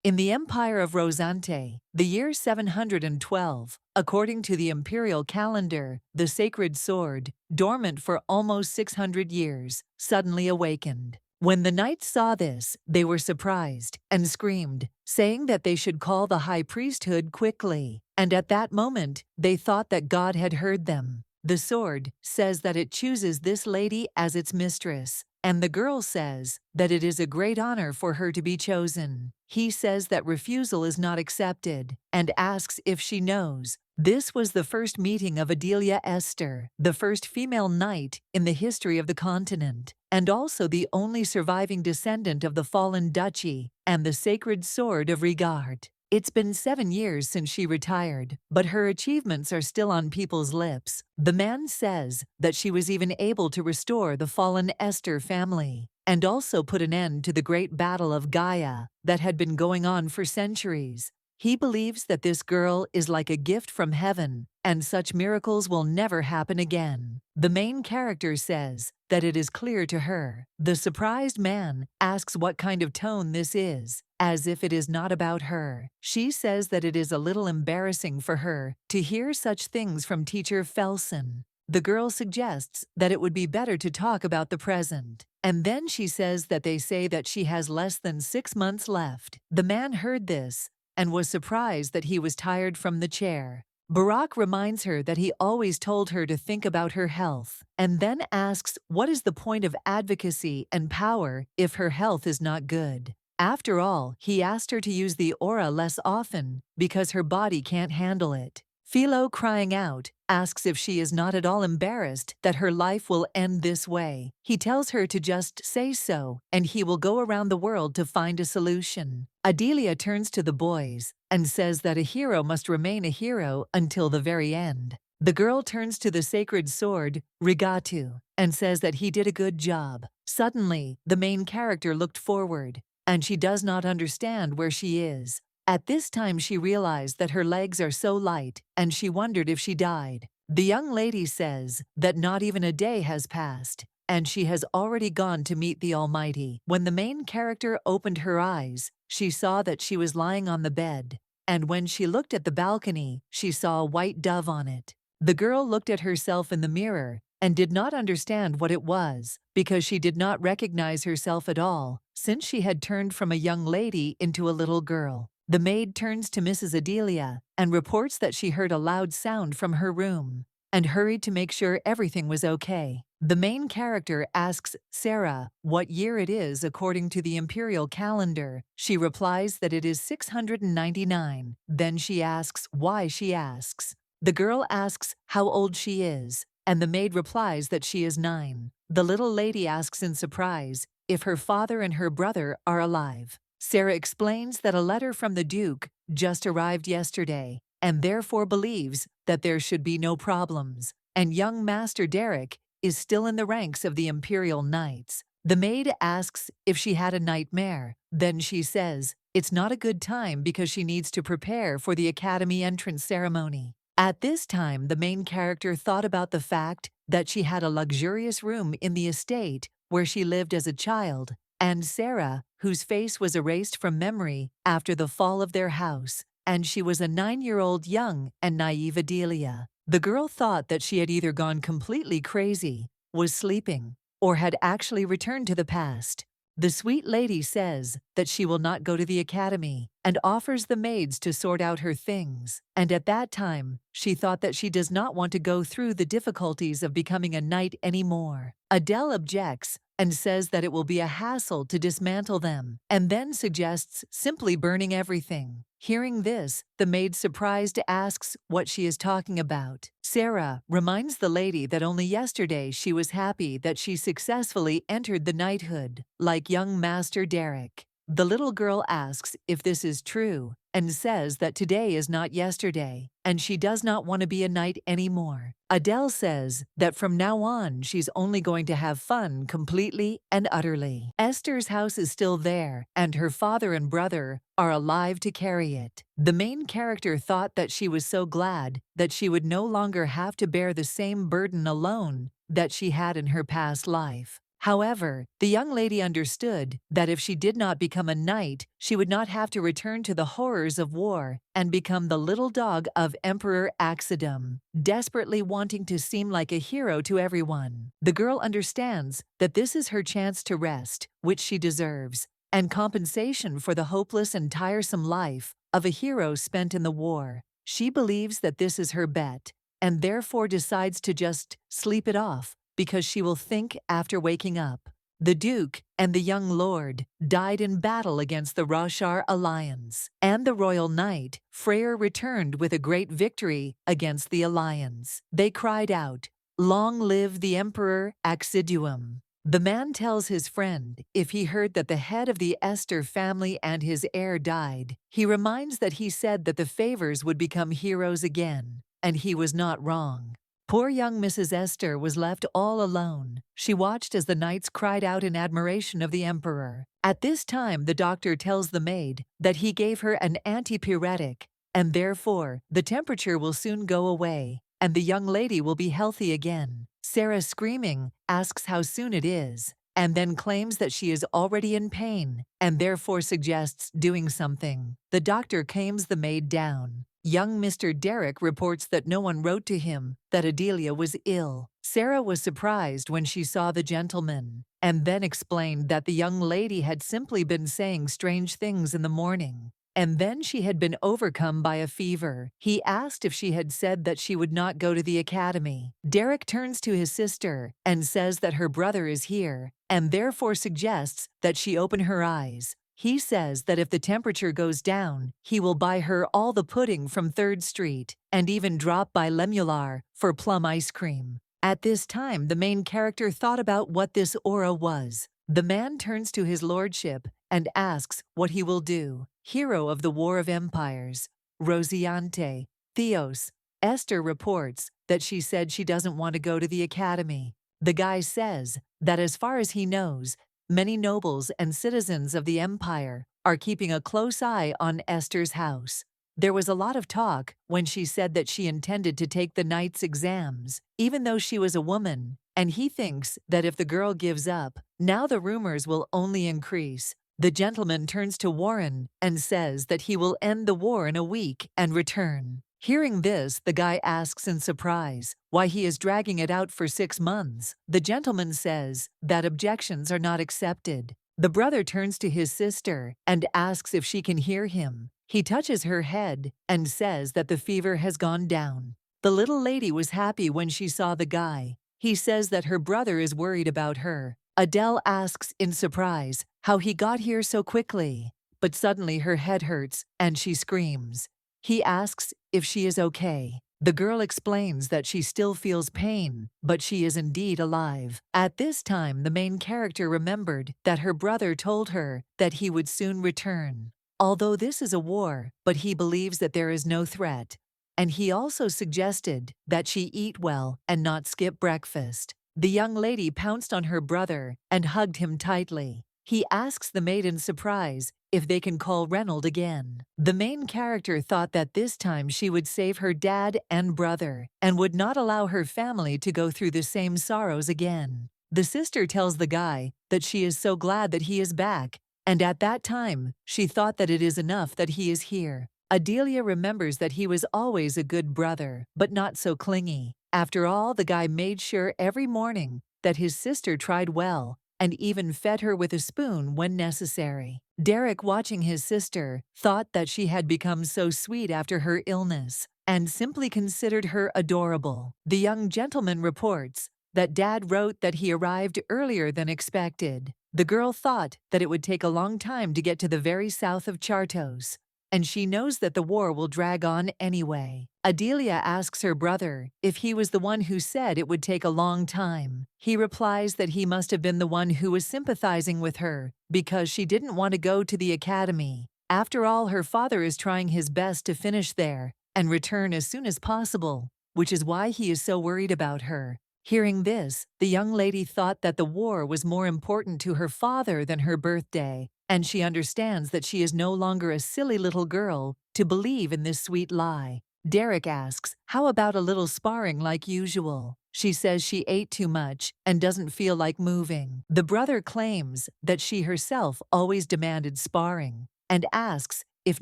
In the Empire of Rosante, the year 712, according to the imperial calendar, the sacred sword, dormant for almost 600 years, suddenly awakened. When the knights saw this, they were surprised and screamed, saying that they should call the high priesthood quickly. And at that moment, they thought that God had heard them. The sword says that it chooses this lady as its mistress, and the girl says that it is a great honor for her to be chosen. He says that refusal is not accepted, and asks if she knows. This was the first meeting of Adelia Esther, the first female knight in the history of the continent, and also the only surviving descendant of the fallen duchy and the sacred sword of Regard. It's been 7 years since she retired, but her achievements are still on people's lips. The man says that she was even able to restore the fallen Esther family, and also put an end to the great battle of Gaia that had been going on for centuries. He believes that this girl is like a gift from heaven, and such miracles will never happen again. The main character says that it is clear to her. The surprised man asks what kind of tone this is, as if it is not about her. She says that it is a little embarrassing for her to hear such things from teacher Felsen. The girl suggests that it would be better to talk about the present. And then she says that they say that she has less than 6 months left. The man heard this and was surprised that he was tired from the chair. Barak reminds her that he always told her to think about her health, and then asks what is the point of advocacy and power if her health is not good. After all, he asked her to use the aura less often because her body can't handle it. Philo, crying out, asks if she is not at all embarrassed that her life will end this way. He tells her to just say so, and he will go around the world to find a solution. Adelia turns to the boys and says that a hero must remain a hero until the very end. The girl turns to the sacred sword, Rigatu, and says that he did a good job. Suddenly, the main character looked forward, and she does not understand where she is. At this time she realized that her legs are so light, and she wondered if she died. The young lady says that not even a day has passed, and she has already gone to meet the Almighty. When the main character opened her eyes, she saw that she was lying on the bed, and when she looked at the balcony, she saw a white dove on it. The girl looked at herself in the mirror and did not understand what it was, because she did not recognize herself at all, since she had turned from a young lady into a little girl. The maid turns to Mrs. Adelia and reports that she heard a loud sound from her room and hurried to make sure everything was okay. The main character asks Sarah what year it is according to the imperial calendar. She replies that it is 699. Then she asks why she asks. The girl asks how old she is, and the maid replies that she is 9. The little lady asks in surprise if her father and her brother are alive. Sarah explains that a letter from the Duke just arrived yesterday, and therefore believes that there should be no problems, and young Master Derek is still in the ranks of the Imperial Knights. The maid asks if she had a nightmare. Then she says it's not a good time because she needs to prepare for the Academy entrance ceremony. At this time, the main character thought about the fact that she had a luxurious room in the estate where she lived as a child, and Sarah, whose face was erased from memory after the fall of their house, and she was a 9-year-old young and naive Adelia. The girl thought that she had either gone completely crazy, was sleeping, or had actually returned to the past. The sweet lady says that she will not go to the academy and offers the maids to sort out her things. And at that time, she thought that she does not want to go through the difficulties of becoming a knight anymore. Adele objects and says that it will be a hassle to dismantle them, and then suggests simply burning everything. Hearing this, the maid surprised asks what she is talking about. Sarah reminds the lady that only yesterday she was happy that she successfully entered the knighthood, like young Master Derek. The little girl asks if this is true, and says that today is not yesterday, and she does not want to be a knight anymore. Adele says that from now on she's only going to have fun completely and utterly. Esther's house is still there, and her father and brother are alive to carry it. The main character thought that she was so glad that she would no longer have to bear the same burden alone that she had in her past life. However, the young lady understood that if she did not become a knight, she would not have to return to the horrors of war and become the little dog of Emperor Axidum, desperately wanting to seem like a hero to everyone. The girl understands that this is her chance to rest, which she deserves, and compensation for the hopeless and tiresome life of a hero spent in the war. She believes that this is her bet, and therefore decides to just sleep it off, because she will think after waking up. The Duke and the young lord died in battle against the Roshar alliance, and the royal knight, Freyer, returned with a great victory against the alliance. They cried out, "Long live the Emperor Axiduum!" The man tells his friend if he heard that the head of the Esther family and his heir died. He reminds that he said that the favors would become heroes again, and he was not wrong. Poor young Mrs. Esther was left all alone. She watched as the knights cried out in admiration of the emperor. At this time, the doctor tells the maid that he gave her an antipyretic, and therefore the temperature will soon go away, and the young lady will be healthy again. Sarah, screaming, asks how soon it is, and then claims that she is already in pain, and therefore suggests doing something. The doctor calms the maid down. Young Mr. Derek reports that no one wrote to him that Adelia was ill. Sarah was surprised when she saw the gentleman, and then explained that the young lady had simply been saying strange things in the morning, and then she had been overcome by a fever. He asked if she had said that she would not go to the academy. Derek turns to his sister and says that her brother is here, and therefore suggests that she open her eyes. He says that if the temperature goes down, he will buy her all the pudding from 3rd Street and even drop by Lemular for plum ice cream. At this time, the main character thought about what this aura was. The man turns to his lordship and asks what he will do. Hero of the War of Empires, Rosiante, Theos. Esther reports that she said she doesn't want to go to the academy. The guy says that as far as he knows, many nobles and citizens of the empire are keeping a close eye on Esther's house. There was a lot of talk when she said that she intended to take the knight's exams, even though she was a woman, and he thinks that if the girl gives up, now the rumors will only increase. The gentleman turns to Warren and says that he will end the war in a week and return. Hearing this, the guy asks in surprise why he is dragging it out for 6 months. The gentleman says that objections are not accepted. The brother turns to his sister and asks if she can hear him. He touches her head and says that the fever has gone down. The little lady was happy when she saw the guy. He says that her brother is worried about her. Adele asks in surprise how he got here so quickly, but suddenly her head hurts and she screams. He asks if she is okay. The girl explains that she still feels pain, but she is indeed alive. At this time, the main character remembered that her brother told her that he would soon return. Although this is a war, but he believes that there is no threat. And he also suggested that she eat well and not skip breakfast. The young lady pounced on her brother and hugged him tightly. He asks the maid in surprise if they can call Reynold again. The main character thought that this time she would save her dad and brother and would not allow her family to go through the same sorrows again. The sister tells the guy that she is so glad that he is back, and at that time, she thought that it is enough that he is here. Adelia remembers that he was always a good brother, but not so clingy. After all, the guy made sure every morning that his sister tried well, and even fed her with a spoon when necessary. Derek, watching his sister, thought that she had become so sweet after her illness, and simply considered her adorable. The young gentleman reports that Dad wrote that he arrived earlier than expected. The girl thought that it would take a long time to get to the very south of Chartos, and she knows that the war will drag on anyway. Adelia asks her brother if he was the one who said it would take a long time. He replies that he must have been the one who was sympathizing with her because she didn't want to go to the academy. After all, her father is trying his best to finish there and return as soon as possible, which is why he is so worried about her. Hearing this, the young lady thought that the war was more important to her father than her birthday, and she understands that she is no longer a silly little girl to believe in this sweet lie. Derek asks, how about a little sparring like usual? She says she ate too much and doesn't feel like moving. The brother claims that she herself always demanded sparring and asks if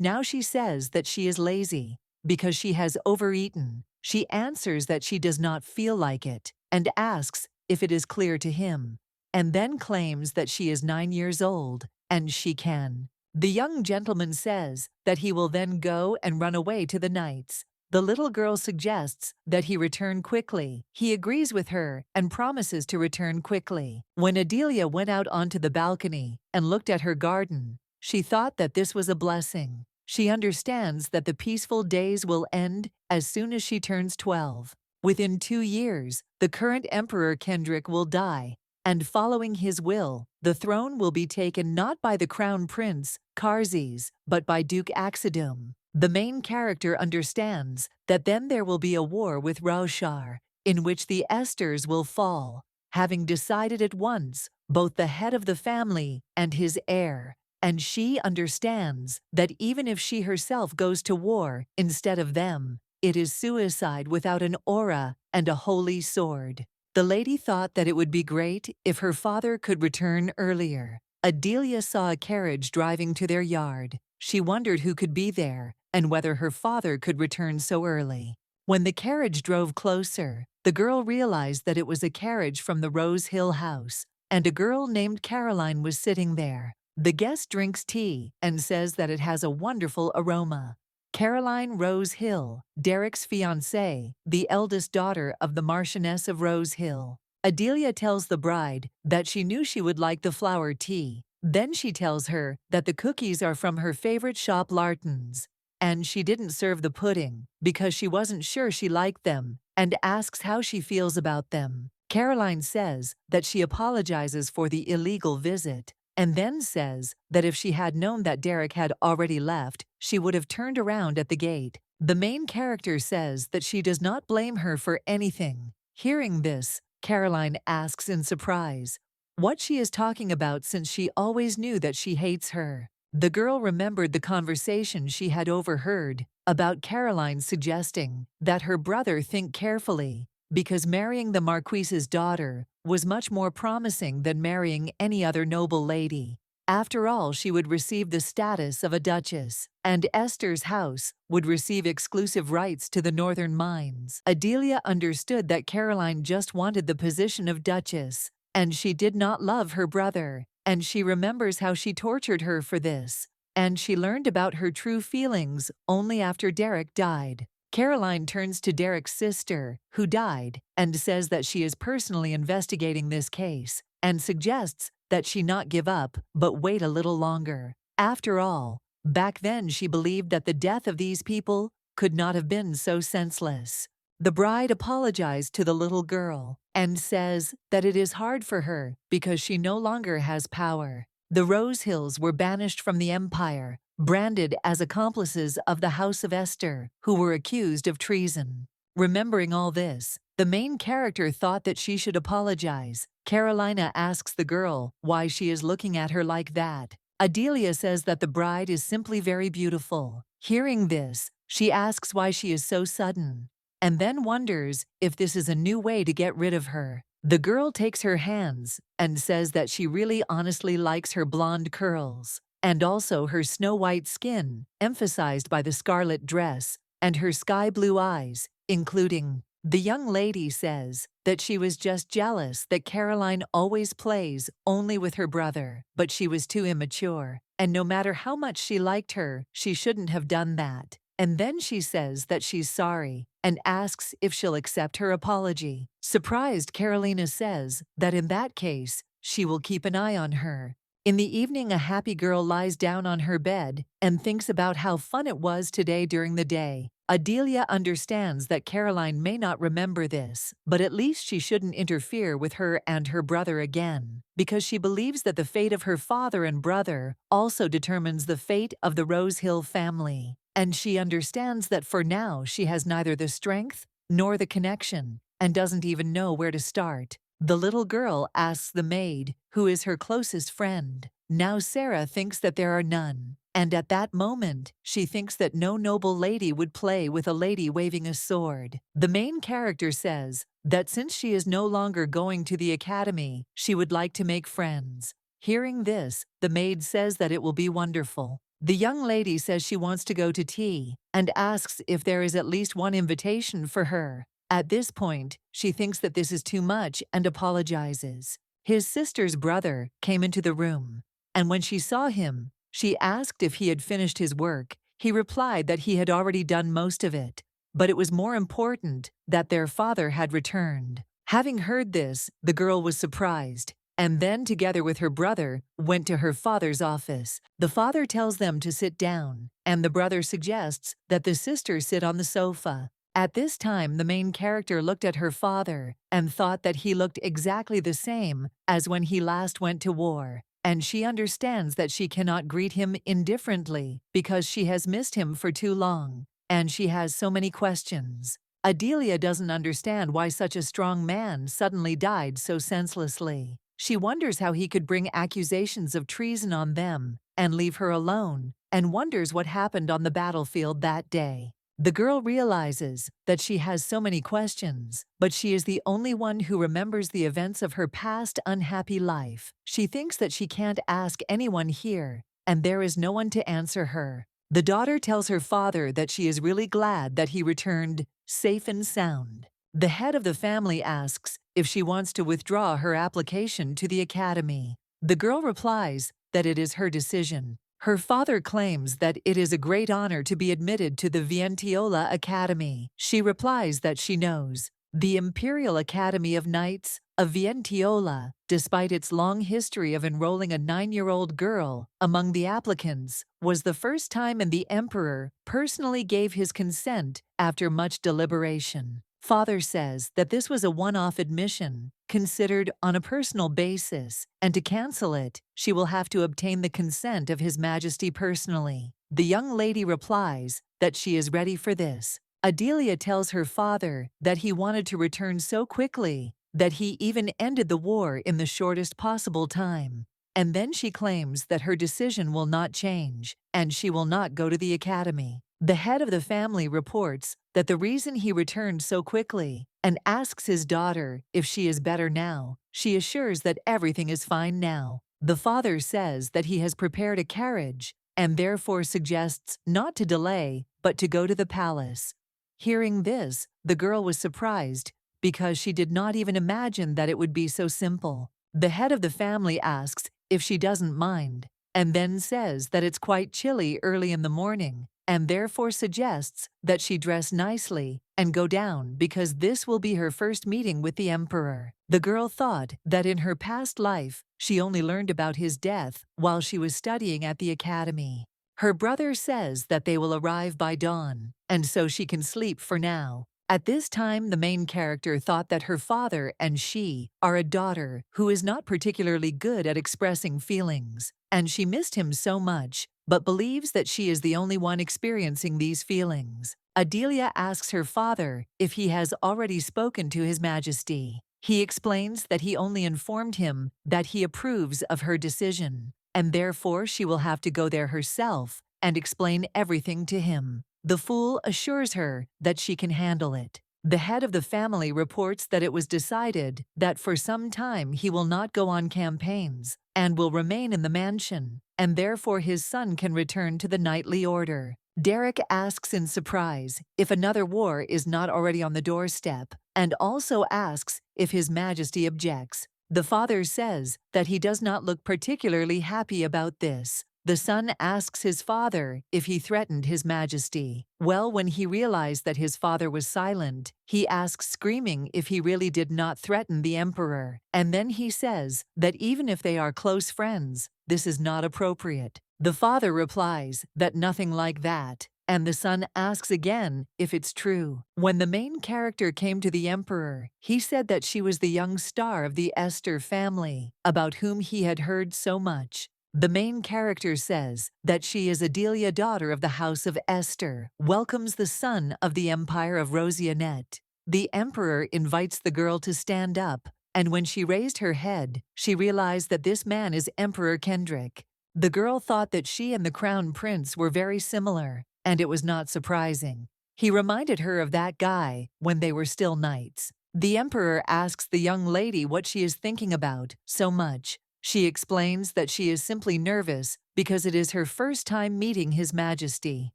now she says that she is lazy because she has overeaten. She answers that she does not feel like it and asks if it is clear to him, and then claims that she is 9 years old and she can. The young gentleman says that he will then go and run away to the knights. The little girl suggests that he return quickly. He agrees with her and promises to return quickly. When Adelia went out onto the balcony and looked at her garden, she thought that this was a blessing. She understands that the peaceful days will end as soon as she turns 12. Within 2 years, the current Emperor Kendrick will die, and following his will, the throne will be taken not by the Crown Prince, Karzes, but by Duke Axidum. The main character understands that then there will be a war with Roshar, in which the Esters will fall, having decided at once both the head of the family and his heir. And she understands that even if she herself goes to war instead of them, it is suicide without an aura and a holy sword. The lady thought that it would be great if her father could return earlier. Adelia saw a carriage driving to their yard. She wondered who could be there and whether her father could return so early. When the carriage drove closer, the girl realized that it was a carriage from the Rose Hill house, and a girl named Caroline was sitting there. The guest drinks tea and says that it has a wonderful aroma. Caroline Rose Hill, Derek's fiancée, the eldest daughter of the Marchioness of Rose Hill. Adelia tells the bride that she knew she would like the flower tea. Then she tells her that the cookies are from her favorite shop Larton's, and she didn't serve the pudding because she wasn't sure she liked them, and asks how she feels about them. Caroline says that she apologizes for the illegal visit, and then says that if she had known that Derek had already left, she would have turned around at the gate. The main character says that she does not blame her for anything. Hearing this, Caroline asks in surprise what she is talking about, since she always knew that she hates her. The girl remembered the conversation she had overheard about Caroline suggesting that her brother think carefully, because marrying the Marquise's daughter was much more promising than marrying any other noble lady. After all, she would receive the status of a duchess, and Esther's house would receive exclusive rights to the northern mines. Adelia understood that Caroline just wanted the position of duchess, and she did not love her brother, and she remembers how she tortured her for this, and she learned about her true feelings only after Derek died. Caroline turns to Derek's sister, who died, and says that she is personally investigating this case, and suggests that she not give up, but wait a little longer. After all, back then she believed that the death of these people could not have been so senseless. The bride apologized to the little girl and says that it is hard for her because she no longer has power. The Rose Hills were banished from the empire, branded as accomplices of the House of Esther, who were accused of treason. Remembering all this, the main character thought that she should apologize. Carolina asks the girl why she is looking at her like that. Adelia says that the bride is simply very beautiful. Hearing this, she asks why she is so sudden, and then wonders if this is a new way to get rid of her. The girl takes her hands and says that she really honestly likes her blonde curls, and also her snow-white skin, emphasized by the scarlet dress, and her sky-blue eyes, including. The young lady says that she was just jealous that Caroline always plays only with her brother, but she was too immature, and no matter how much she liked her, she shouldn't have done that. And then she says that she's sorry and asks if she'll accept her apology. Surprised, Carolina says that in that case, she will keep an eye on her. In the evening, a happy girl lies down on her bed and thinks about how fun it was today during the day. Adelia understands that Caroline may not remember this, but at least she shouldn't interfere with her and her brother again, because she believes that the fate of her father and brother also determines the fate of the Rose Hill family. And she understands that for now she has neither the strength nor the connection, and doesn't even know where to start. The little girl asks the maid, who is her closest friend. Now Sarah thinks that there are none, and at that moment, she thinks that no noble lady would play with a lady waving a sword. The main character says that since she is no longer going to the academy, she would like to make friends. Hearing this, the maid says that it will be wonderful. The young lady says she wants to go to tea and asks if there is at least one invitation for her. At this point, she thinks that this is too much and apologizes. His sister's brother came into the room, and when she saw him, she asked if he had finished his work. He replied that he had already done most of it, but it was more important that their father had returned. Having heard this, the girl was surprised, and then, together with her brother, went to her father's office. The father tells them to sit down, and the brother suggests that the sister sit on the sofa. At this time, the main character looked at her father and thought that he looked exactly the same as when he last went to war, and she understands that she cannot greet him indifferently because she has missed him for too long, and she has so many questions. Adelia doesn't understand why such a strong man suddenly died so senselessly. She wonders how he could bring accusations of treason on them and leave her alone, and wonders what happened on the battlefield that day. The girl realizes that she has so many questions, but she is the only one who remembers the events of her past unhappy life. She thinks that she can't ask anyone here, and there is no one to answer her. The daughter tells her father that she is really glad that he returned safe and sound. The head of the family asks if she wants to withdraw her application to the academy. The girl replies that it is her decision. Her father claims that it is a great honor to be admitted to the Vientiola Academy. She replies that she knows. The Imperial Academy of Knights of Vientiola, despite its long history of enrolling a 9-year-old girl among the applicants, was the first time and the emperor personally gave his consent after much deliberation. Father says that this was a one-off admission, considered on a personal basis, and to cancel it, she will have to obtain the consent of His Majesty personally. The young lady replies that she is ready for this. Adelia tells her father that he wanted to return so quickly that he even ended the war in the shortest possible time. And then she claims that her decision will not change, and she will not go to the academy. The head of the family reports that the reason he returned so quickly and asks his daughter if she is better now. She assures that everything is fine now. The father says that he has prepared a carriage and therefore suggests not to delay but to go to the palace. Hearing this, the girl was surprised because she did not even imagine that it would be so simple. The head of the family asks if she doesn't mind, and then says that it's quite chilly early in the morning, and therefore suggests that she dress nicely and go down because this will be her first meeting with the emperor. The girl thought that in her past life, she only learned about his death while she was studying at the academy. Her brother says that they will arrive by dawn, and so she can sleep for now. At this time, the main character thought that her father and she are a daughter who is not particularly good at expressing feelings, and she missed him so much, but believes that she is the only one experiencing these feelings. Adelia asks her father if he has already spoken to His Majesty. He explains that he only informed him that he approves of her decision, and therefore she will have to go there herself and explain everything to him. The fool assures her that she can handle it. The head of the family reports that it was decided that for some time he will not go on campaigns and will remain in the mansion, and therefore his son can return to the knightly order. Derek asks in surprise if another war is not already on the doorstep, and also asks if His Majesty objects. The father says that he does not look particularly happy about this. The son asks his father if he threatened His Majesty. Well, when he realized that his father was silent, he asks screaming if he really did not threaten the emperor. And then he says that even if they are close friends, this is not appropriate. The father replies that nothing like that, and the son asks again if it's true. When the main character came to the emperor, he said that she was the young star of the Esther family, about whom he had heard so much. The main character says that she is Adelia, daughter of the House of Esther, welcomes the son of the Empire of Rosionette. The emperor invites the girl to stand up, and when she raised her head, she realized that this man is Emperor Kendrick. The girl thought that she and the crown prince were very similar, and it was not surprising. He reminded her of that guy when they were still knights. The emperor asks the young lady what she is thinking about so much. She explains that she is simply nervous because it is her first time meeting His Majesty.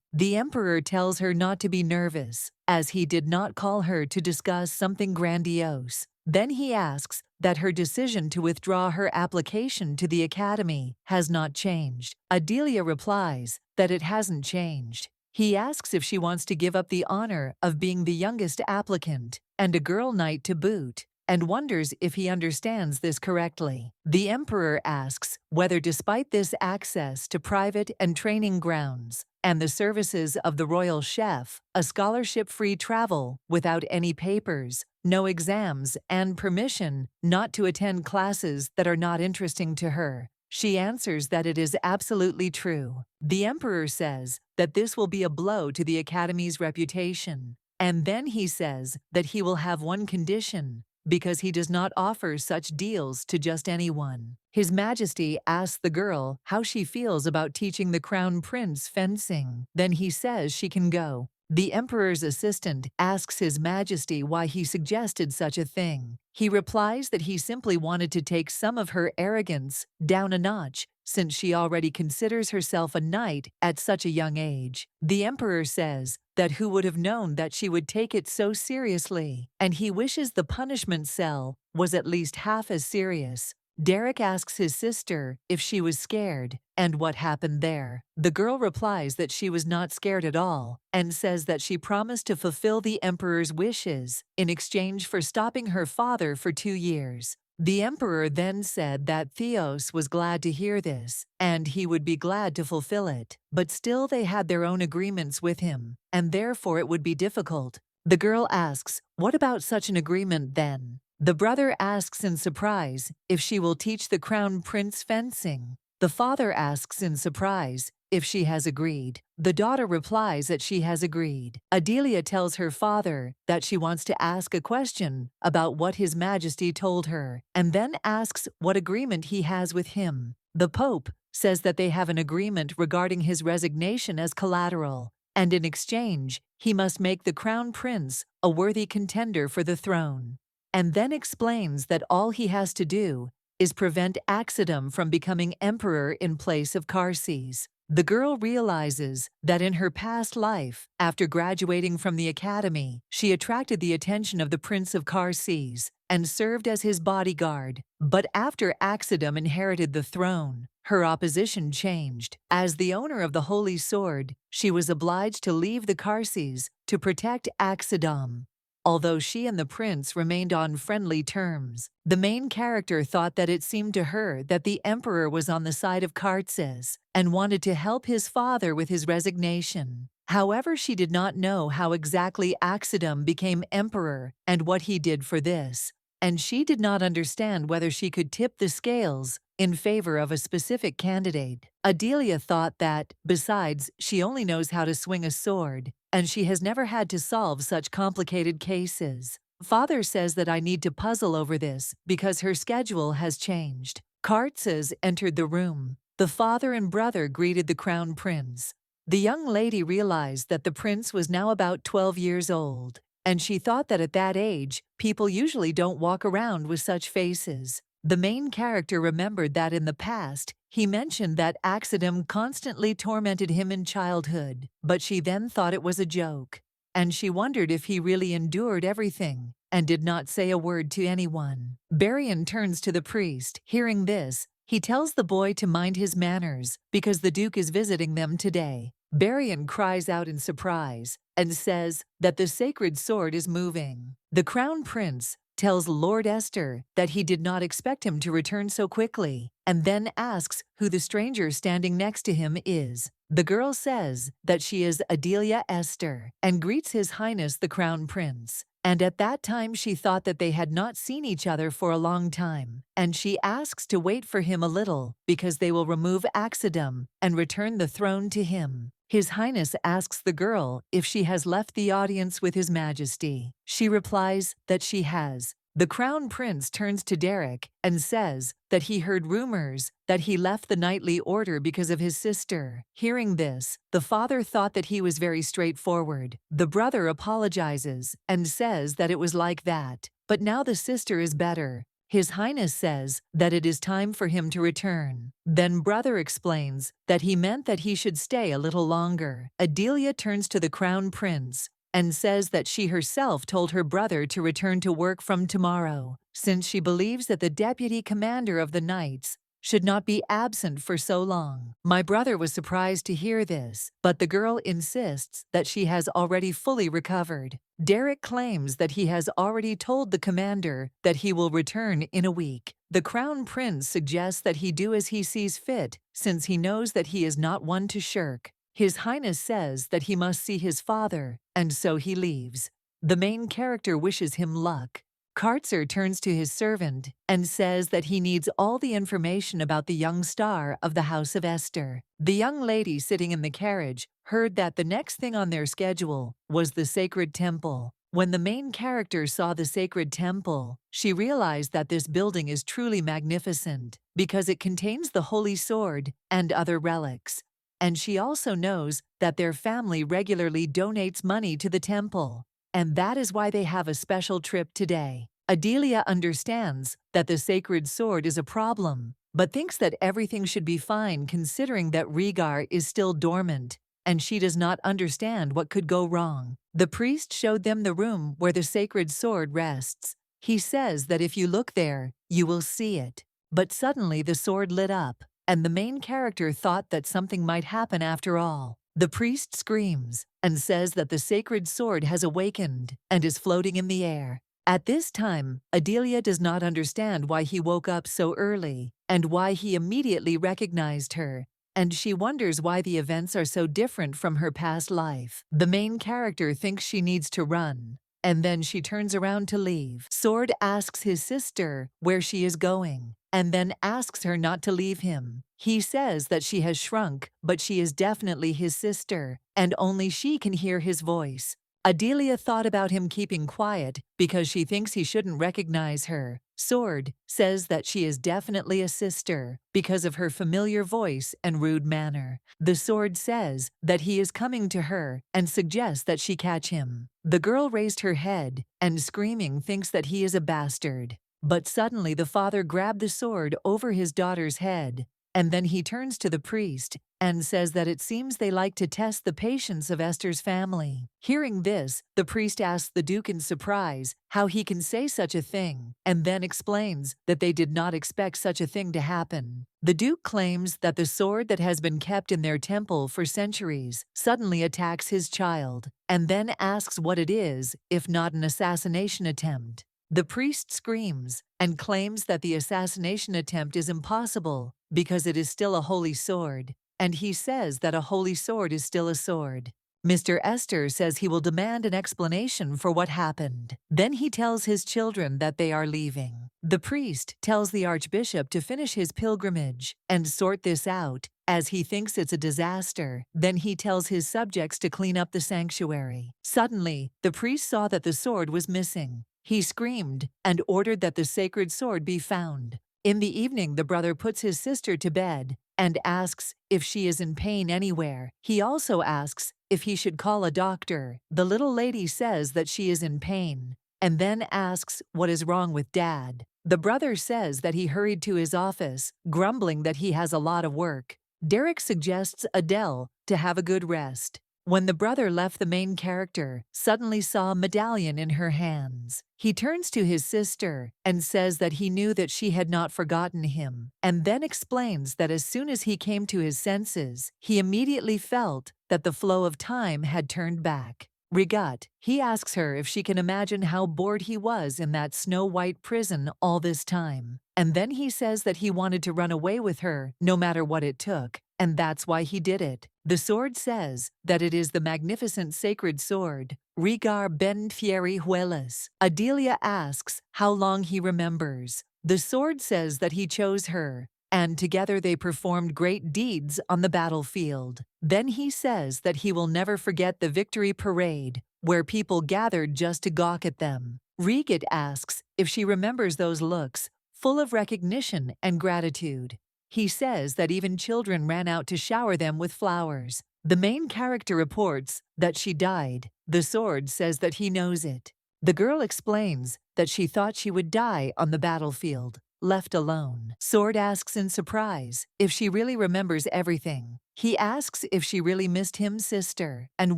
The emperor tells her not to be nervous, as he did not call her to discuss something grandiose. Then he asks that her decision to withdraw her application to the academy has not changed. Adelia replies that it hasn't changed. He asks if she wants to give up the honor of being the youngest applicant and a girl knight to boot, and wonders if he understands this correctly. The emperor asks whether, despite this access to private and training grounds and the services of the royal chef, a scholarship-free travel without any papers, no exams, and permission not to attend classes that are not interesting to her, she answers that it is absolutely true. The emperor says that this will be a blow to the academy's reputation, and then he says that he will have one condition, because he does not offer such deals to just anyone. His Majesty asks the girl how she feels about teaching the crown prince fencing. Then he says she can go. The emperor's assistant asks His Majesty why he suggested such a thing. He replies that he simply wanted to take some of her arrogance down a notch, since she already considers herself a knight at such a young age. The emperor says that who would have known that she would take it so seriously, and he wishes the punishment cell was at least half as serious. Derek asks his sister if she was scared and what happened there. The girl replies that she was not scared at all and says that she promised to fulfill the emperor's wishes in exchange for stopping her father for 2 years. The emperor then said that Theos was glad to hear this, and he would be glad to fulfill it, but still they had their own agreements with him, and therefore it would be difficult. The girl asks, "What about such an agreement then?" The brother asks in surprise if she will teach the crown prince fencing. The father asks in surprise if she has agreed. The daughter replies that she has agreed. Adelia tells her father that she wants to ask a question about what His Majesty told her, and then asks what agreement he has with him. The Pope says that they have an agreement regarding his resignation as collateral, and in exchange, he must make the crown prince a worthy contender for the throne, and then explains that all he has to do is prevent Axidum from becoming emperor in place of Carses. The girl realizes that in her past life, after graduating from the academy, she attracted the attention of the Prince of Carses and served as his bodyguard. But after Axidum inherited the throne, her opposition changed. As the owner of the Holy Sword, she was obliged to leave the Carses to protect Axidum. Although she and the prince remained on friendly terms, the main character thought that it seemed to her that the emperor was on the side of Carses and wanted to help his father with his resignation. However, she did not know how exactly Axidum became emperor and what he did for this, and she did not understand whether she could tip the scales in favor of a specific candidate. Adelia thought that, besides, she only knows how to swing a sword, and she has never had to solve such complicated cases. Father says that I need to puzzle over this because her schedule has changed. Cartzes entered the room. The father and brother greeted the crown prince. The young lady realized that the prince was now about 12 years old, and she thought that at that age, people usually don't walk around with such faces. The main character remembered that in the past, he mentioned that Axidum constantly tormented him in childhood, but she then thought it was a joke, and she wondered if he really endured everything and did not say a word to anyone. Barian turns to the priest. Hearing this, he tells the boy to mind his manners because the Duke is visiting them today. Barian cries out in surprise and says that the sacred sword is moving. The crown prince tells Lord Esther that he did not expect him to return so quickly, and then asks who the stranger standing next to him is. The girl says that she is Adelia Esther and greets His Highness the Crown Prince. And at that time she thought that they had not seen each other for a long time, and she asks to wait for him a little because they will remove Axidum and return the throne to him. His Highness asks the girl if she has left the audience with His Majesty. She replies that she has, The crown prince turns to Derek and says that he heard rumors that he left the knightly order because of his sister. Hearing this, the father thought that he was very straightforward. The brother apologizes and says that it was like that, but now the sister is better. His Highness says that it is time for him to return. Then brother explains that he meant that he should stay a little longer. Adelia turns to the crown prince and says that she herself told her brother to return to work from tomorrow, since she believes that the deputy commander of the knights should not be absent for so long. My brother was surprised to hear this, but the girl insists that she has already fully recovered. Derek claims that he has already told the commander that he will return in a week. The crown prince suggests that he do as he sees fit, since he knows that he is not one to shirk. His Highness says that he must see his father, and so he leaves. The main character wishes him luck. Kartzer turns to his servant and says that he needs all the information about the young star of the House of Esther. The young lady sitting in the carriage heard that the next thing on their schedule was the sacred temple. When the main character saw the sacred temple, she realized that this building is truly magnificent because it contains the holy sword and other relics. And she also knows that their family regularly donates money to the temple, and that is why they have a special trip today. Adelia understands that the sacred sword is a problem, but thinks that everything should be fine considering that Rhaegar is still dormant, and she does not understand what could go wrong. The priest showed them the room where the sacred sword rests. He says that if you look there, you will see it. But suddenly the sword lit up, and the main character thought that something might happen after all. The priest screams and says that the sacred sword has awakened and is floating in the air. At this time, Adelia does not understand why he woke up so early and why he immediately recognized her, and she wonders why the events are so different from her past life. The main character thinks she needs to run, and then she turns around to leave. Sword asks his sister where she is going, and then asks her not to leave him. He says that she has shrunk, but she is definitely his sister, and only she can hear his voice. Adelia thought about him keeping quiet because she thinks he shouldn't recognize her. Sword says that she is definitely a sister because of her familiar voice and rude manner. The sword says that he is coming to her and suggests that she catch him. The girl raised her head and screaming thinks that he is a bastard. But suddenly the father grabbed the sword over his daughter's head, and then he turns to the priest and says that it seems they like to test the patience of Esther's family. Hearing this, the priest asks the Duke in surprise how he can say such a thing, and then explains that they did not expect such a thing to happen. The Duke claims that the sword that has been kept in their temple for centuries suddenly attacks his child, and then asks what it is, if not an assassination attempt. The priest screams and claims that the assassination attempt is impossible because it is still a holy sword, and he says that a holy sword is still a sword. Mr. Esther says he will demand an explanation for what happened. Then he tells his children that they are leaving. The priest tells the archbishop to finish his pilgrimage and sort this out, as he thinks it's a disaster. Then he tells his subjects to clean up the sanctuary. Suddenly, the priest saw that the sword was missing. He screamed and ordered that the sacred sword be found. In the evening, the brother puts his sister to bed and asks if she is in pain anywhere. He also asks if he should call a doctor. The little lady says that she is in pain, and then asks what is wrong with Dad. The brother says that he hurried to his office, grumbling that he has a lot of work. Derek suggests Adele to have a good rest. When the brother left, the main character suddenly saw a medallion in her hands. He turns to his sister and says that he knew that she had not forgotten him, and then explains that as soon as he came to his senses, he immediately felt that the flow of time had turned back. Regat, he asks her if she can imagine how bored he was in that snow-white prison all this time. And then he says that he wanted to run away with her no matter what it took, and that's why he did it. The sword says that it is the magnificent sacred sword, Rhaegar ben Fieri Huelas. Adelia asks how long he remembers. The sword says that he chose her, and together they performed great deeds on the battlefield. Then he says that he will never forget the victory parade, where people gathered just to gawk at them. Regat asks if she remembers those looks, full of recognition and gratitude. He says that even children ran out to shower them with flowers. The main character reports that she died. The sword says that he knows it. The girl explains that she thought she would die on the battlefield, left alone. Sword asks in surprise if she really remembers everything. He asks if she really missed him's sister and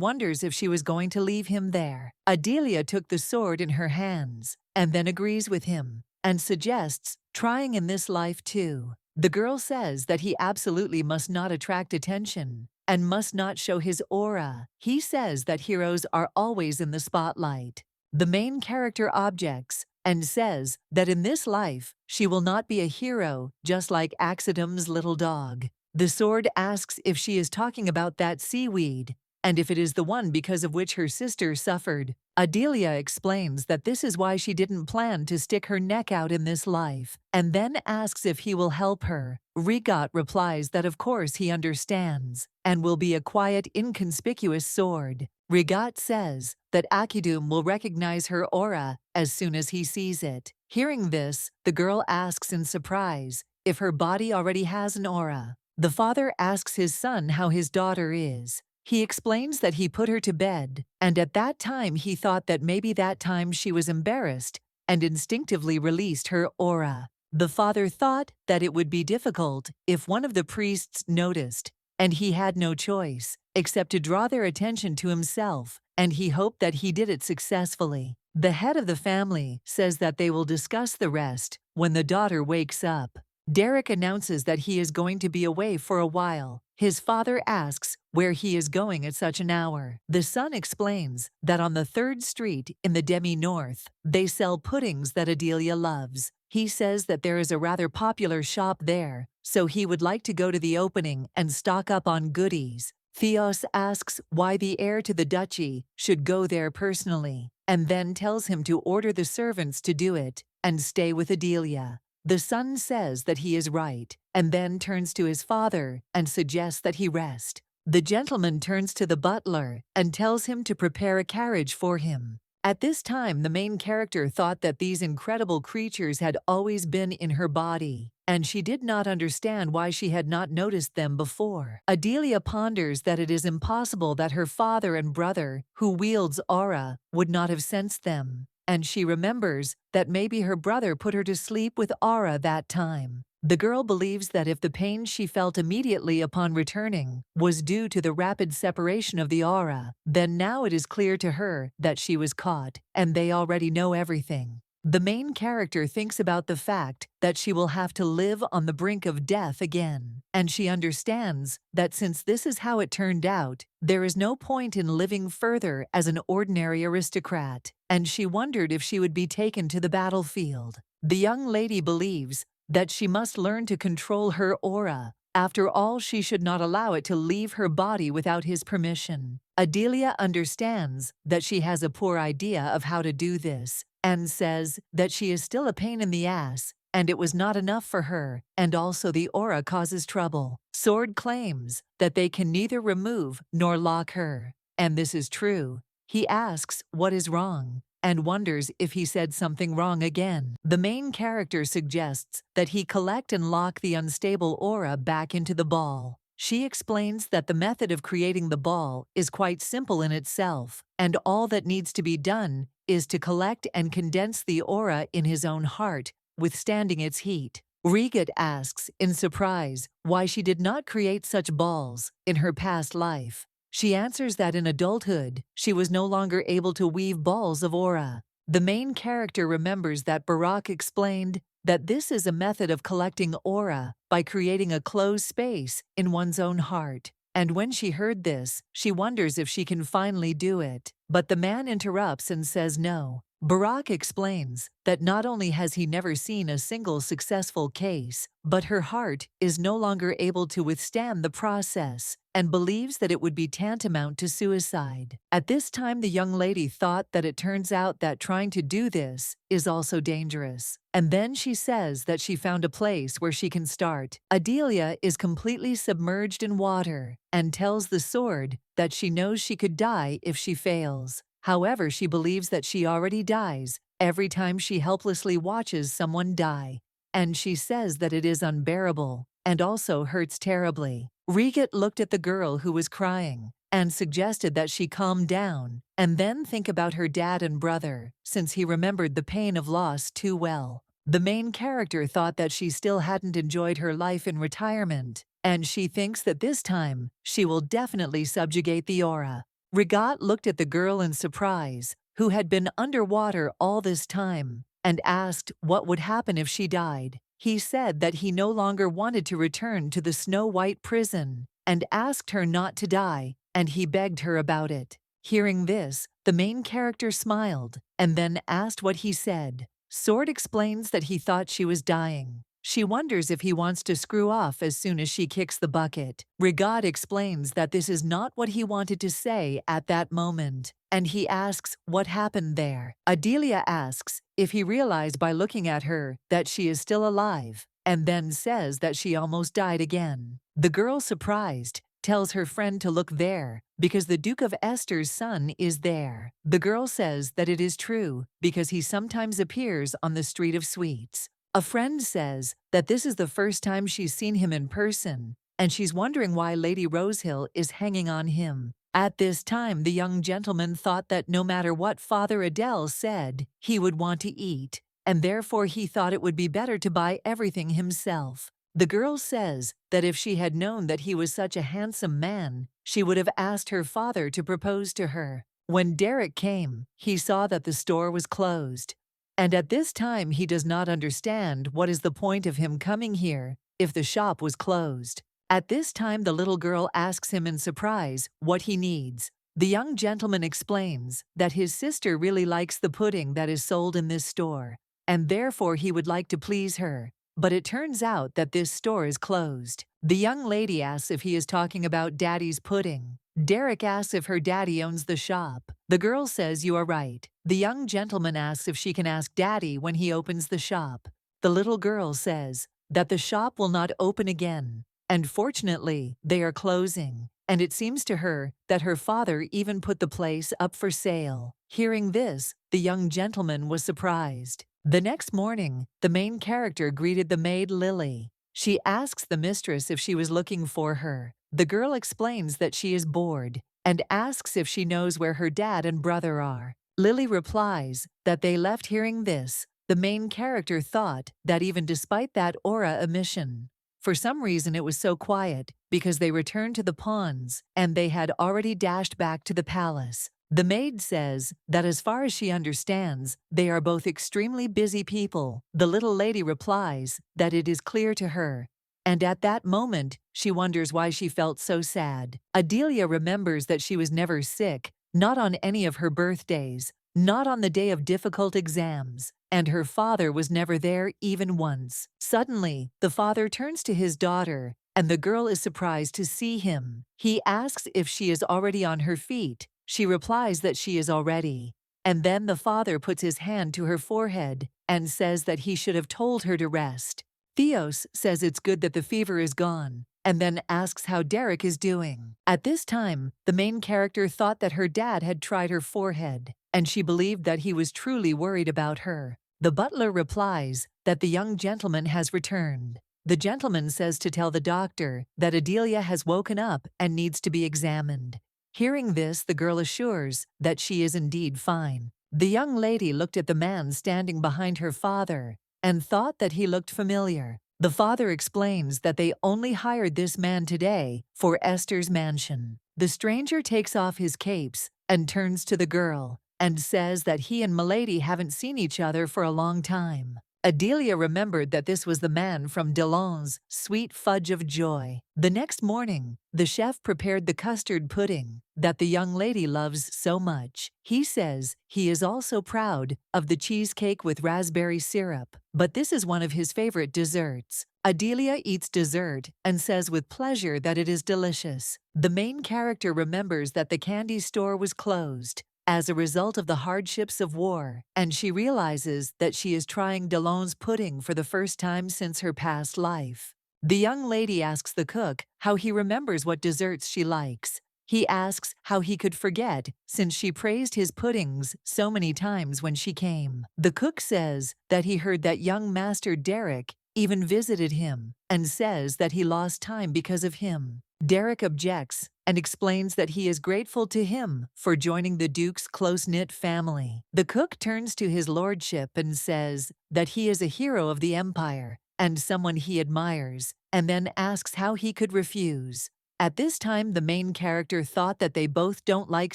wonders if she was going to leave him there. Adelia took the sword in her hands and then agrees with him and suggests trying in this life too. The girl says that he absolutely must not attract attention and must not show his aura. He says that heroes are always in the spotlight. The main character objects and says that in this life she will not be a hero, just like Axidum's little dog. The sword asks if she is talking about that seaweed and if it is the one because of which her sister suffered. Adelia explains that this is why she didn't plan to stick her neck out in this life, and then asks if he will help her. Regat replies that of course he understands, and will be a quiet, inconspicuous sword. Regat says that Akidum will recognize her aura as soon as he sees it. Hearing this, the girl asks in surprise if her body already has an aura. The father asks his son how his daughter is. He explains that he put her to bed, and at that time he thought that maybe that time she was embarrassed and instinctively released her aura. The father thought that it would be difficult if one of the priests noticed, and he had no choice except to draw their attention to himself, and he hoped that he did it successfully. The head of the family says that they will discuss the rest when the daughter wakes up. Derek announces that he is going to be away for a while. His father asks where he is going at such an hour. The son explains that on the 3rd Street in the Demi-North, they sell puddings that Adelia loves. He says that there is a rather popular shop there, so he would like to go to the opening and stock up on goodies. Theos asks why the heir to the duchy should go there personally, and then tells him to order the servants to do it and stay with Adelia. The son says that he is right, and then turns to his father and suggests that he rest. The gentleman turns to the butler and tells him to prepare a carriage for him. At this time, the main character thought that these incredible creatures had always been in her body, and she did not understand why she had not noticed them before. Adelia ponders that it is impossible that her father and brother, who wields aura, would not have sensed them. And she remembers that maybe her brother put her to sleep with aura that time. The girl believes that if the pain she felt immediately upon returning was due to the rapid separation of the aura, then now it is clear to her that she was caught, and they already know everything. The main character thinks about the fact that she will have to live on the brink of death again, and she understands that since this is how it turned out, there is no point in living further as an ordinary aristocrat, and she wondered if she would be taken to the battlefield. The young lady believes that she must learn to control her aura. After all, she should not allow it to leave her body without his permission. Adelia understands that she has a poor idea of how to do this, and says that she is still a pain in the ass, and it was not enough for her, and also the aura causes trouble. Sword claims that they can neither remove nor lock her, and this is true. He asks what is wrong, and wonders if he said something wrong again. The main character suggests that he collect and lock the unstable aura back into the ball. She explains that the method of creating the ball is quite simple in itself, and all that needs to be done is to collect and condense the aura in his own heart, withstanding its heat. Regat asks, in surprise, why she did not create such balls in her past life. She answers that in adulthood, she was no longer able to weave balls of aura. The main character remembers that Barak explained that this is a method of collecting aura by creating a closed space in one's own heart. And when she heard this, she wonders if she can finally do it. But the man interrupts and says no. Barak explains that not only has he never seen a single successful case, but her heart is no longer able to withstand the process and believes that it would be tantamount to suicide. At this time, the young lady thought that it turns out that trying to do this is also dangerous. And then she says that she found a place where she can start. Adelia is completely submerged in water and tells the sword that she knows she could die if she fails. However, she believes that she already dies every time she helplessly watches someone die. And she says that it is unbearable and also hurts terribly. Riget looked at the girl who was crying and suggested that she calm down and then think about her dad and brother, since he remembered the pain of loss too well. The main character thought that she still hadn't enjoyed her life in retirement, and she thinks that this time she will definitely subjugate the aura. Rigat looked at the girl in surprise, who had been underwater all this time, and asked what would happen if she died. He said that he no longer wanted to return to the snow-white prison, and asked her not to die, and he begged her about it. Hearing this, the main character smiled, and then asked what he said. Sword explains that he thought she was dying. She wonders if he wants to screw off as soon as she kicks the bucket. Rigat explains that this is not what he wanted to say at that moment, and he asks what happened there. Adelia asks if he realized by looking at her that she is still alive, and then says that she almost died again. The girl, surprised, tells her friend to look there because the Duke of Esther's son is there. The girl says that it is true because he sometimes appears on the Street of Sweets. A friend says that this is the first time she's seen him in person, and she's wondering why Lady Rosehill is hanging on him. At this time, the young gentleman thought that no matter what Father Adele said, he would want to eat, and therefore he thought it would be better to buy everything himself. The girl says that if she had known that he was such a handsome man, she would have asked her father to propose to her. When Derek came, he saw that the store was closed. And at this time he does not understand what is the point of him coming here if the shop was closed. At this time the little girl asks him in surprise what he needs. The young gentleman explains that his sister really likes the pudding that is sold in this store, and therefore he would like to please her. But it turns out that this store is closed. The young lady asks if he is talking about Daddy's pudding. Derek asks if her daddy owns the shop. The girl says you are right. The young gentleman asks if she can ask Daddy when he opens the shop. The little girl says that the shop will not open again, and fortunately, they are closing. And it seems to her that her father even put the place up for sale. Hearing this, the young gentleman was surprised. The next morning, the main character greeted the maid Lily. She asks the mistress if she was looking for her. The girl explains that she is bored and asks if she knows where her dad and brother are. Lily replies that they left. Hearing this, the main character thought that even despite that aura emission, for some reason it was so quiet because they returned to the ponds and they had already dashed back to the palace. The maid says that as far as she understands, they are both extremely busy people. The little lady replies that it is clear to her, and at that moment, she wonders why she felt so sad. Adelia remembers that she was never sick, not on any of her birthdays, not on the day of difficult exams, and her father was never there even once. Suddenly, the father turns to his daughter, and the girl is surprised to see him. He asks if she is already on her feet. She replies that she is already. And then the father puts his hand to her forehead and says that he should have told her to rest. Theos says it's good that the fever is gone, and then asks how Derek is doing. At this time, the main character thought that her dad had tried her forehead, and she believed that he was truly worried about her. The butler replies that the young gentleman has returned. The gentleman says to tell the doctor that Adelia has woken up and needs to be examined. Hearing this, the girl assures that she is indeed fine. The young lady looked at the man standing behind her father and thought that he looked familiar. The father explains that they only hired this man today for Esther's mansion. The stranger takes off his capes and turns to the girl and says that he and Milady haven't seen each other for a long time. Adelia remembered that this was the man from Delon's Sweet Fudge of Joy. The next morning, the chef prepared the custard pudding that the young lady loves so much. He says he is also proud of the cheesecake with raspberry syrup, but this is one of his favorite desserts. Adelia eats dessert and says with pleasure that it is delicious. The main character remembers that the candy store was closed as a result of the hardships of war, and she realizes that she is trying Delon's pudding for the first time since her past life. The young lady asks the cook how he remembers what desserts she likes, He asks how he could forget, since she praised his puddings so many times when she came. The cook says that he heard that young Master Derek even visited him, and says that he lost time because of him. Derek objects and explains that he is grateful to him for joining the Duke's close-knit family. The cook turns to his lordship and says that he is a hero of the Empire and someone he admires, and then asks how he could refuse. At this time, the main character thought that they both don't like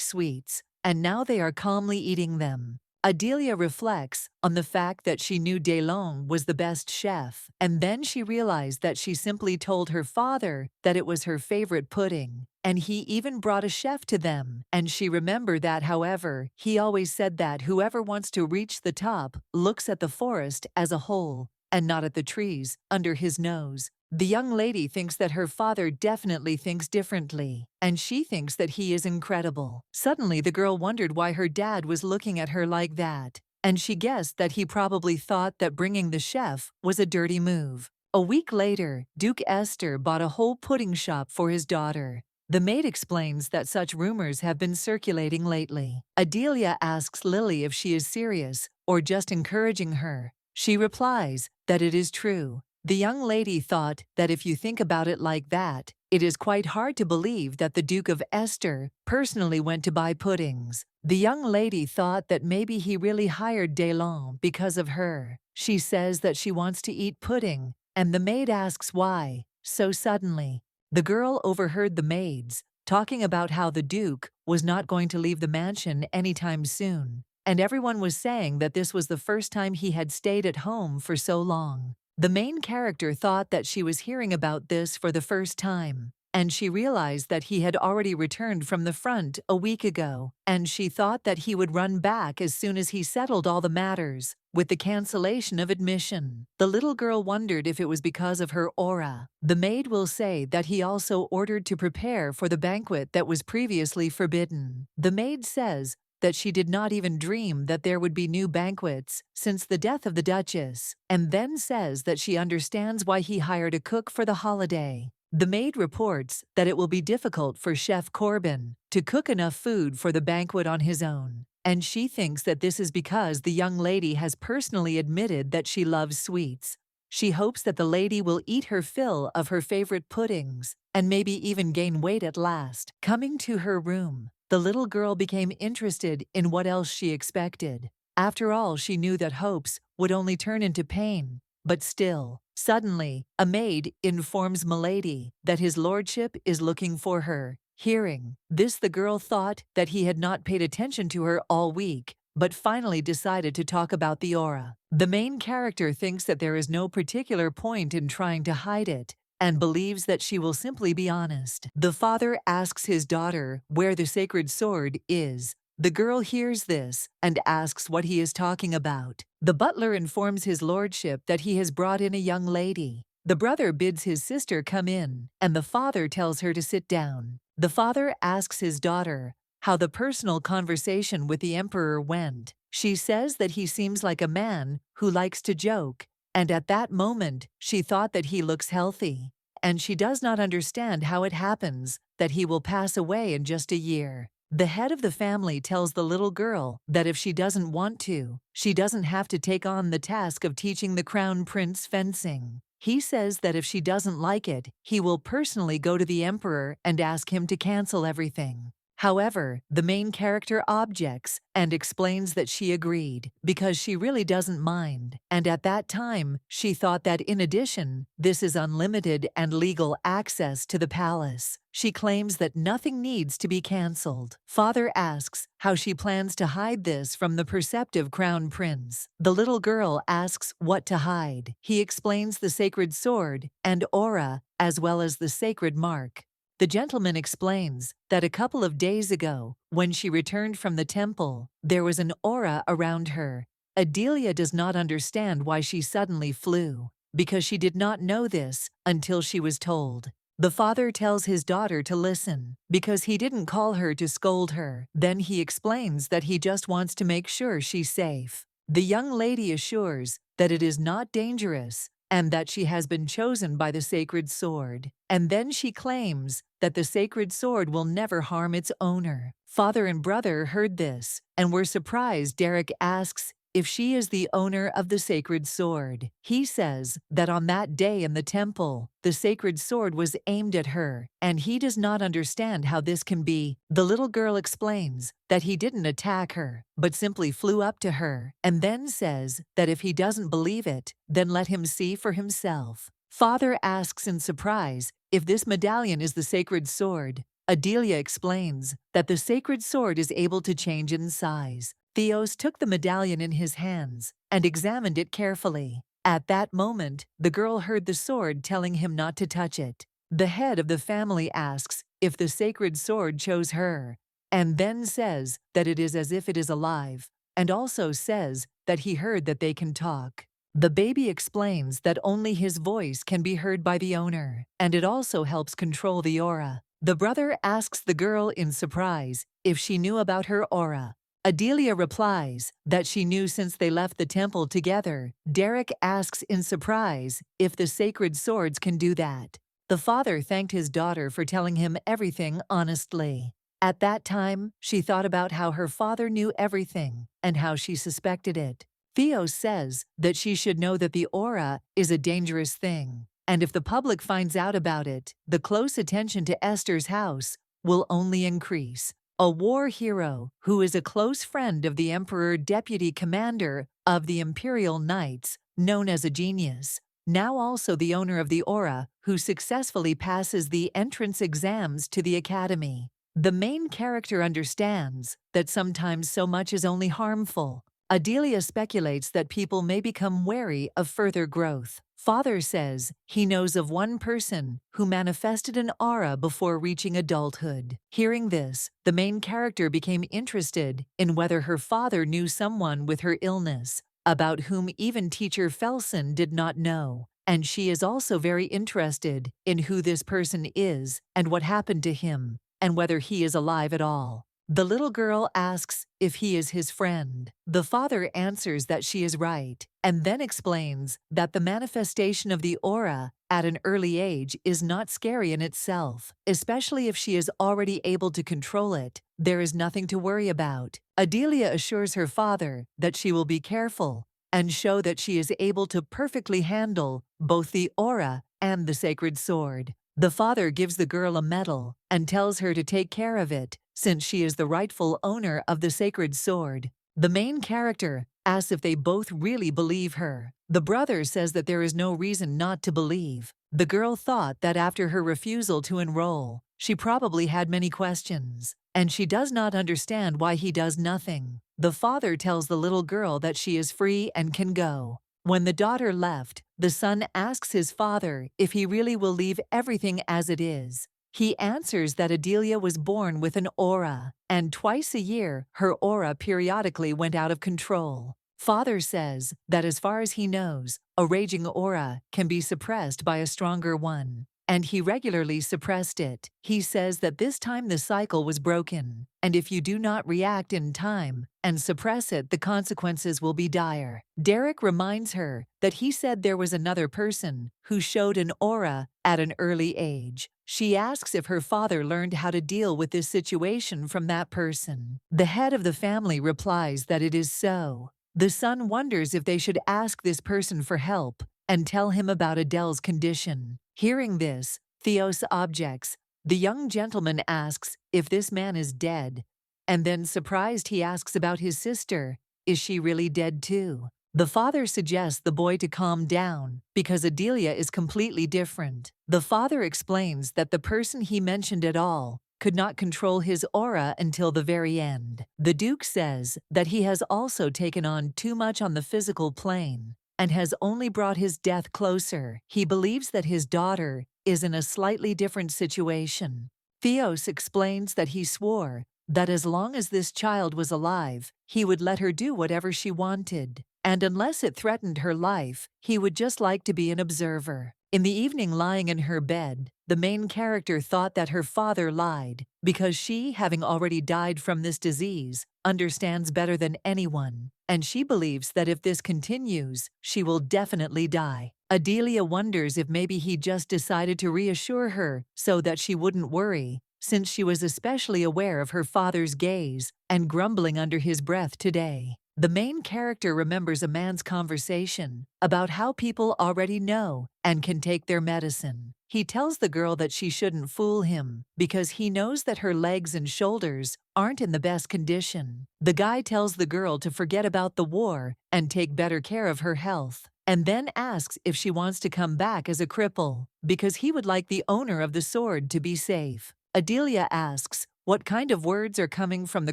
sweets, and now they are calmly eating them. Adelia reflects on the fact that she knew Delon was the best chef, and then she realized that she simply told her father that it was her favorite pudding, and he even brought a chef to them. And she remembered that, however, he always said that whoever wants to reach the top looks at the forest as a whole, and not at the trees under his nose. The young lady thinks that her father definitely thinks differently, and she thinks that he is incredible. Suddenly, the girl wondered why her dad was looking at her like that, and she guessed that he probably thought that bringing the chef was a dirty move. A week later, Duke Esther bought a whole pudding shop for his daughter. The maid explains that such rumors have been circulating lately. Adelia asks Lily if she is serious or just encouraging her. She replies that it is true. The young lady thought that if you think about it like that, it is quite hard to believe that the Duke of Esther personally went to buy puddings. The young lady thought that maybe he really hired Delon because of her. She says that she wants to eat pudding, and the maid asks why, so suddenly. The girl overheard the maids talking about how the Duke was not going to leave the mansion anytime soon, and everyone was saying that this was the first time he had stayed at home for so long. The main character thought that she was hearing about this for the first time, and she realized that he had already returned from the front a week ago, and she thought that he would run back as soon as he settled all the matters with the cancellation of admission. The little girl wondered if it was because of her aura. The maid will say that he also ordered to prepare for the banquet that was previously forbidden. The maid says that she did not even dream that there would be new banquets since the death of the Duchess, and then says that she understands why he hired a cook for the holiday. The maid reports that it will be difficult for Chef Corbin to cook enough food for the banquet on his own, and she thinks that this is because the young lady has personally admitted that she loves sweets. She hopes that the lady will eat her fill of her favorite puddings and maybe even gain weight at last. Coming to her room, the little girl became interested in what else she expected. After all, she knew that hopes would only turn into pain. But still, suddenly, a maid informs Milady that his lordship is looking for her. Hearing this, the girl thought that he had not paid attention to her all week, but finally decided to talk about the aura. The main character thinks that there is no particular point in trying to hide it, and believes that she will simply be honest. The father asks his daughter where the sacred sword is. The girl hears this and asks what he is talking about. The butler informs his lordship that he has brought in a young lady. The brother bids his sister come in, and the father tells her to sit down. The father asks his daughter how the personal conversation with the emperor went. She says that he seems like a man who likes to joke, and at that moment, she thought that he looks healthy, and she does not understand how it happens that he will pass away in just a year. The head of the family tells the little girl that if she doesn't want to, she doesn't have to take on the task of teaching the crown prince fencing. He says that if she doesn't like it, he will personally go to the emperor and ask him to cancel everything. However, the main character objects and explains that she agreed because she really doesn't mind, and at that time, she thought that in addition, this is unlimited and legal access to the palace. She claims that nothing needs to be cancelled. Father asks how she plans to hide this from the perceptive crown prince. The little girl asks what to hide. He explains the sacred sword and aura, as well as the sacred mark. The gentleman explains that a couple of days ago, when she returned from the temple, there was an aura around her. Adelia does not understand why she suddenly flew, because she did not know this until she was told. The father tells his daughter to listen, because he didn't call her to scold her. Then he explains that he just wants to make sure she's safe. The young lady assures that it is not dangerous, and that she has been chosen by the sacred sword. And then she claims that the sacred sword will never harm its owner. Father and brother heard this and were surprised. Derek asks if she is the owner of the sacred sword. He says that on that day in the temple, the sacred sword was aimed at her, and he does not understand how this can be. The little girl explains that he didn't attack her, but simply flew up to her, and then says that if he doesn't believe it, then let him see for himself. Father asks in surprise if this medallion is the sacred sword. Adelia explains that the sacred sword is able to change in size. Theos took the medallion in his hands and examined it carefully. At that moment, the girl heard the sword telling him not to touch it. The head of the family asks if the sacred sword chose her, and then says that it is as if it is alive, and also says that he heard that they can talk. The baby explains that only his voice can be heard by the owner, and it also helps control the aura. The brother asks the girl in surprise if she knew about her aura. Adelia replies that she knew since they left the temple together. Derek asks in surprise if the sacred swords can do that. The father thanked his daughter for telling him everything honestly. At that time, she thought about how her father knew everything and how she suspected it. Theos says that she should know that the aura is a dangerous thing, and if the public finds out about it, the close attention to Esther's house will only increase. A war hero who is a close friend of the Emperor, deputy commander of the Imperial Knights, known as a genius, now also the owner of the aura, who successfully passes the entrance exams to the academy. The main character understands that sometimes so much is only harmful. Adelia speculates that people may become wary of further growth. Father says he knows of one person who manifested an aura before reaching adulthood. Hearing this, the main character became interested in whether her father knew someone with her illness, about whom even teacher Felsen did not know. And she is also very interested in who this person is and what happened to him, and whether he is alive at all. The little girl asks if he is his friend. The father answers that she is right, and then explains that the manifestation of the aura at an early age is not scary in itself, especially if she is already able to control it. There is nothing to worry about. Adelia assures her father that she will be careful and show that she is able to perfectly handle both the aura and the sacred sword. The father gives the girl a medal and tells her to take care of it, since she is the rightful owner of the sacred sword. The main character asks if they both really believe her. The brother says that there is no reason not to believe. The girl thought that after her refusal to enroll, she probably had many questions, and she does not understand why he does nothing. The father tells the little girl that she is free and can go. When the daughter left, the son asks his father if he really will leave everything as it is. He answers that Adelia was born with an aura, and twice a year her aura periodically went out of control. Father says that as far as he knows, a raging aura can be suppressed by a stronger one, and he regularly suppressed it. He says that this time the cycle was broken, and if you do not react in time and suppress it, the consequences will be dire. Derek reminds her that he said there was another person who showed an aura at an early age. She asks if her father learned how to deal with this situation from that person. The head of the family replies that it is so. The son wonders if they should ask this person for help and tell him about Adele's condition. Hearing this, Theos objects. The young gentleman asks if this man is dead, and then surprised he asks about his sister. Is she really dead too? The father suggests the boy to calm down because Adelia is completely different. The father explains that the person he mentioned at all could not control his aura until the very end. The Duke says that he has also taken on too much on the physical plane and has only brought his death closer. He believes that his daughter is in a slightly different situation. Theos explains that he swore that as long as this child was alive, he would let her do whatever she wanted, and unless it threatened her life, he would just like to be an observer. In the evening, lying in her bed, the main character thought that her father lied because she, having already died from this disease, understands better than anyone, and she believes that if this continues, she will definitely die. Adelia wonders if maybe he just decided to reassure her so that she wouldn't worry, since she was especially aware of her father's gaze and grumbling under his breath today. The main character remembers a man's conversation about how people already know and can take their medicine. He tells the girl that she shouldn't fool him because he knows that her legs and shoulders aren't in the best condition. The guy tells the girl to forget about the war and take better care of her health, and then asks if she wants to come back as a cripple because he would like the owner of the sword to be safe. Adelia asks what kind of words are coming from the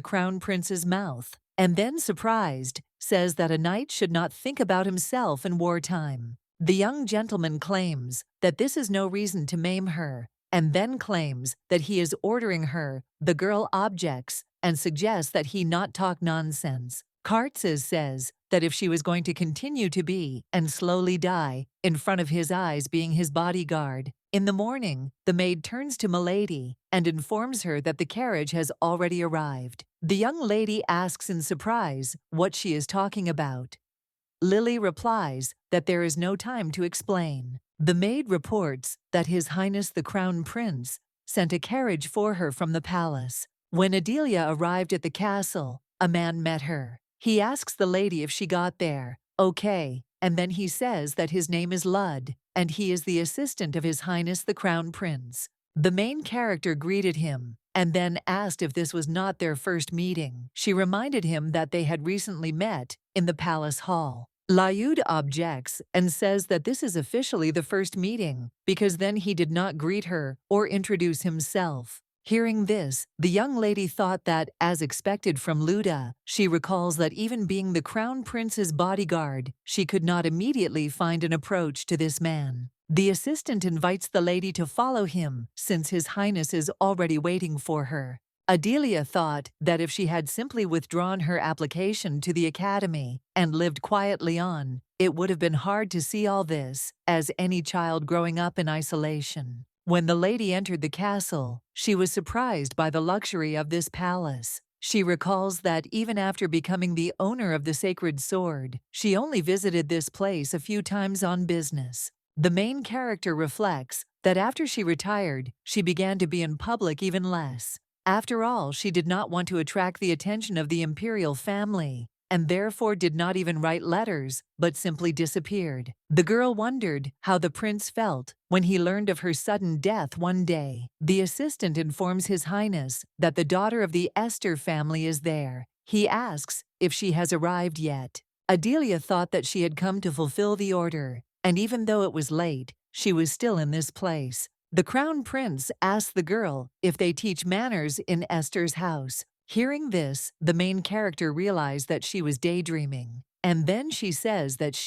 crown prince's mouth, and then, surprised, says that a knight should not think about himself in wartime. The young gentleman claims that this is no reason to maim her, and then claims that he is ordering her. The girl objects and suggests that he not talk nonsense. Kartzes says that if she was going to continue to be and slowly die in front of his eyes being his bodyguard. In the morning, the maid turns to Milady and informs her that the carriage has already arrived. The young lady asks in surprise what she is talking about. Lily replies that there is no time to explain. The maid reports that His Highness the Crown Prince sent a carriage for her from the palace. When Adelia arrived at the castle, a man met her. He asks the lady if she got there okay, and then he says that his name is Ludd, and he is the assistant of His Highness the Crown Prince. The main character greeted him and then asked if this was not their first meeting. She reminded him that they had recently met in the palace hall. Layud objects and says that this is officially the first meeting because then he did not greet her or introduce himself. Hearing this, the young lady thought that, as expected from Luda, she recalls that even being the crown prince's bodyguard, she could not immediately find an approach to this man. The assistant invites the lady to follow him, since His Highness is already waiting for her. Adelia thought that if she had simply withdrawn her application to the academy and lived quietly on, it would have been hard to see all this, as any child growing up in isolation. When the lady entered the castle, she was surprised by the luxury of this palace. She recalls that even after becoming the owner of the sacred sword, she only visited this place a few times on business. The main character reflects that after she retired, she began to be in public even less. After all, she did not want to attract the attention of the imperial family, and therefore did not even write letters, but simply disappeared. The girl wondered how the prince felt when he learned of her sudden death one day. The assistant informs His Highness that the daughter of the Esther family is there. He asks if she has arrived yet. Adelia thought that she had come to fulfill the order, and even though it was late, she was still in this place. The crown prince asks the girl if they teach manners in Esther's house. Hearing this, the main character realized that she was daydreaming, and then she says that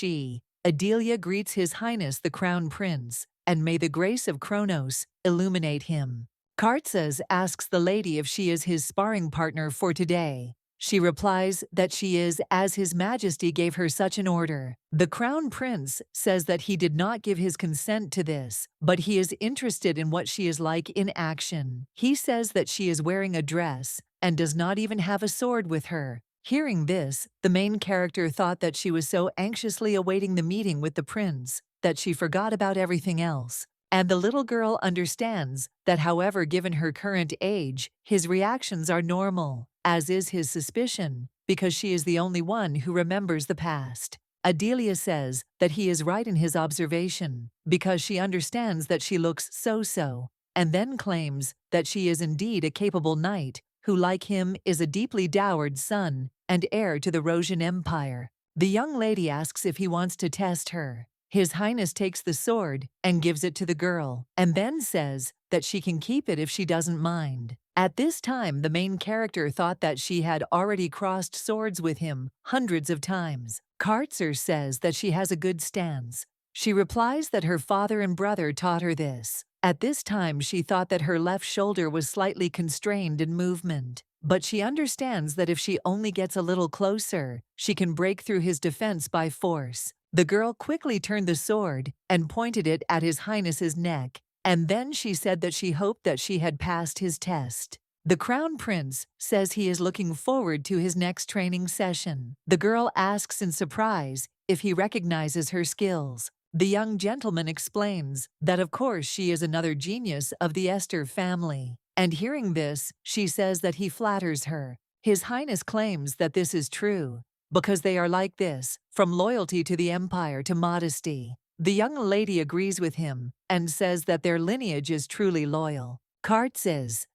Adelia greets His Highness the Crown Prince, and may the grace of Kronos illuminate him. Kartzes asks the lady if she is his sparring partner for today. She replies that she is, as His Majesty gave her such an order. The Crown Prince says that he did not give his consent to this, but he is interested in what she is like in action. He says that she is wearing a dress and does not even have a sword with her. Hearing this, the main character thought that she was so anxiously awaiting the meeting with the prince that she forgot about everything else. And the little girl understands that however given her current age, his reactions are normal, as is his suspicion, because she is the only one who remembers the past. Adelia says that he is right in his observation, because she understands that she looks so-so, and then claims that she is indeed a capable knight, who like him is a deeply dowered son and heir to the Rosian Empire. The young lady asks if he wants to test her. His Highness takes the sword and gives it to the girl, and then says that she can keep it if she doesn't mind. At this time, the main character thought that she had already crossed swords with him hundreds of times. Kartzer says that she has a good stance. She replies that her father and brother taught her this. At this time, she thought that her left shoulder was slightly constrained in movement, but she understands that if she only gets a little closer, she can break through his defense by force. The girl quickly turned the sword and pointed it at His Highness's neck, and then she said that she hoped that she had passed his test. The Crown Prince says he is looking forward to his next training session. The girl asks in surprise if he recognizes her skills. The young gentleman explains that of course she is another genius of the Esther family. And hearing this, she says that he flatters her. His Highness claims that this is true, because they are like this, from loyalty to the empire to modesty. The young lady agrees with him and says that their lineage is truly loyal. Cart says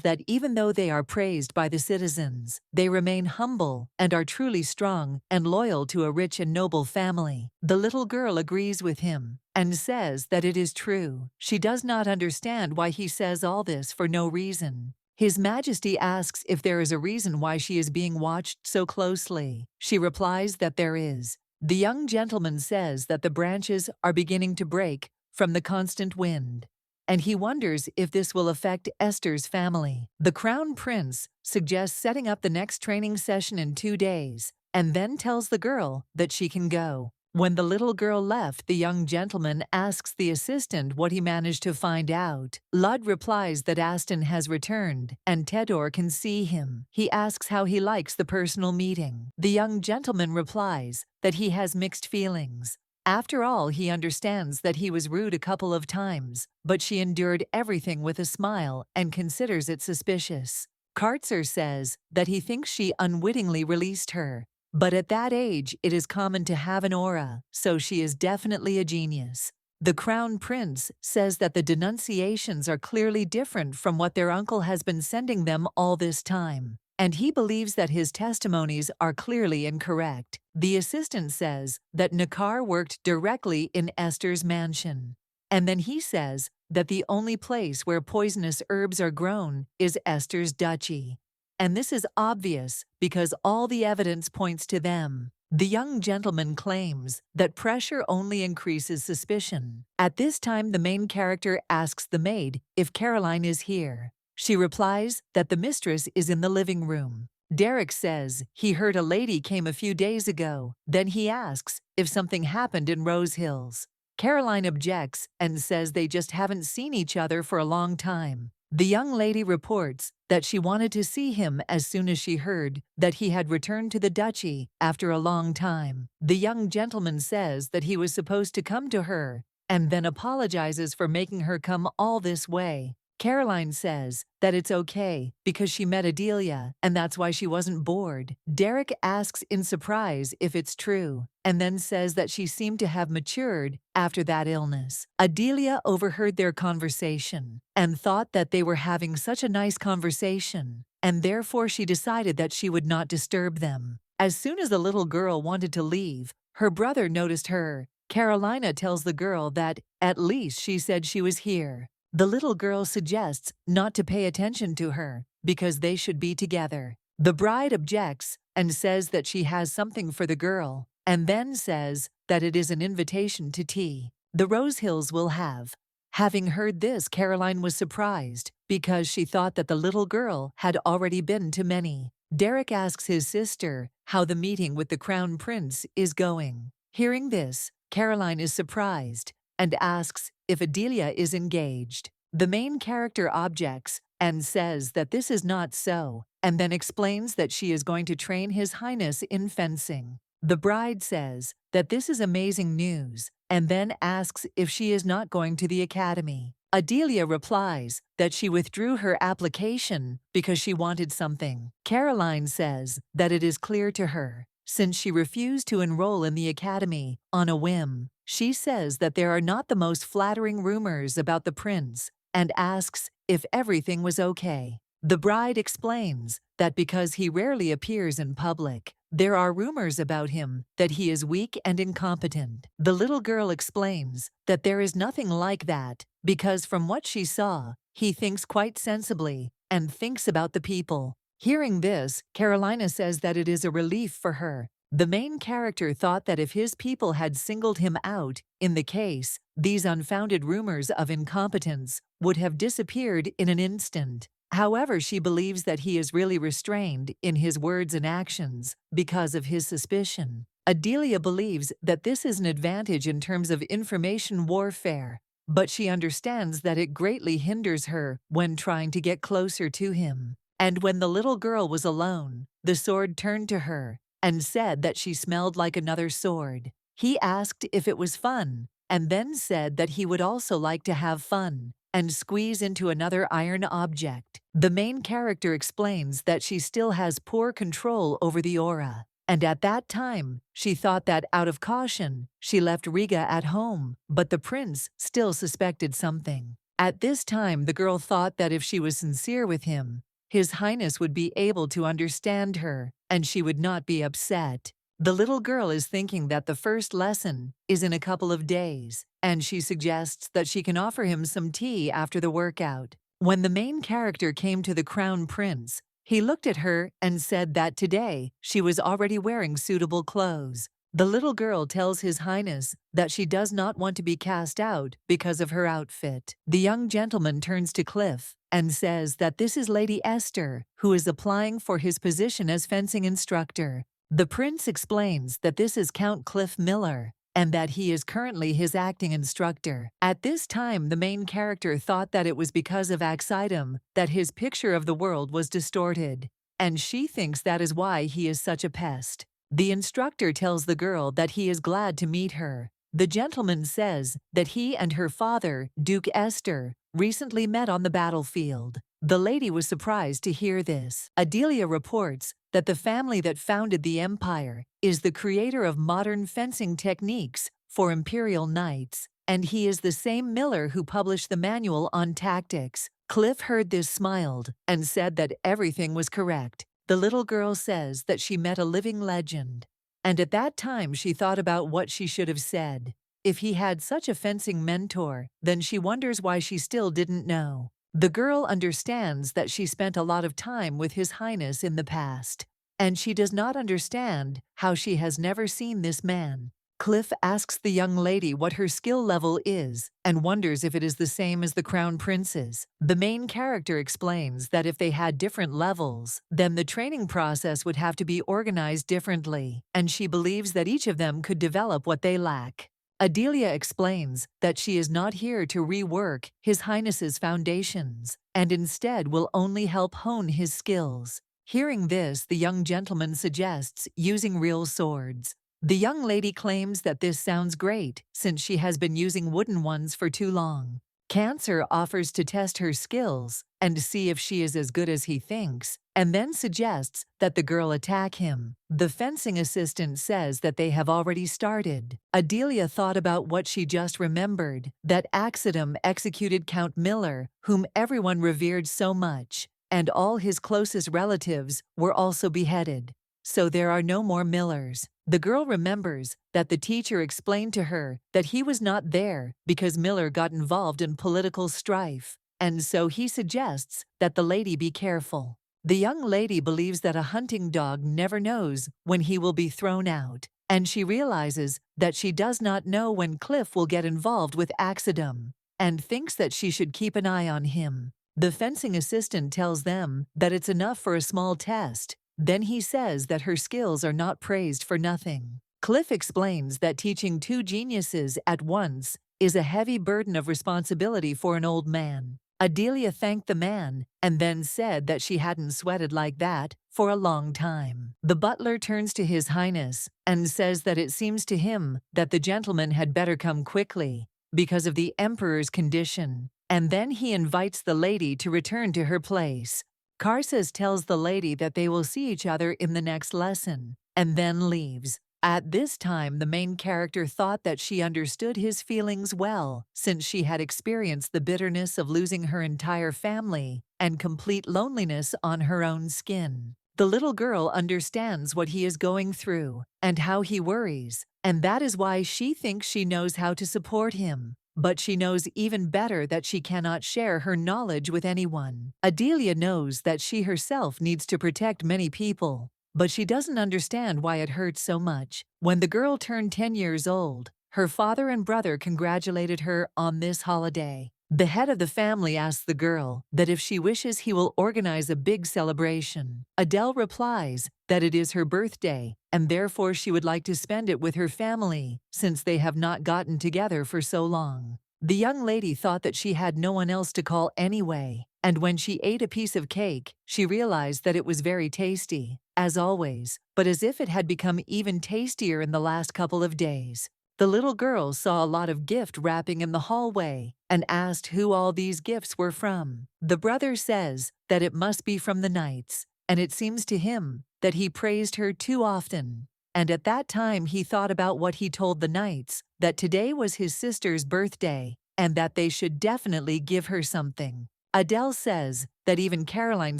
that even though they are praised by the citizens, they remain humble and are truly strong and loyal to a rich and noble family. The little girl agrees with him and says that it is true. She does not understand why he says all this for no reason. His Majesty asks if there is a reason why she is being watched so closely. She replies that there is. The young gentleman says that the branches are beginning to break from the constant wind, and he wonders if this will affect Esther's family. The Crown Prince suggests setting up the next training session in 2 days, and then tells the girl that she can go. When the little girl left, the young gentleman asks the assistant what he managed to find out. Lud replies that Aston has returned, and Tedor can see him. He asks how he likes the personal meeting. The young gentleman replies that he has mixed feelings. After all, he understands that he was rude a couple of times, but she endured everything with a smile and considers it suspicious. Kartzer says that he thinks she unwittingly released her, but at that age it is common to have an aura, so she is definitely a genius. The Crown Prince says that the denunciations are clearly different from what their uncle has been sending them all this time, and he believes that his testimonies are clearly incorrect. The assistant says that Nakar worked directly in Esther's mansion, and then he says that the only place where poisonous herbs are grown is Esther's duchy. And this is obvious because all the evidence points to them. The young gentleman claims that pressure only increases suspicion. At this time, the main character asks the maid if Caroline is here. She replies that the mistress is in the living room. Derek says he heard a lady came a few days ago. Then he asks if something happened in Rose Hills. Caroline objects and says they just haven't seen each other for a long time. The young lady reports that she wanted to see him as soon as she heard that he had returned to the duchy after a long time. The young gentleman says that he was supposed to come to her and then apologizes for making her come all this way. Caroline says that it's okay because she met Adelia and that's why she wasn't bored. Derek asks in surprise if it's true and then says that she seemed to have matured after that illness. Adelia overheard their conversation and thought that they were having such a nice conversation, and therefore she decided that she would not disturb them. As soon as the little girl wanted to leave, her brother noticed her. Carolina tells the girl that at least she said she was here. The little girl suggests not to pay attention to her because they should be together. The bride objects and says that she has something for the girl, and then says that it is an invitation to tea the Rose Hills will have. Having heard this, Caroline was surprised because she thought that the little girl had already been to many. Derek asks his sister how the meeting with the Crown Prince is going. Hearing this, Caroline is surprised and asks if Adelia is engaged. The main character objects and says that this is not so, and then explains that she is going to train His Highness in fencing. The bride says that this is amazing news, and then asks if she is not going to the academy. Adelia replies that she withdrew her application because she wanted something. Caroline says that it is clear to her, since she refused to enroll in the academy on a whim. She says that there are not the most flattering rumors about the prince and asks if everything was okay. The bride explains that because he rarely appears in public, there are rumors about him that he is weak and incompetent. The little girl explains that there is nothing like that because from what she saw, he thinks quite sensibly and thinks about the people. Hearing this, Carolina says that it is a relief for her. The main character thought that if his people had singled him out in the case, these unfounded rumors of incompetence would have disappeared in an instant. However, she believes that he is really restrained in his words and actions because of his suspicion. Adelia believes that this is an advantage in terms of information warfare, but she understands that it greatly hinders her when trying to get closer to him. And when the little girl was alone, the sword turned to her and said that she smelled like another sword. He asked if it was fun, and then said that he would also like to have fun and squeeze into another iron object. The main character explains that she still has poor control over the aura, and at that time, she thought that out of caution, she left Riga at home, but the prince still suspected something. At this time, the girl thought that if she was sincere with him, His Highness would be able to understand her, and she would not be upset. The little girl is thinking that the first lesson is in a couple of days, and she suggests that she can offer him some tea after the workout. When the main character came to the crown prince, he looked at her and said that today she was already wearing suitable clothes. The little girl tells His Highness that she does not want to be cast out because of her outfit. The young gentleman turns to Cliff and says that this is Lady Esther, who is applying for his position as fencing instructor. The prince explains that this is Count Cliff Miller, and that he is currently his acting instructor. At this time, the main character thought that it was because of accident that his picture of the world was distorted, and she thinks that is why he is such a pest. The instructor tells the girl that he is glad to meet her. The gentleman says that he and her father, Duke Esther, recently met on the battlefield. The lady was surprised to hear this. Adelia reports that the family that founded the empire is the creator of modern fencing techniques for imperial knights, and he is the same Miller who published the manual on tactics. Cliff heard this, smiled, and said that everything was correct. The little girl says that she met a living legend, and at that time she thought about what she should have said. If he had such a fencing mentor, then she wonders why she still didn't know. The girl understands that she spent a lot of time with His Highness in the past, and she does not understand how she has never seen this man. Cliff asks the young lady what her skill level is and wonders if it is the same as the crown prince's. The main character explains that if they had different levels, then the training process would have to be organized differently, and she believes that each of them could develop what they lack. Adelia explains that she is not here to rework His Highness's foundations, and instead will only help hone his skills. Hearing this, the young gentleman suggests using real swords. The young lady claims that this sounds great, since she has been using wooden ones for too long. Cancer offers to test her skills and see if she is as good as he thinks, and then suggests that the girl attack him. The fencing assistant says that they have already started. Adelia thought about what she just remembered, that accident executed Count Miller, whom everyone revered so much, and all his closest relatives were also beheaded. So there are no more Millers. The girl remembers that the teacher explained to her that he was not there because Miller got involved in political strife, and so he suggests that the lady be careful. The young lady believes that a hunting dog never knows when he will be thrown out, and she realizes that she does not know when Cliff will get involved with accident, and thinks that she should keep an eye on him. The fencing assistant tells them that it's enough for a small test. Then he says that her skills are not praised for nothing. Cliff explains that teaching two geniuses at once is a heavy burden of responsibility for an old man. Adelia thanked the man and then said that she hadn't sweated like that for a long time. The butler turns to His Highness and says that it seems to him that the gentleman had better come quickly because of the emperor's condition, and then he invites the lady to return to her place. Karses tells the lady that they will see each other in the next lesson, and then leaves. At this time, the main character thought that she understood his feelings well, since she had experienced the bitterness of losing her entire family and complete loneliness on her own skin. The little girl understands what he is going through and how he worries, and that is why she thinks she knows how to support him. But she knows even better that she cannot share her knowledge with anyone. Adelia knows that she herself needs to protect many people, but she doesn't understand why it hurts so much. When the girl turned 10 years old, her father and brother congratulated her on this holiday. The head of the family asks the girl that if she wishes he will organize a big celebration. Adele replies that it is her birthday, and therefore she would like to spend it with her family, since they have not gotten together for so long. The young lady thought that she had no one else to call anyway, and when she ate a piece of cake, she realized that it was very tasty, as always, but as if it had become even tastier in the last couple of days. The little girl saw a lot of gift wrapping in the hallway and asked who all these gifts were from. The brother says that it must be from the knights, and it seems to him that he praised her too often. And at that time he thought about what he told the knights, that today was his sister's birthday, and that they should definitely give her something. Adele says that even Caroline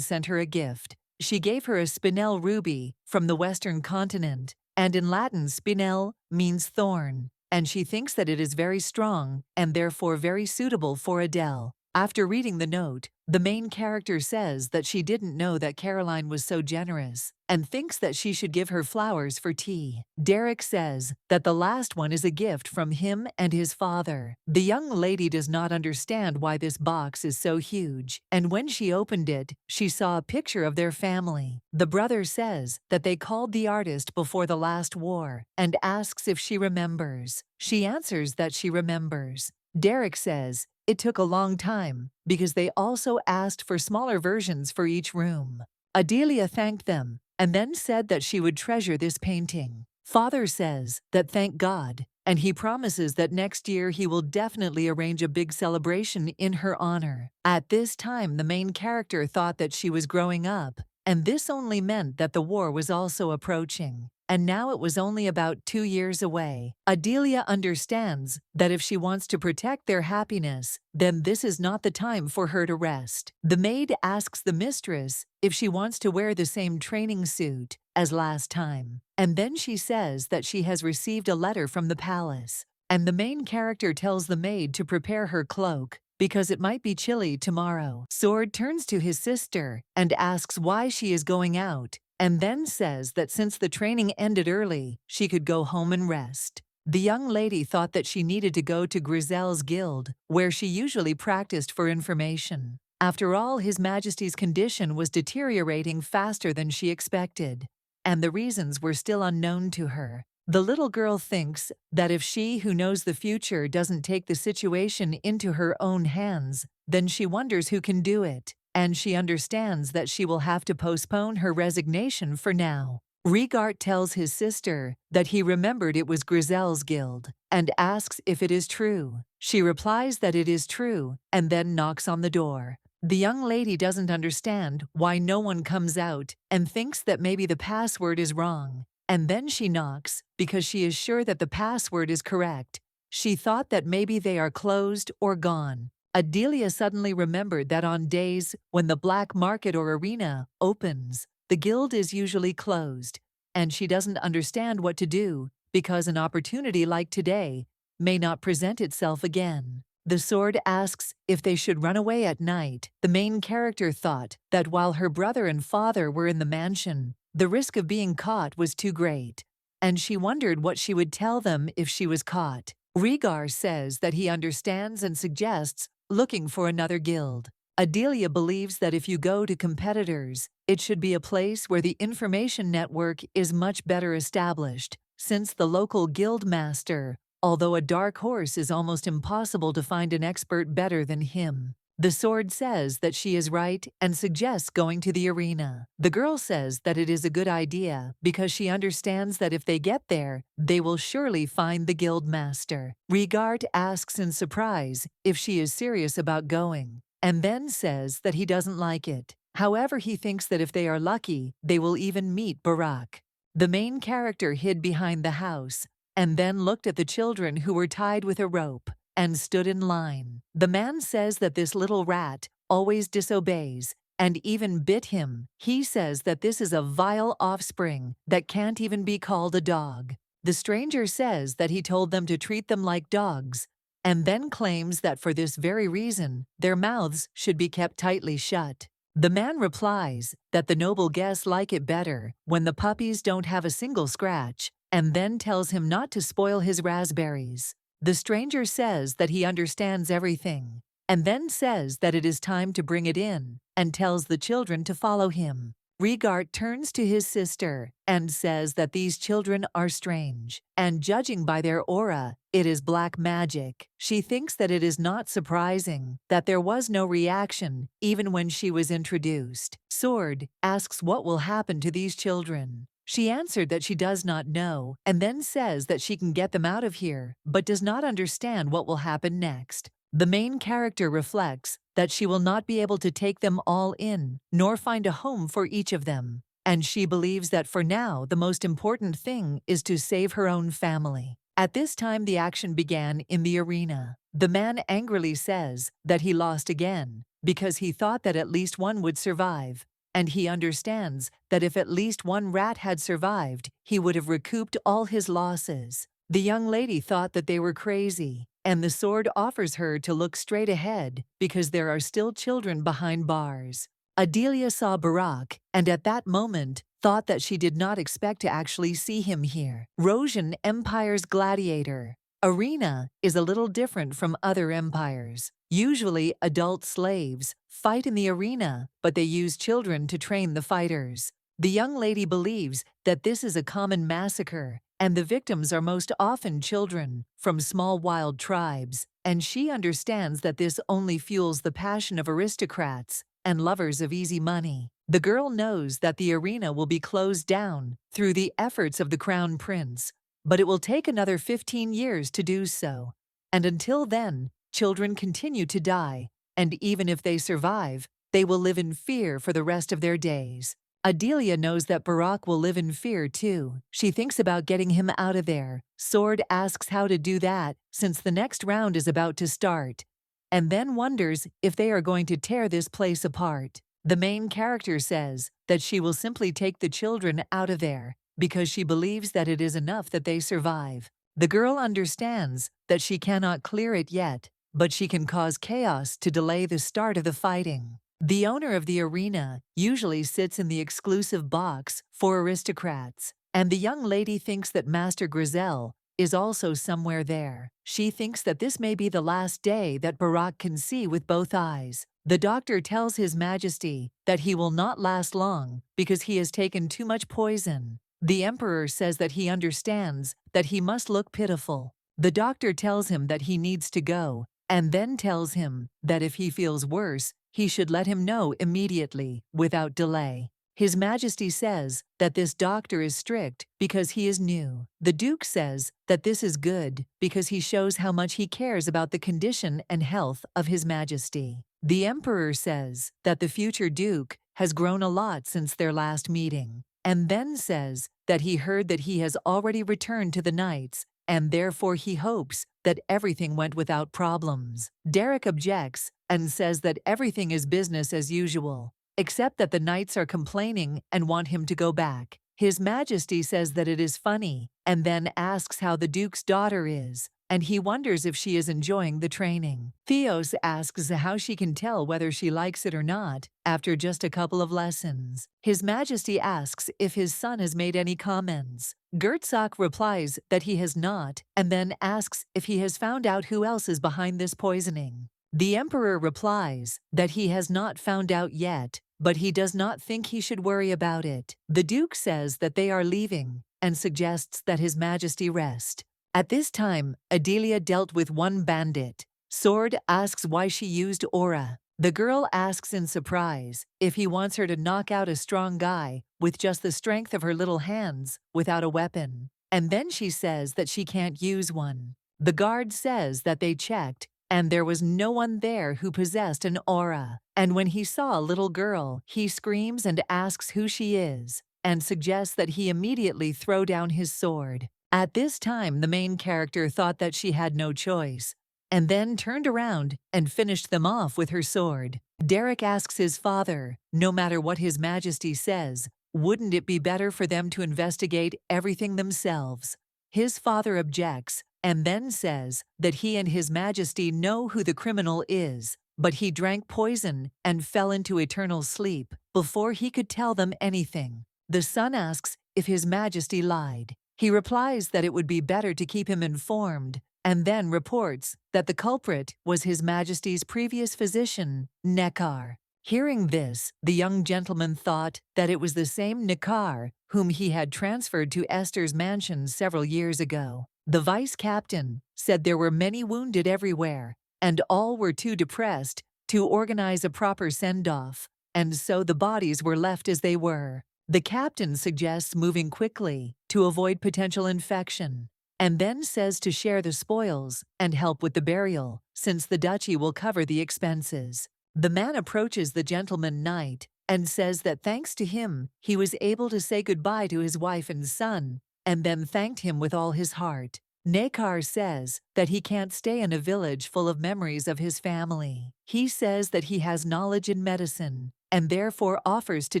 sent her a gift. She gave her a spinel ruby from the western continent, and in Latin spinel means thorn, and she thinks that it is very strong and therefore very suitable for Adele. After reading the note, the main character says that she didn't know that Caroline was so generous and thinks that she should give her flowers for tea. Derek says that the last one is a gift from him and his father. The young lady does not understand why this box is so huge, and when she opened it, she saw a picture of their family. The brother says that they called the artist before the last war and asks if she remembers. She answers that she remembers. Derek says it took a long time because they also asked for smaller versions for each room. Adelia thanked them and then said that she would treasure this painting. Father says that thank God, and he promises that next year he will definitely arrange a big celebration in her honor. At this time, the main character thought that she was growing up, and this only meant that the war was also approaching. And now it was only about 2 years away. Adelia understands that if she wants to protect their happiness, then this is not the time for her to rest. The maid asks the mistress if she wants to wear the same training suit as last time, and then she says that she has received a letter from the palace, and the main character tells the maid to prepare her cloak because it might be chilly tomorrow. Sword turns to his sister and asks why she is going out, and then says that since the training ended early, she could go home and rest. The young lady thought that she needed to go to Grizel's guild, where she usually practiced for information. After all, His Majesty's condition was deteriorating faster than she expected, and the reasons were still unknown to her. The little girl thinks that if she who knows the future doesn't take the situation into her own hands, then she wonders who can do it, and she understands that she will have to postpone her resignation for now. Rigart tells his sister that he remembered it was Grizel's guild and asks if it is true. She replies that it is true and then knocks on the door. The young lady doesn't understand why no one comes out and thinks that maybe the password is wrong. And then she knocks because she is sure that the password is correct. She thought that maybe they are closed or gone. Adelia suddenly remembered that on days when the black market or arena opens, the guild is usually closed, and she doesn't understand what to do because an opportunity like today may not present itself again. The sword asks if they should run away at night. The main character thought that while her brother and father were in the mansion, the risk of being caught was too great, and she wondered what she would tell them if she was caught. Rhaegar says that he understands and suggests looking for another guild. Adelia believes that if you go to competitors, it should be a place where the information network is much better established, since the local guild master, although a dark horse, is almost impossible to find an expert better than him. The sword says that she is right and suggests going to the arena. The girl says that it is a good idea because she understands that if they get there, they will surely find the guild master. Rigart asks in surprise if she is serious about going, and then says that he doesn't like it. However, he thinks that if they are lucky, they will even meet Barak. The main character hid behind the house and then looked at the children who were tied with a rope and stood in line. The man says that this little rat always disobeys and even bit him. He says that this is a vile offspring that can't even be called a dog. The stranger says that he told them to treat them like dogs, and then claims that for this very reason, their mouths should be kept tightly shut. The man replies that the noble guests like it better when the puppies don't have a single scratch, and then tells him not to spoil his raspberries. The stranger says that he understands everything, and then says that it is time to bring it in, and tells the children to follow him. Rigart turns to his sister and says that these children are strange, and judging by their aura, it is black magic. She thinks that it is not surprising that there was no reaction even when she was introduced. Sword asks what will happen to these children. She answered that she does not know, and then says that she can get them out of here, but does not understand what will happen next. The main character reflects that she will not be able to take them all in, nor find a home for each of them. And she believes that for now, the most important thing is to save her own family. At this time, the action began in the arena. The man angrily says that he lost again because he thought that at least one would survive, and he understands that if at least one rat had survived, he would have recouped all his losses. The young lady thought that they were crazy, and the sword offers her to look straight ahead because there are still children behind bars. Adelia saw Barak, and at that moment thought that she did not expect to actually see him here. Rosian Empire's gladiator. Arena is a little different from other empires. Usually, adult slaves fight in the arena, but they use children to train the fighters. The young lady believes that this is a common massacre, and the victims are most often children from small wild tribes, and she understands that this only fuels the passion of aristocrats and lovers of easy money. The girl knows that the arena will be closed down through the efforts of the crown prince, but it will take another 15 years to do so. And until then, children continue to die, and even if they survive, they will live in fear for the rest of their days. Adelia knows that Barak will live in fear too. She thinks about getting him out of there. Sword asks how to do that since the next round is about to start, and then wonders if they are going to tear this place apart. The main character says that she will simply take the children out of there because she believes that it is enough that they survive. The girl understands that she cannot clear it yet, but she can cause chaos to delay the start of the fighting. The owner of the arena usually sits in the exclusive box for aristocrats, and the young lady thinks that Master Grizel is also somewhere there. She thinks that this may be the last day that Barak can see with both eyes. The doctor tells His Majesty that he will not last long because he has taken too much poison. The Emperor says that he understands that he must look pitiful. The doctor tells him that he needs to go, and then tells him that if he feels worse, he should let him know immediately, without delay. His Majesty says that this doctor is strict because he is new. The Duke says that this is good because he shows how much he cares about the condition and health of His Majesty. The Emperor says that the future Duke has grown a lot since their last meeting, and then says that he heard that he has already returned to the Knights, and therefore he hopes that everything went without problems. Derek objects and says that everything is business as usual, except that the Knights are complaining and want him to go back. His Majesty says that it is funny, and then asks how the Duke's daughter is, and he wonders if she is enjoying the training. Theos asks how she can tell whether she likes it or not after just a couple of lessons. His Majesty asks if his son has made any comments. Gertzak replies that he has not, and then asks if he has found out who else is behind this poisoning. The Emperor replies that he has not found out yet, but he does not think he should worry about it. The Duke says that they are leaving and suggests that His Majesty rest. At this time, Adelia dealt with one bandit. Sword asks why she used aura. The girl asks in surprise if he wants her to knock out a strong guy with just the strength of her little hands without a weapon. And then she says that she can't use one. The guard says that they checked, and there was no one there who possessed an aura. And when he saw a little girl, he screams and asks who she is, and suggests that he immediately throw down his sword. At this time, the main character thought that she had no choice, and then turned around and finished them off with her sword. Derek asks his father, no matter what His Majesty says, wouldn't it be better for them to investigate everything themselves? His father objects, and then says that he and His Majesty know who the criminal is, but he drank poison and fell into eternal sleep before he could tell them anything. The son asks if His Majesty lied. He replies that it would be better to keep him informed, and then reports that the culprit was His Majesty's previous physician, Neckar. Hearing this, the young gentleman thought that it was the same Neckar whom he had transferred to Esther's mansion several years ago. The vice-captain said there were many wounded everywhere, and all were too depressed to organize a proper send-off, and so the bodies were left as they were. The captain suggests moving quickly to avoid potential infection, and then says to share the spoils and help with the burial, since the duchy will cover the expenses. The man approaches the gentleman knight and says that thanks to him, he was able to say goodbye to his wife and son, and then thanked him with all his heart. Nekar says that he can't stay in a village full of memories of his family. He says that he has knowledge in medicine, and therefore offers to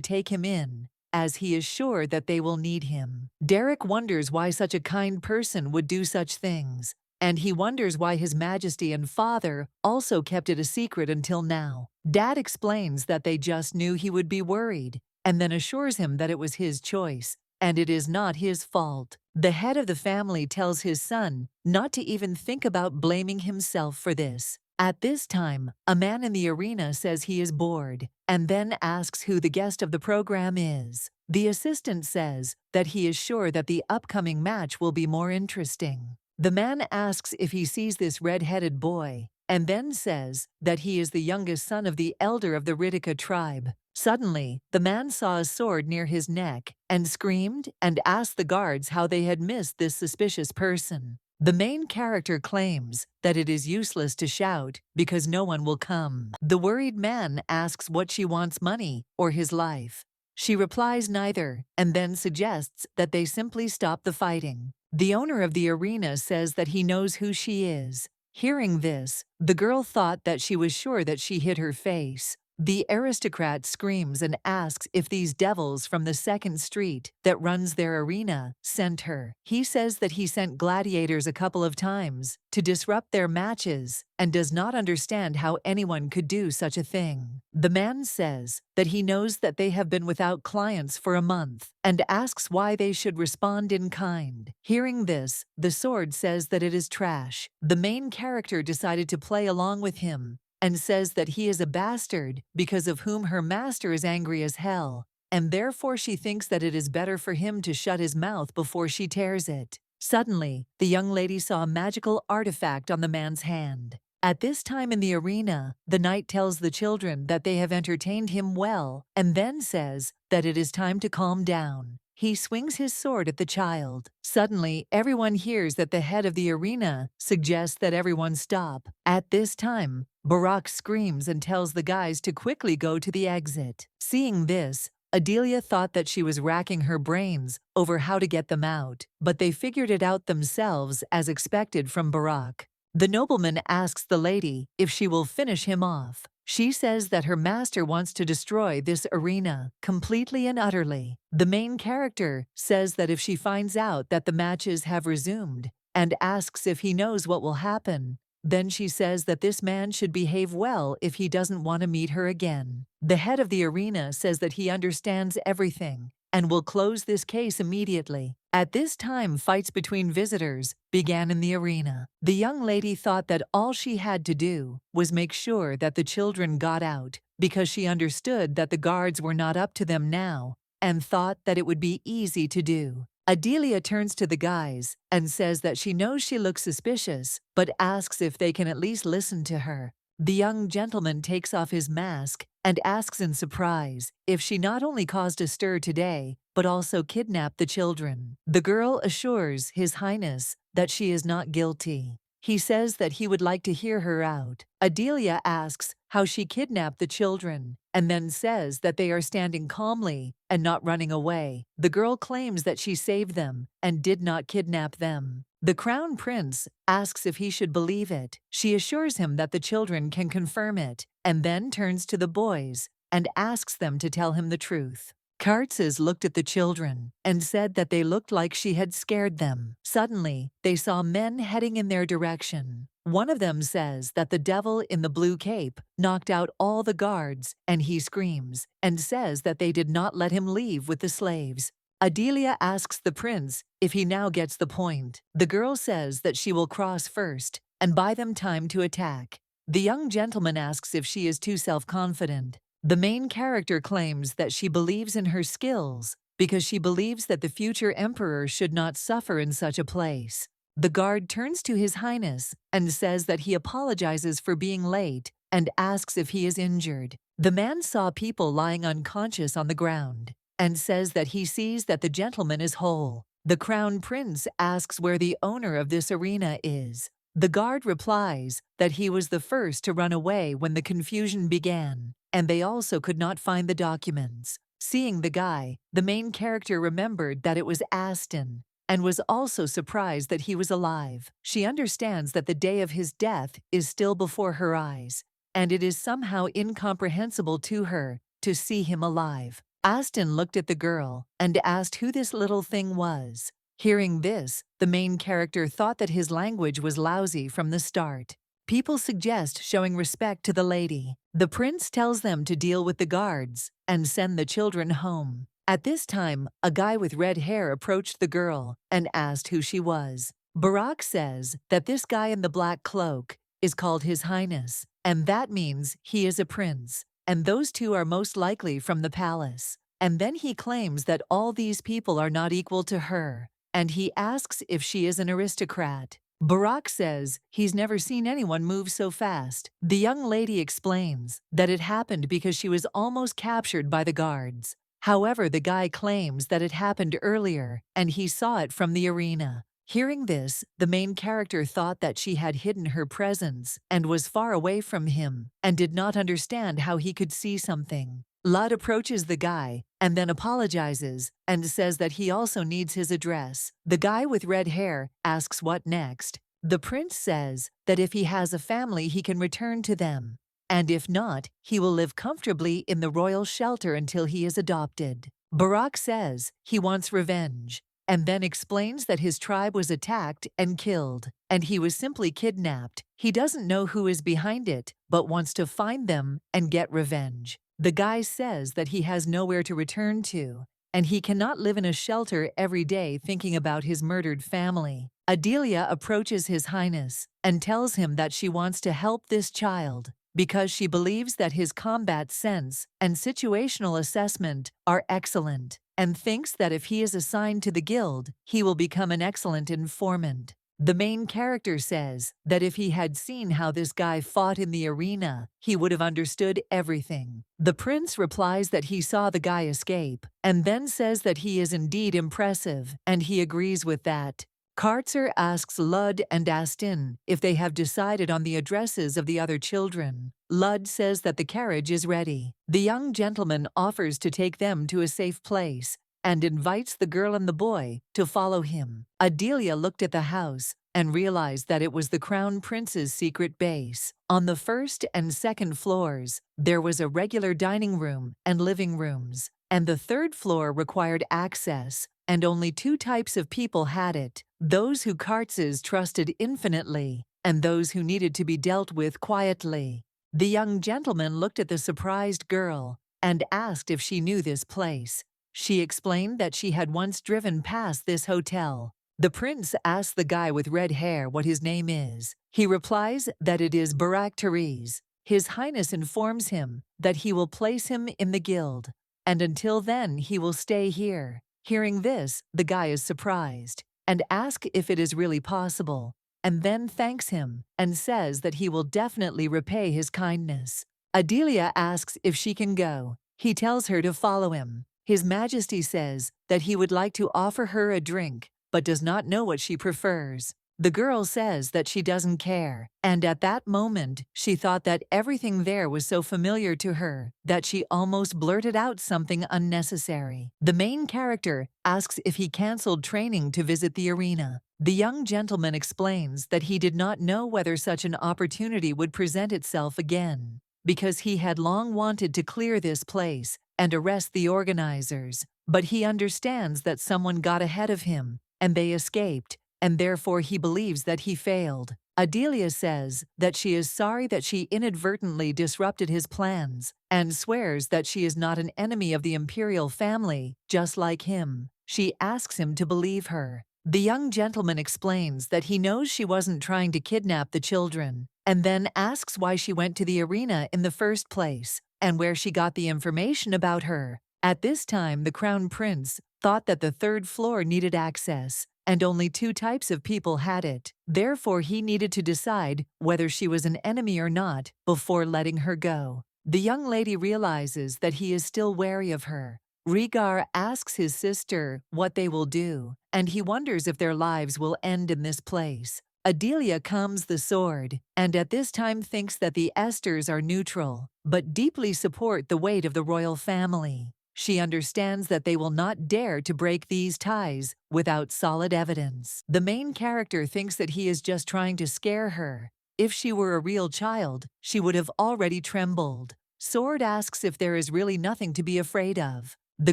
take him in, as he is sure that they will need him. Derek wonders why such a kind person would do such things, and he wonders why His Majesty and father also kept it a secret until now. Dad explains that they just knew he would be worried, and then assures him that it was his choice, and it is not his fault. The head of the family tells his son not to even think about blaming himself for this. At this time, a man in the arena says he is bored, and then asks who the guest of the program is. The assistant says that he is sure that the upcoming match will be more interesting. The man asks if he sees this red-headed boy, and then says that he is the youngest son of the elder of the Ritika tribe. Suddenly, the man saw a sword near his neck and screamed and asked the guards how they had missed this suspicious person. The main character claims that it is useless to shout because no one will come. The worried man asks what she wants, money or his life. She replies neither, and then suggests that they simply stop the fighting. The owner of the arena says that he knows who she is. Hearing this, the girl thought that she was sure that she hit her face. The aristocrat screams and asks if these devils from the second street that runs their arena sent her. He says that he sent gladiators a couple of times to disrupt their matches and does not understand how anyone could do such a thing. The man says that he knows that they have been without clients for a month and asks why they should respond in kind. Hearing this, the sword says that it is trash. The main character decided to play along with him and says that he is a bastard because of whom her master is angry as hell, and therefore she thinks that it is better for him to shut his mouth before she tears it. Suddenly, the young lady saw a magical artifact on the man's hand. At this time in the arena, the knight tells the children that they have entertained him well, and then says that it is time to calm down. He swings his sword at the child. Suddenly, everyone hears that the head of the arena suggests that everyone stop. At this time, Barak screams and tells the guys to quickly go to the exit. Seeing this, Adelia thought that she was racking her brains over how to get them out, but they figured it out themselves as expected from Barak. The nobleman asks the lady if she will finish him off. She says that her master wants to destroy this arena completely and utterly. The main character says that if she finds out that the matches have resumed and asks if he knows what will happen, then she says that this man should behave well if he doesn't want to meet her again. The head of the arena says that he understands everything and will close this case immediately. At this time, fights between visitors began in the arena. The young lady thought that all she had to do was make sure that the children got out, because she understood that the guards were not up to them now, and thought that it would be easy to do. Adelia turns to the guys and says that she knows she looks suspicious, but asks if they can at least listen to her. The young gentleman takes off his mask and asks in surprise if she not only caused a stir today, but also kidnapped the children. The girl assures His Highness that she is not guilty. He says that he would like to hear her out. Adelia asks how she kidnapped the children, and then says that they are standing calmly and not running away. The girl claims that she saved them and did not kidnap them. The crown prince asks if he should believe it. She assures him that the children can confirm it, and then turns to the boys and asks them to tell him the truth. Kartzes looked at the children and said that they looked like she had scared them. Suddenly, they saw men heading in their direction. One of them says that the devil in the blue cape knocked out all the guards, and he screams and says that they did not let him leave with the slaves. Adelia asks the prince if he now gets the point. The girl says that she will cross first and buy them time to attack. The young gentleman asks if she is too self-confident. The main character claims that she believes in her skills because she believes that the future emperor should not suffer in such a place. The guard turns to His Highness and says that he apologizes for being late and asks if he is injured. The man saw people lying unconscious on the ground. and says that he sees that the gentleman is whole. The crown prince asks where the owner of this arena is. The guard replies that he was the first to run away when the confusion began, and they also could not find the documents. Seeing the guy, the main character remembered that it was Aston, and was also surprised that he was alive. She understands that the day of his death is still before her eyes, and it is somehow incomprehensible to her to see him alive. Aston looked at the girl and asked who this little thing was. Hearing this, the main character thought that his language was lousy from the start. People suggest showing respect to the lady. The prince tells them to deal with the guards and send the children home. At this time, a guy with red hair approached the girl and asked who she was. Barack says that this guy in the black cloak is called His Highness, and that means he is a prince, and those two are most likely from the palace. And then he claims that all these people are not equal to her, and he asks if she is an aristocrat. Barack says he's never seen anyone move so fast. The young lady explains that it happened because she was almost captured by the guards. However, the guy claims that it happened earlier, and he saw it from the arena. Hearing this, the main character thought that she had hidden her presence and was far away from him, and did not understand how he could see something. Lud approaches the guy and then apologizes and says that he also needs his address. The guy with red hair asks what next. The prince says that if he has a family, he can return to them, and if not, he will live comfortably in the royal shelter until he is adopted. Barack says he wants revenge, and then explains that his tribe was attacked and killed, and he was simply kidnapped. He doesn't know who is behind it, but wants to find them and get revenge. The guy says that he has nowhere to return to, and he cannot live in a shelter every day thinking about his murdered family. Adelia approaches His Highness and tells him that she wants to help this child because she believes that his combat sense and situational assessment are excellent, and thinks that if he is assigned to the guild, he will become an excellent informant. The main character says that if he had seen how this guy fought in the arena, he would have understood everything. The prince replies that he saw the guy escape, and then says that he is indeed impressive, and he agrees with that. Kartzer asks Lud and Astin if they have decided on the addresses of the other children. Lud says that the carriage is ready. The young gentleman offers to take them to a safe place and invites the girl and the boy to follow him. Adelia looked at the house and realized that it was the crown prince's secret base. On the first and second floors, there was a regular dining room and living rooms, and the third floor required access, and only two types of people had it: those who Kartzes trusted infinitely, and those who needed to be dealt with quietly. The young gentleman looked at the surprised girl and asked if she knew this place. She explained that she had once driven past this hotel. The prince asks the guy with red hair what his name is. He replies that it is Barak Therese. His Highness informs him that he will place him in the guild, and until then he will stay here. Hearing this, the guy is surprised and asks if it is really possible, and then thanks him and says that he will definitely repay his kindness. Adelia asks if she can go. He tells her to follow him. His Majesty says that he would like to offer her a drink, but does not know what she prefers. The girl says that she doesn't care, and at that moment, she thought that everything there was so familiar to her that she almost blurted out something unnecessary. The main character asks if he canceled training to visit the arena. The young gentleman explains that he did not know whether such an opportunity would present itself again, because he had long wanted to clear this place and arrest the organizers, but he understands that someone got ahead of him, and they escaped, and therefore he believes that he failed. Adelia says that she is sorry that she inadvertently disrupted his plans, and swears that she is not an enemy of the imperial family, just like him. She asks him to believe her. The young gentleman explains that he knows she wasn't trying to kidnap the children, and then asks why she went to the arena in the first place, and where she got the information about her. At this time, the crown prince thought that the third floor needed access, and only two types of people had it. Therefore, he needed to decide whether she was an enemy or not before letting her go. The young lady realizes that he is still wary of her, Rhaegar asks his sister what they will do, and he wonders if their lives will end in this place. Adelia comes the sword, and at this time thinks that the Esters are neutral, but deeply support the weight of the royal family. She understands that they will not dare to break these ties without solid evidence. The main character thinks that he is just trying to scare her. If she were a real child, she would have already trembled. Sword asks if there is really nothing to be afraid of. The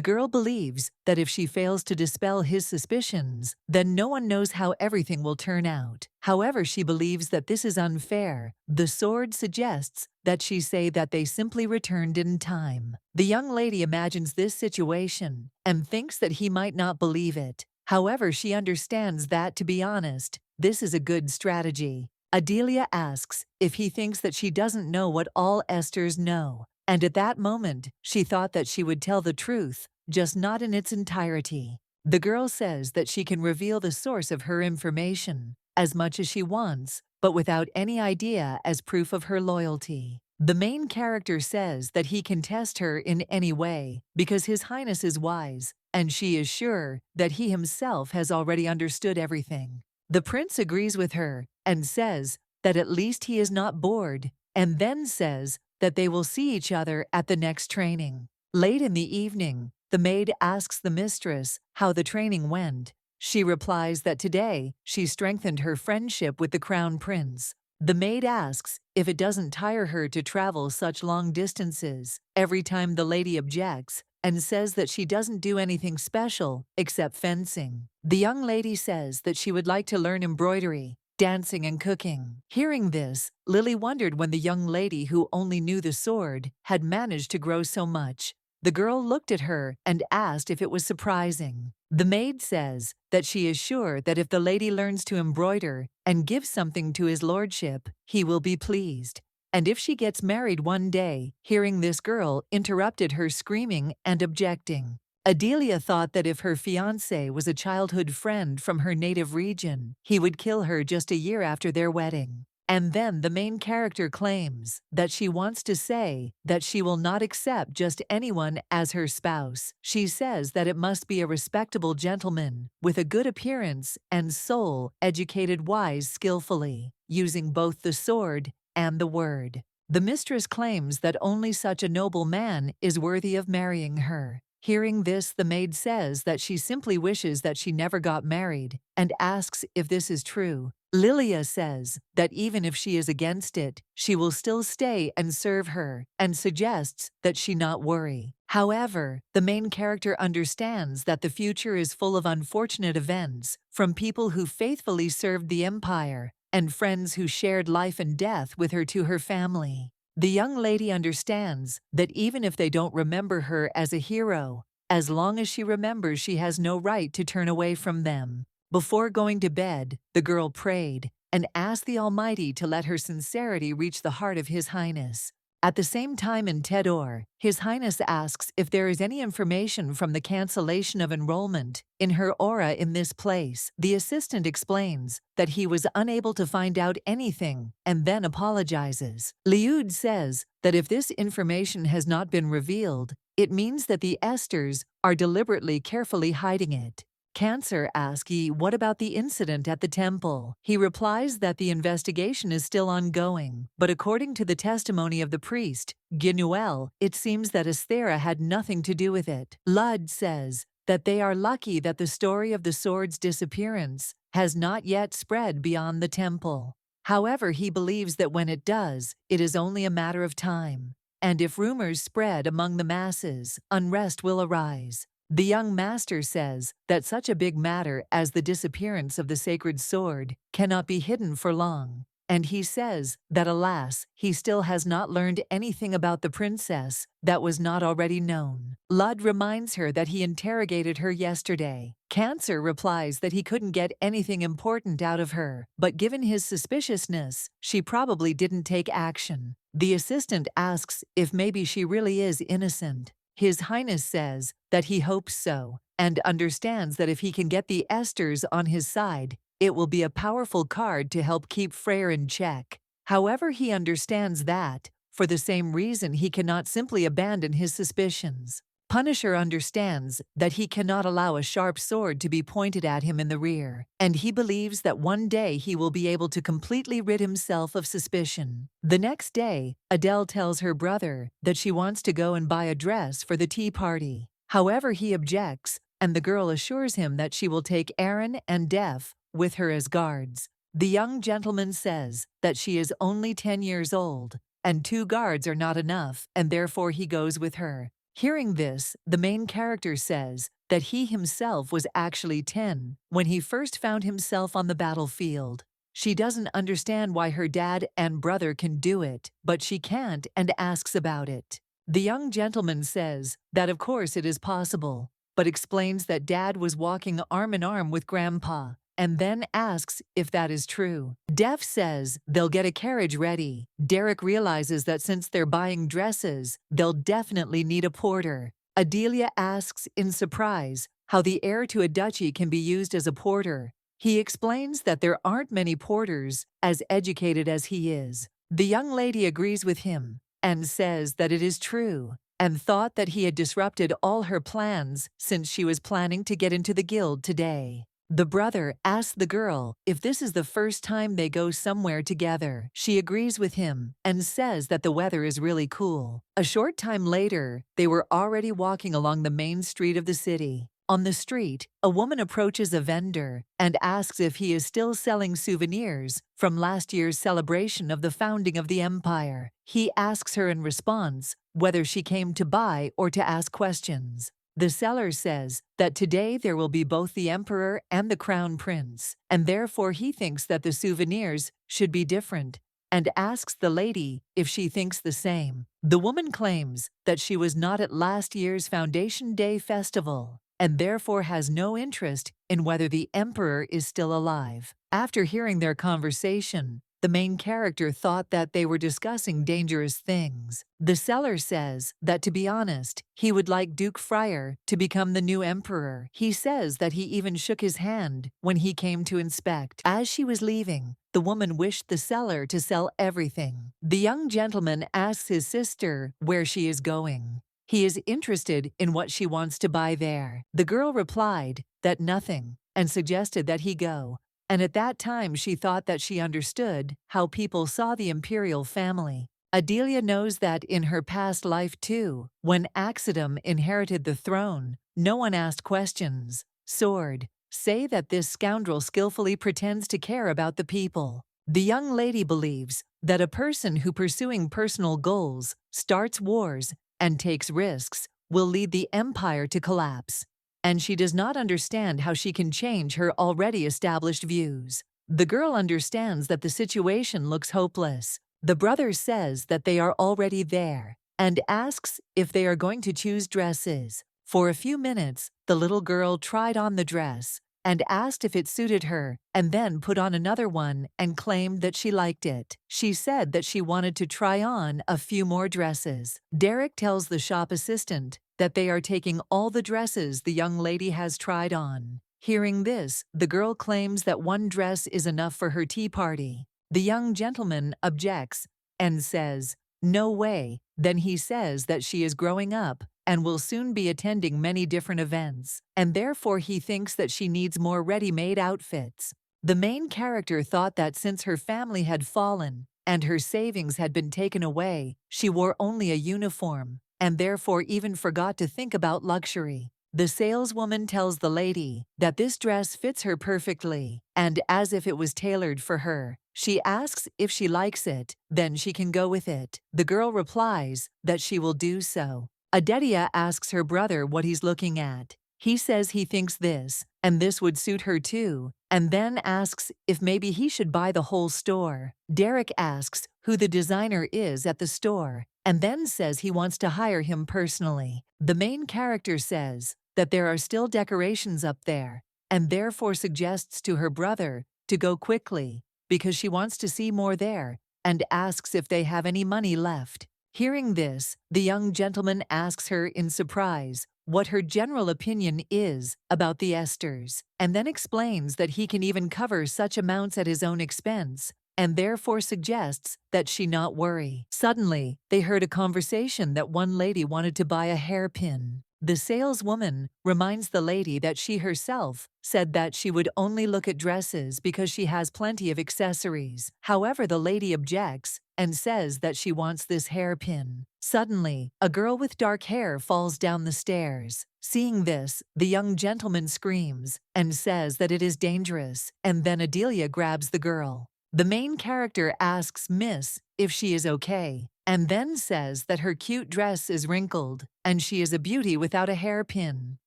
girl believes that if she fails to dispel his suspicions, then no one knows how everything will turn out. However, she believes that this is unfair. The sword suggests that she say that they simply returned in time. The young lady imagines this situation and thinks that he might not believe it. However, she understands that, to be honest, this is a good strategy. Adelia asks if he thinks that she doesn't know what all Esters know. And at that moment, she thought that she would tell the truth, just not in its entirety. The girl says that she can reveal the source of her information as much as she wants, but without any idea as proof of her loyalty. The main character says that he can test her in any way because His Highness is wise, and she is sure that he himself has already understood everything. The prince agrees with her and says that at least he is not bored, and then says that they will see each other at the next training. Late in the evening, the maid asks the mistress how the training went. She replies that today she strengthened her friendship with the crown prince. The maid asks if it doesn't tire her to travel such long distances. Every time the lady objects and says that she doesn't do anything special except fencing. The young lady says that she would like to learn embroidery, dancing and cooking. Hearing this, Lily wondered when the young lady who only knew the sword had managed to grow so much. The girl looked at her and asked if it was surprising. The maid says that she is sure that if the lady learns to embroider and gives something to his lordship, he will be pleased. And if she gets married one day, hearing this girl interrupted her screaming and objecting. Adelia thought that if her fiancé was a childhood friend from her native region, he would kill her just a year after their wedding. And then the main character claims that she wants to say that she will not accept just anyone as her spouse. She says that it must be a respectable gentleman with a good appearance and soul, educated wise skillfully, using both the sword and the word. The mistress claims that only such a noble man is worthy of marrying her. Hearing this, the maid says that she simply wishes that she never got married and asks if this is true. Lilia says that even if she is against it, she will still stay and serve her and suggests that she not worry. However, the main character understands that the future is full of unfortunate events, from people who faithfully served the empire and friends who shared life and death with her to her family. The young lady understands that even if they don't remember her as a hero, as long as she remembers, she has no right to turn away from them. Before going to bed, the girl prayed and asked the Almighty to let her sincerity reach the heart of His Highness. At the same time in Tedor, His Highness asks if there is any information from the cancellation of enrollment in her aura in this place. The assistant explains that he was unable to find out anything and then apologizes. Liud says that if this information has not been revealed, it means that the Esters are deliberately carefully hiding it. Cancer asks what about the incident at the temple. He replies that the investigation is still ongoing, but according to the testimony of the priest, Ginuel, it seems that Esthera had nothing to do with it. Lud says that they are lucky that the story of the sword's disappearance has not yet spread beyond the temple. However, he believes that when it does, it is only a matter of time. And if rumors spread among the masses, unrest will arise. The young master says that such a big matter as the disappearance of the sacred sword cannot be hidden for long, and he says that alas, he still has not learned anything about the princess that was not already known. Lud reminds her that he interrogated her yesterday. Cancer replies that he couldn't get anything important out of her, but given his suspiciousness, she probably didn't take action. The assistant asks if maybe she really is innocent. His Highness says that he hopes so, and understands that if he can get the Esters on his side, it will be a powerful card to help keep Freyer in check. However, he understands that, for the same reason, he cannot simply abandon his suspicions. Punisher understands that he cannot allow a sharp sword to be pointed at him in the rear, and he believes that one day he will be able to completely rid himself of suspicion. The next day, Adele tells her brother that she wants to go and buy a dress for the tea party. However, he objects, and the girl assures him that she will take Aaron and Def with her as guards. The young gentleman says that she is only 10 years old, and 2 guards are not enough, and therefore he goes with her. Hearing this, the main character says that he himself was actually 10 when he first found himself on the battlefield. She doesn't understand why her dad and brother can do it, but she can't and asks about it. The young gentleman says that of course it is possible, but explains that Dad was walking arm in arm with Grandpa, and then asks if that is true. Def says they'll get a carriage ready. Derek realizes that since they're buying dresses, they'll definitely need a porter. Adelia asks in surprise how the heir to a duchy can be used as a porter. He explains that there aren't many porters as educated as he is. The young lady agrees with him and says that it is true, and thought that he had disrupted all her plans since she was planning to get into the guild today. The brother asks the girl if this is the first time they go somewhere together. She agrees with him and says that the weather is really cool. A short time later, they were already walking along the main street of the city. On the street, a woman approaches a vendor and asks if he is still selling souvenirs from last year's celebration of the founding of the empire. He asks her in response whether she came to buy or to ask questions. The seller says that today there will be both the emperor and the crown prince, and therefore he thinks that the souvenirs should be different, and asks the lady if she thinks the same. The woman claims that she was not at last year's Foundation Day festival, and therefore has no interest in whether the emperor is still alive. After hearing their conversation, the main character thought that they were discussing dangerous things. The seller says that, to be honest, he would like Duke Freyer to become the new emperor. He says that he even shook his hand when he came to inspect. As she was leaving, the woman wished the seller to sell everything. The young gentleman asks his sister where she is going. He is interested in what she wants to buy there. The girl replied that nothing and suggested that he go. And at that time she thought that she understood how people saw the imperial family. Adelia knows that in her past life too, when Axidum inherited the throne, no one asked questions. Sword, say that this scoundrel skillfully pretends to care about the people. The young lady believes that a person who pursuing personal goals, starts wars, and takes risks will lead the empire to collapse, and she does not understand how she can change her already established views. The girl understands that the situation looks hopeless. The brother says that they are already there and asks if they are going to choose dresses. For a few minutes, the little girl tried on the dress and asked if it suited her, and then put on another one and claimed that she liked it. She said that she wanted to try on a few more dresses. Derek tells the shop assistant that they are taking all the dresses the young lady has tried on. Hearing this, the girl claims that one dress is enough for her tea party. The young gentleman objects and says, "No way." Then he says that she is growing up and will soon be attending many different events, and therefore he thinks that she needs more ready-made outfits. The main character thought that since her family had fallen and her savings had been taken away, she wore only a uniform, and therefore even forgot to think about luxury. The saleswoman tells the lady that this dress fits her perfectly, and as if it was tailored for her. She asks if she likes it, then she can go with it. The girl replies that she will do so. Adelia asks her brother what he's looking at. He says he thinks this, and this would suit her too, and then asks if maybe he should buy the whole store. Derek asks who the designer is at the store, and then says he wants to hire him personally. The main character says that there are still decorations up there, and therefore suggests to her brother to go quickly, because she wants to see more there, and asks if they have any money left. Hearing this, the young gentleman asks her in surprise what her general opinion is about the Esters, and then explains that he can even cover such amounts at his own expense, and therefore suggests that she not worry. Suddenly, they heard a conversation that one lady wanted to buy a hairpin. The saleswoman reminds the lady that she herself said that she would only look at dresses because she has plenty of accessories. However, the lady objects and says that she wants this hairpin. Suddenly, a girl with dark hair falls down the stairs. Seeing this, the young gentleman screams and says that it is dangerous, and then Adelia grabs the girl. The main character asks Miss if she is okay, and then says that her cute dress is wrinkled and she is a beauty without a hairpin.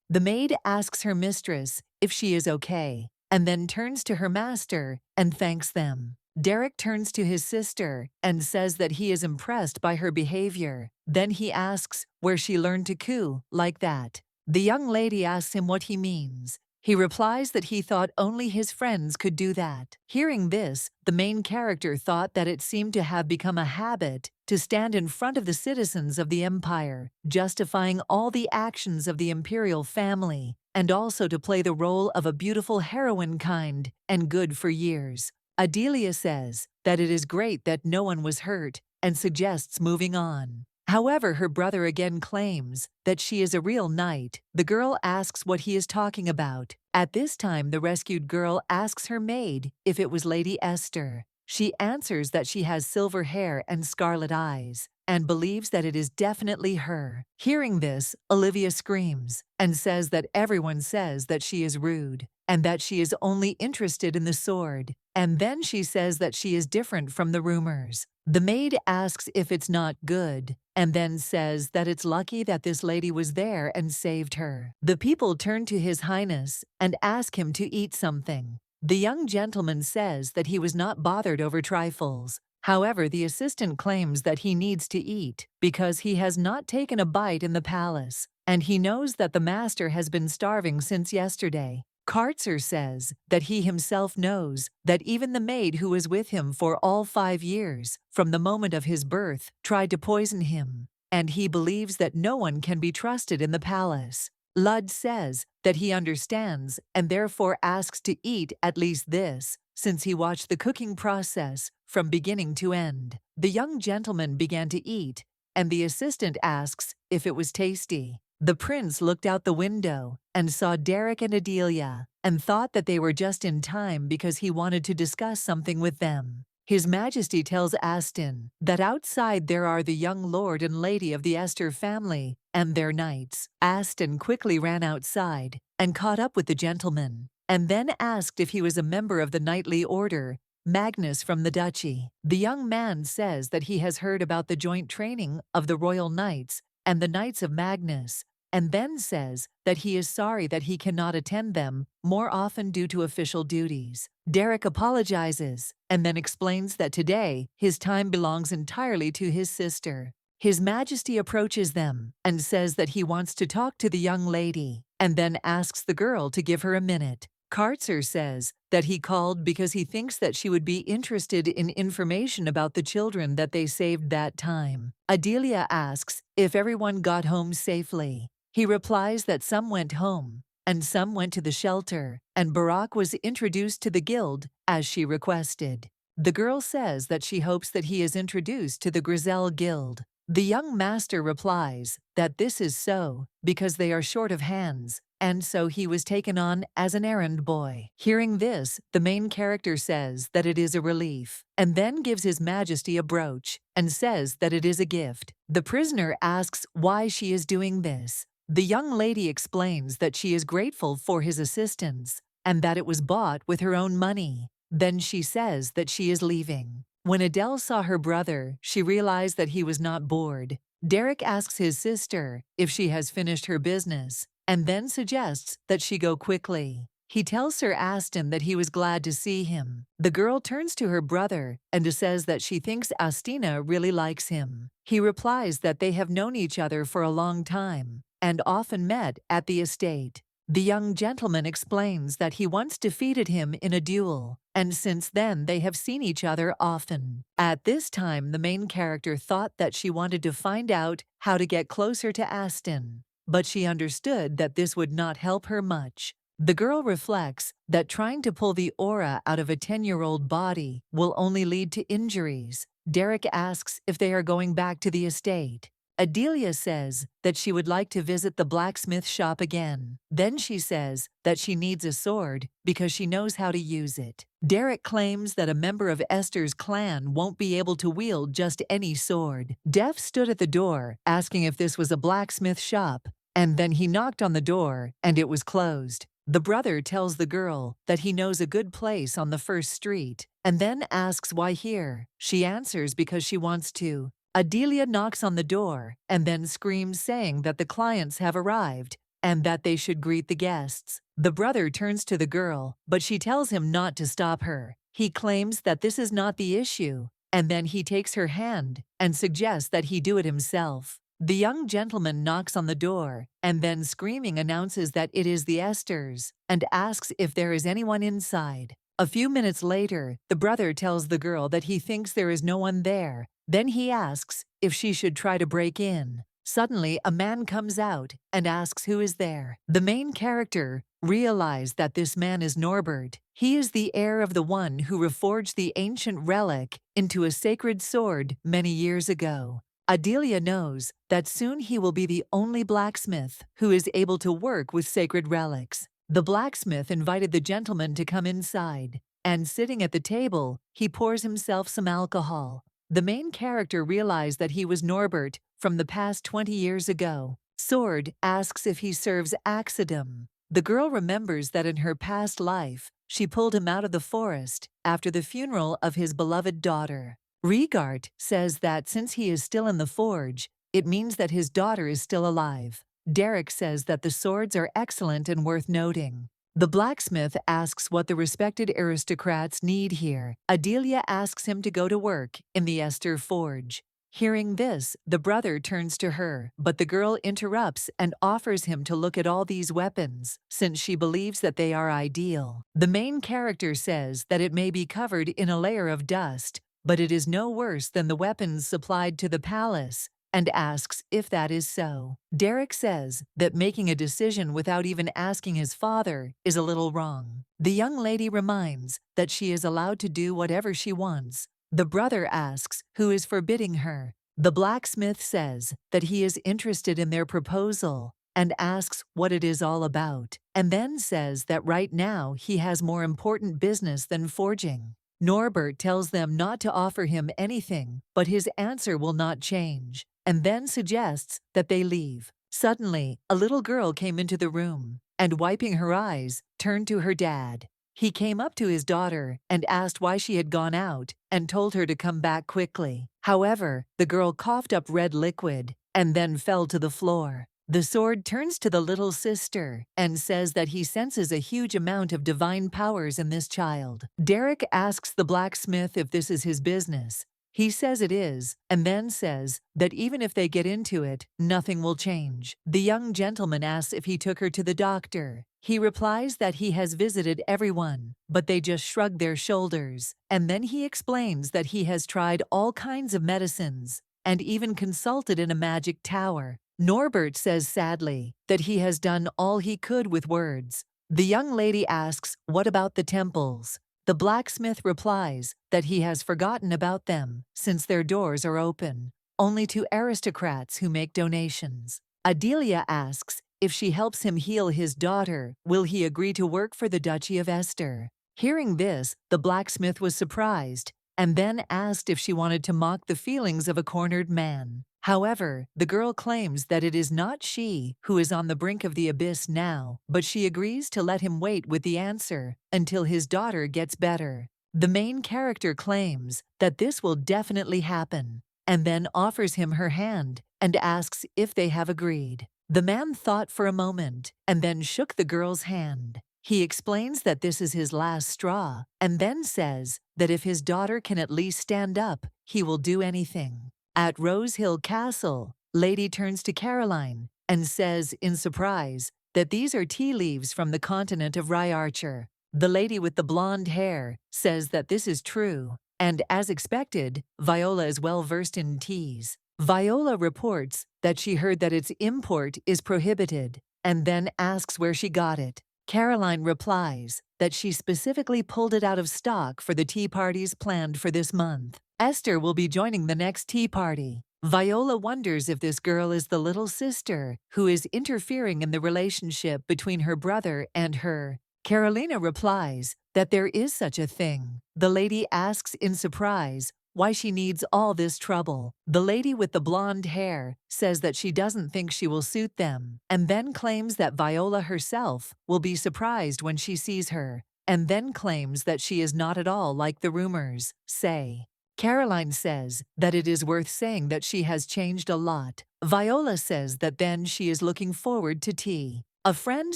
The maid asks her mistress if she is okay, and then turns to her master and thanks them. Derek turns to his sister and says that he is impressed by her behavior. Then he asks where she learned to coo like that. The young lady asks him what he means. He replies that he thought only his friends could do that. Hearing this, the main character thought that it seemed to have become a habit to stand in front of the citizens of the empire, justifying all the actions of the imperial family, and also to play the role of a beautiful heroine kind and good for years. Adelia says that it is great that no one was hurt and suggests moving on. However, her brother again claims that she is a real knight. The girl asks what he is talking about. At this time, the rescued girl asks her maid if it was Lady Esther. She answers that she has silver hair and scarlet eyes, and believes that it is definitely her. Hearing this, Olivia screams and says that everyone says that she is rude, and that she is only interested in the sword. And then she says that she is different from the rumors. The maid asks if it's not good, and then says that it's lucky that this lady was there and saved her. The people turn to His Highness and ask him to eat something. The young gentleman says that he was not bothered over trifles. However, the assistant claims that he needs to eat because he has not taken a bite in the palace, and he knows that the master has been starving since yesterday. Kartzer says that he himself knows that even the maid who was with him for all 5 years, from the moment of his birth, tried to poison him, and he believes that no one can be trusted in the palace. Ludd says that he understands and therefore asks to eat at least this, since he watched the cooking process from beginning to end. The young gentleman began to eat, and the assistant asks if it was tasty. The prince looked out the window and saw Derek and Adelia and thought that they were just in time because he wanted to discuss something with them. His Majesty tells Aston that outside there are the young lord and lady of the Esther family and their knights. Aston quickly ran outside and caught up with the gentleman, and then asked if he was a member of the knightly order, Magnus from the duchy. The young man says that he has heard about the joint training of the royal knights and the Knights of Magnus, and then says that he is sorry that he cannot attend them more often due to official duties. Derek apologizes and then explains that today his time belongs entirely to his sister. His Majesty approaches them and says that he wants to talk to the young lady, and then asks the girl to give her a minute. Kartzer says that he called because he thinks that she would be interested in information about the children that they saved that time. Adelia asks if everyone got home safely. He replies that some went home and some went to the shelter, and Barack was introduced to the guild as she requested. The girl says that she hopes that he is introduced to the Griselle Guild. The young master replies that this is so because they are short of hands, and so he was taken on as an errand boy. Hearing this, the main character says that it is a relief, and then gives His Majesty a brooch and says that it is a gift. The prisoner asks why she is doing this. The young lady explains that she is grateful for his assistance and that it was bought with her own money. Then she says that she is leaving. When Adele saw her brother, she realized that he was not bored. Derek asks his sister if she has finished her business, and then suggests that she go quickly. He tells Sir Aston that he was glad to see him. The girl turns to her brother and says that she thinks Astina really likes him. He replies that they have known each other for a long time and often met at the estate. The young gentleman explains that he once defeated him in a duel, and since then they have seen each other often. At this time, the main character thought that she wanted to find out how to get closer to Aston, but she understood that this would not help her much. The girl reflects that trying to pull the aura out of a 10-year-old body will only lead to injuries. Derek asks if they are going back to the estate. Adelia says that she would like to visit the blacksmith shop again. Then she says that she needs a sword because she knows how to use it. Derek claims that a member of Esther's clan won't be able to wield just any sword. Def stood at the door, asking if this was a blacksmith shop, and then he knocked on the door, and it was closed. The brother tells the girl that he knows a good place on the first street, and then asks why here. She answers because she wants to. Adelia knocks on the door and then screams saying that the clients have arrived and that they should greet the guests. The brother turns to the girl, but she tells him not to stop her. He claims that this is not the issue, and then he takes her hand and suggests that he do it himself. The young gentleman knocks on the door and then screaming announces that it is the Esters and asks if there is anyone inside. A few minutes later, the brother tells the girl that he thinks there is no one there. Then he asks if she should try to break in. Suddenly, a man comes out and asks who is there. The main character realizes that this man is Norbert. He is the heir of the one who reforged the ancient relic into a sacred sword many years ago. Adelia knows that soon he will be the only blacksmith who is able to work with sacred relics. The blacksmith invited the gentleman to come inside, and sitting at the table, he pours himself some alcohol. The main character realized that he was Norbert from the past 20 years ago. Sword asks if he serves Axidum. The girl remembers that in her past life, she pulled him out of the forest after the funeral of his beloved daughter. Regard says that since he is still in the forge, it means that his daughter is still alive. Derek says that the swords are excellent and worth noting. The blacksmith asks what the respected aristocrats need here. Adelia asks him to go to work in the Esther forge. Hearing this, the brother turns to her, but the girl interrupts and offers him to look at all these weapons, since she believes that they are ideal. The main character says that it may be covered in a layer of dust, but it is no worse than the weapons supplied to the palace, and asks if that is so. Derek says that making a decision without even asking his father is a little wrong. The young lady reminds that she is allowed to do whatever she wants. The brother asks who is forbidding her. The blacksmith says that he is interested in their proposal and asks what it is all about, and then says that right now he has more important business than forging. Norbert tells them not to offer him anything, but his answer will not change, and then suggests that they leave. Suddenly, a little girl came into the room, and wiping her eyes, turned to her dad. He came up to his daughter and asked why she had gone out and told her to come back quickly. However, the girl coughed up red liquid and then fell to the floor. The sword turns to the little sister and says that he senses a huge amount of divine powers in this child. Derek asks the blacksmith if this is his business. He says it is, and then says that even if they get into it, nothing will change. The young gentleman asks if he took her to the doctor. He replies that he has visited everyone, but they just shrug their shoulders. And then he explains that he has tried all kinds of medicines and even consulted in a magic tower. Norbert says sadly that he has done all he could with words. The young lady asks, what about the temples? The blacksmith replies that he has forgotten about them since their doors are open only to aristocrats who make donations. Adelia asks if she helps him heal his daughter, will he agree to work for the Duchy of Esther? Hearing this, the blacksmith was surprised and then asked if she wanted to mock the feelings of a cornered man. However, the girl claims that it is not she who is on the brink of the abyss now, but she agrees to let him wait with the answer until his daughter gets better. The main character claims that this will definitely happen, and then offers him her hand and asks if they have agreed. The man thought for a moment and then shook the girl's hand. He explains that this is his last straw, and then says that if his daughter can at least stand up, he will do anything. At Rose Hill Castle, Lady turns to Caroline and says in surprise that these are tea leaves from the continent of Ryarcher. The lady with the blonde hair says that this is true, and as expected, Viola is well versed in teas. Viola reports that she heard that its import is prohibited, and then asks where she got it. Caroline replies that she specifically pulled it out of stock for the tea parties planned for this month. Esther will be joining the next tea party. Viola wonders if this girl is the little sister who is interfering in the relationship between her brother and her. Carolina replies that there is such a thing. The lady asks in surprise why she needs all this trouble. The lady with the blonde hair says that she doesn't think she will suit them, and then claims that Viola herself will be surprised when she sees her, and then claims that she is not at all like the rumors say. Caroline says that it is worth saying that she has changed a lot. Viola says that then she is looking forward to tea. A friend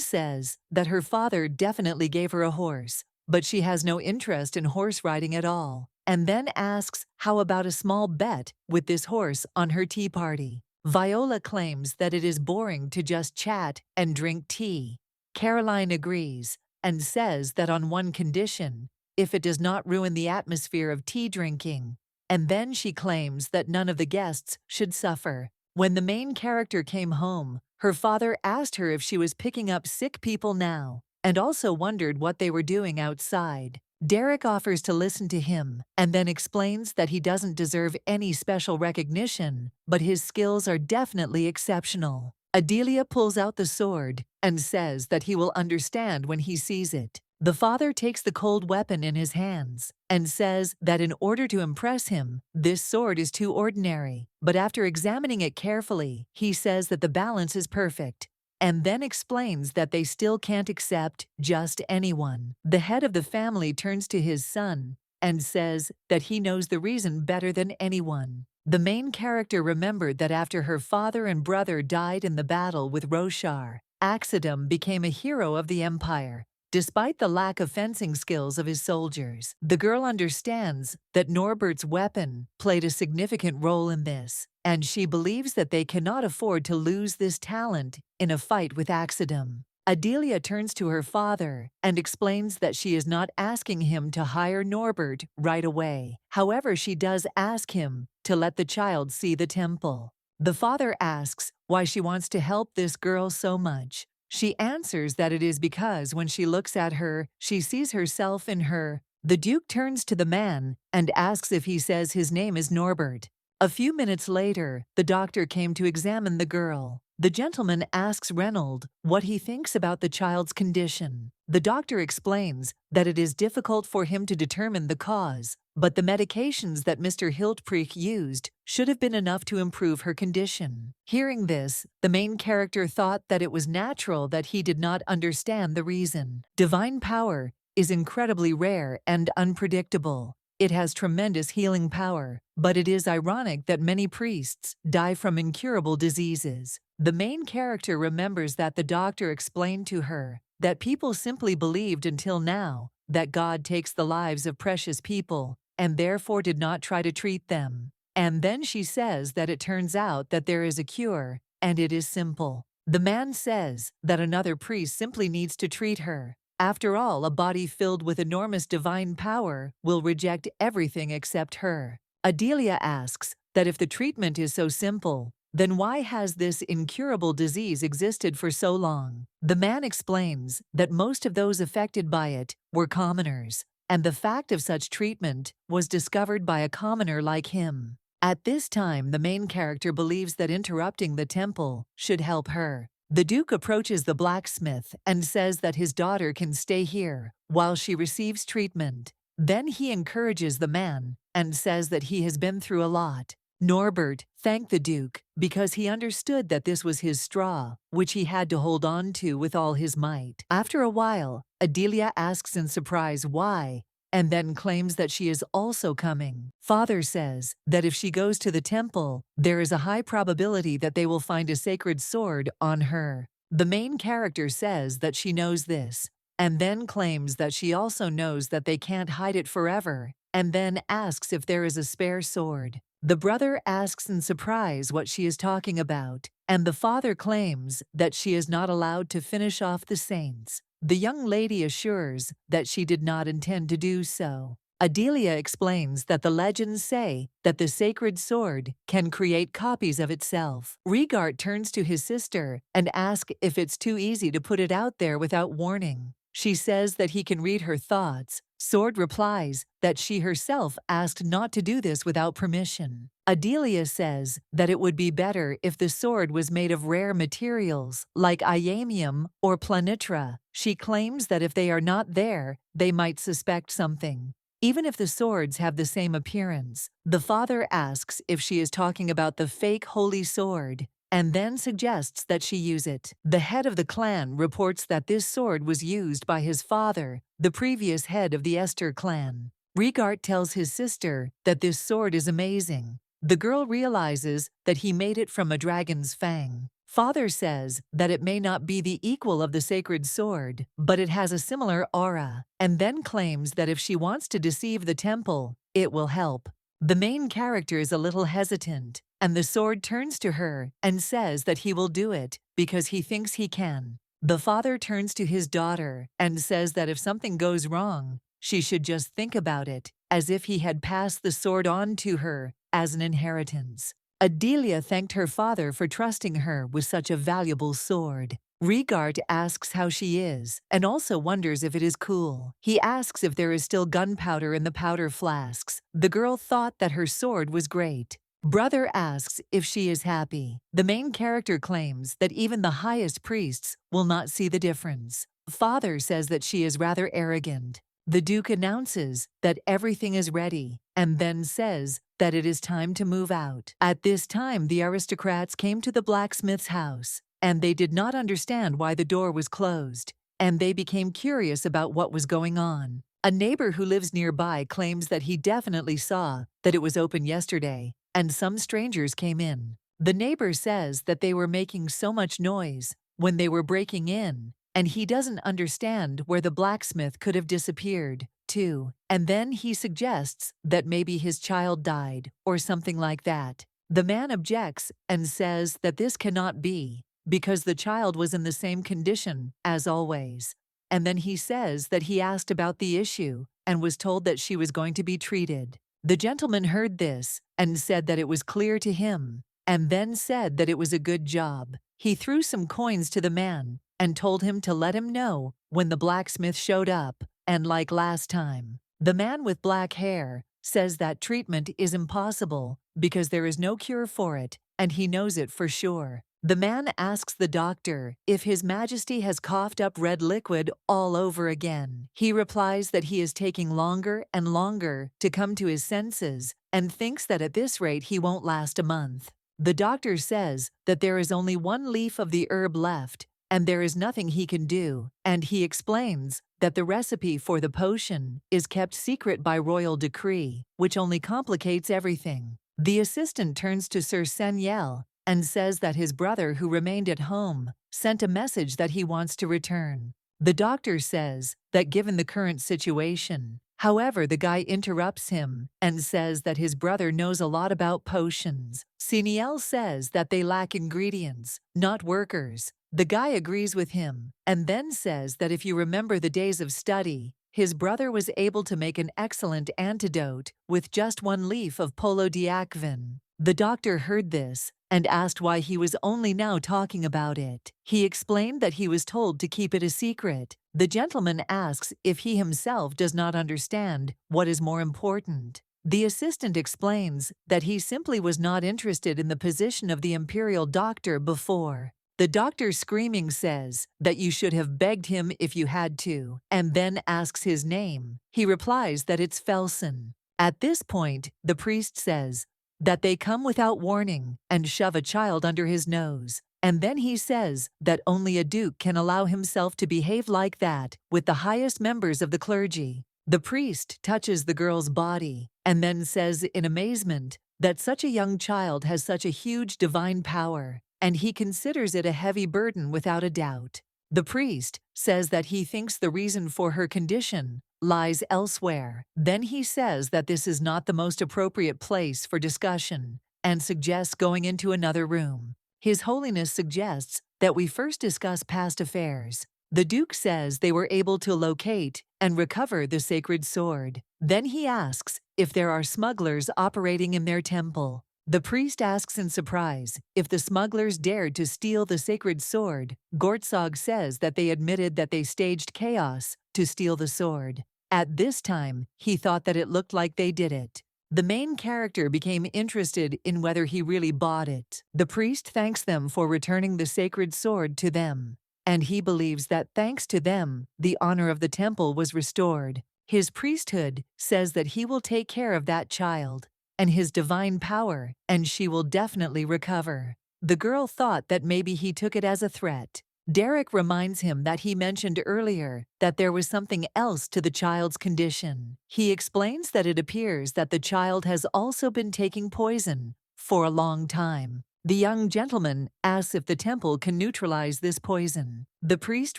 says that her father definitely gave her a horse, but she has no interest in horse riding at all, and then asks how about a small bet with this horse on her tea party. Viola claims that it is boring to just chat and drink tea. Caroline agrees and says that on one condition, if it does not ruin the atmosphere of tea drinking, and then she claims that none of the guests should suffer. When the main character came home, her father asked her if she was picking up sick people now, and also wondered what they were doing outside. Derek offers to listen to him, and then explains that he doesn't deserve any special recognition, but his skills are definitely exceptional. Adelia pulls out the sword and says that he will understand when he sees it. The father takes the cold weapon in his hands and says that in order to impress him, this sword is too ordinary. But after examining it carefully, he says that the balance is perfect, and then explains that they still can't accept just anyone. The head of the family turns to his son and says that he knows the reason better than anyone. The main character remembered that after her father and brother died in the battle with Roshar, Axidum became a hero of the Empire, despite the lack of fencing skills of his soldiers. The girl understands that Norbert's weapon played a significant role in this, and she believes that they cannot afford to lose this talent in a fight with Axidum. Adelia turns to her father and explains that she is not asking him to hire Norbert right away. However, she does ask him to let the child see the temple. The father asks why she wants to help this girl so much. She answers that it is because when she looks at her, she sees herself in her. The Duke turns to the man and asks if he says his name is Norbert. A few minutes later, the doctor came to examine the girl. The gentleman asks Reynold what he thinks about the child's condition. The doctor explains that it is difficult for him to determine the cause, but the medications that Mr. Hiltpreich used should have been enough to improve her condition. Hearing this, the main character thought that it was natural that he did not understand the reason. Divine power is incredibly rare and unpredictable. It has tremendous healing power, but it is ironic that many priests die from incurable diseases. The main character remembers that the doctor explained to her that people simply believed until now that God takes the lives of precious people and therefore did not try to treat them. And then she says that it turns out that there is a cure, and it is simple. The man says that another priest simply needs to treat her. After all, a body filled with enormous divine power will reject everything except her. Adelia asks that if the treatment is so simple, then why has this incurable disease existed for so long? The man explains that most of those affected by it were commoners, and the fact of such treatment was discovered by a commoner like him. At this time, the main character believes that interrupting the temple should help her. The Duke approaches the blacksmith and says that his daughter can stay here while she receives treatment. Then he encourages the man and says that he has been through a lot. Norbert thanked the Duke because he understood that this was his straw, which he had to hold on to with all his might. After a while, Adelia asks in surprise why, and then claims that she is also coming. Father says that if she goes to the temple, there is a high probability that they will find a sacred sword on her. The main character says that she knows this, and then claims that she also knows that they can't hide it forever, and then asks if there is a spare sword. The brother asks in surprise what she is talking about, and the father claims that she is not allowed to finish off the saints. The young lady assures that she did not intend to do so. Adelia explains that the legends say that the sacred sword can create copies of itself. Regard turns to his sister and asks if it's too easy to put it out there without warning. She says that he can read her thoughts. Sword replies that she herself asked not to do this without permission. Adelia says that it would be better if the sword was made of rare materials like iamium or planitra. She claims that if they are not there, they might suspect something. Even if the swords have the same appearance, the father asks if she is talking about the fake holy sword, and then suggests that she use it. The head of the clan reports that this sword was used by his father, the previous head of the Esther clan. Rigart tells his sister that this sword is amazing. The girl realizes that he made it from a dragon's fang. Father says that it may not be the equal of the sacred sword, but it has a similar aura, and then claims that if she wants to deceive the temple, it will help. The main character is a little hesitant, and the sword turns to her and says that he will do it because he thinks he can. The father turns to his daughter and says that if something goes wrong, she should just think about it, as if he had passed the sword on to her as an inheritance. Adelia thanked her father for trusting her with such a valuable sword. Rigart asks how she is, and also wonders if it is cool. He asks if there is still gunpowder in the powder flasks. The girl thought that her sword was great. Brother asks if she is happy. The main character claims that even the highest priests will not see the difference. Father says that she is rather arrogant. The Duke announces that everything is ready, and then says that it is time to move out. At this time, the aristocrats came to the blacksmith's house, and they did not understand why the door was closed, and they became curious about what was going on. A neighbor who lives nearby claims that he definitely saw that it was open yesterday, and some strangers came in. The neighbor says that they were making so much noise when they were breaking in, and he doesn't understand where the blacksmith could have disappeared, too. And then he suggests that maybe his child died, or something like that. The man objects and says that this cannot be, because the child was in the same condition as always. And then he says that he asked about the issue and was told that she was going to be treated. The gentleman heard this and said that it was clear to him, and then said that it was a good job. He threw some coins to the man and told him to let him know when the blacksmith showed up, and like last time. The man with black hair says that treatment is impossible because there is no cure for it, and he knows it for sure. The man asks the doctor if His Majesty has coughed up red liquid all over again. He replies that he is taking longer and longer to come to his senses and thinks that at this rate he won't last a month. The doctor says that there is only one leaf of the herb left, and there is nothing he can do, and he explains that the recipe for the potion is kept secret by royal decree, which only complicates everything. The assistant turns to Sir Seniel and says that his brother, who remained at home, sent a message that he wants to return. The doctor says that given the current situation, however, the guy interrupts him and says that his brother knows a lot about potions. Seniel says that they lack ingredients, not workers. The guy agrees with him and then says that if you remember the days of study, his brother was able to make an excellent antidote with just one leaf of polodiacvin. The doctor heard this and asked why he was only now talking about it. He explained that he was told to keep it a secret. The gentleman asks if he himself does not understand what is more important. The assistant explains that he simply was not interested in the position of the imperial doctor before. The doctor, screaming, says that you should have begged him if you had to, and then asks his name. He replies that it's Felsen. At this point, the priest says that they come without warning and shove a child under his nose. And then he says that only a duke can allow himself to behave like that with the highest members of the clergy. The priest touches the girl's body and then says in amazement that such a young child has such a huge divine power, and he considers it a heavy burden without a doubt. The priest says that he thinks the reason for her condition lies elsewhere. Then he says that this is not the most appropriate place for discussion and suggests going into another room. His Holiness suggests that we first discuss past affairs. The Duke says they were able to locate and recover the sacred sword. Then he asks if there are smugglers operating in their temple. The priest asks in surprise if the smugglers dared to steal the sacred sword. Gortsog says that they admitted that they staged chaos to steal the sword. At this time, he thought that it looked like they did it. The main character became interested in whether he really bought it. The priest thanks them for returning the sacred sword to them, and he believes that thanks to them, the honor of the temple was restored. His priesthood says that he will take care of that child and his divine power, and she will definitely recover. The girl thought that maybe he took it as a threat. Derek reminds him that he mentioned earlier that there was something else to the child's condition. He explains that it appears that the child has also been taking poison for a long time. The young gentleman asks if the temple can neutralize this poison. The priest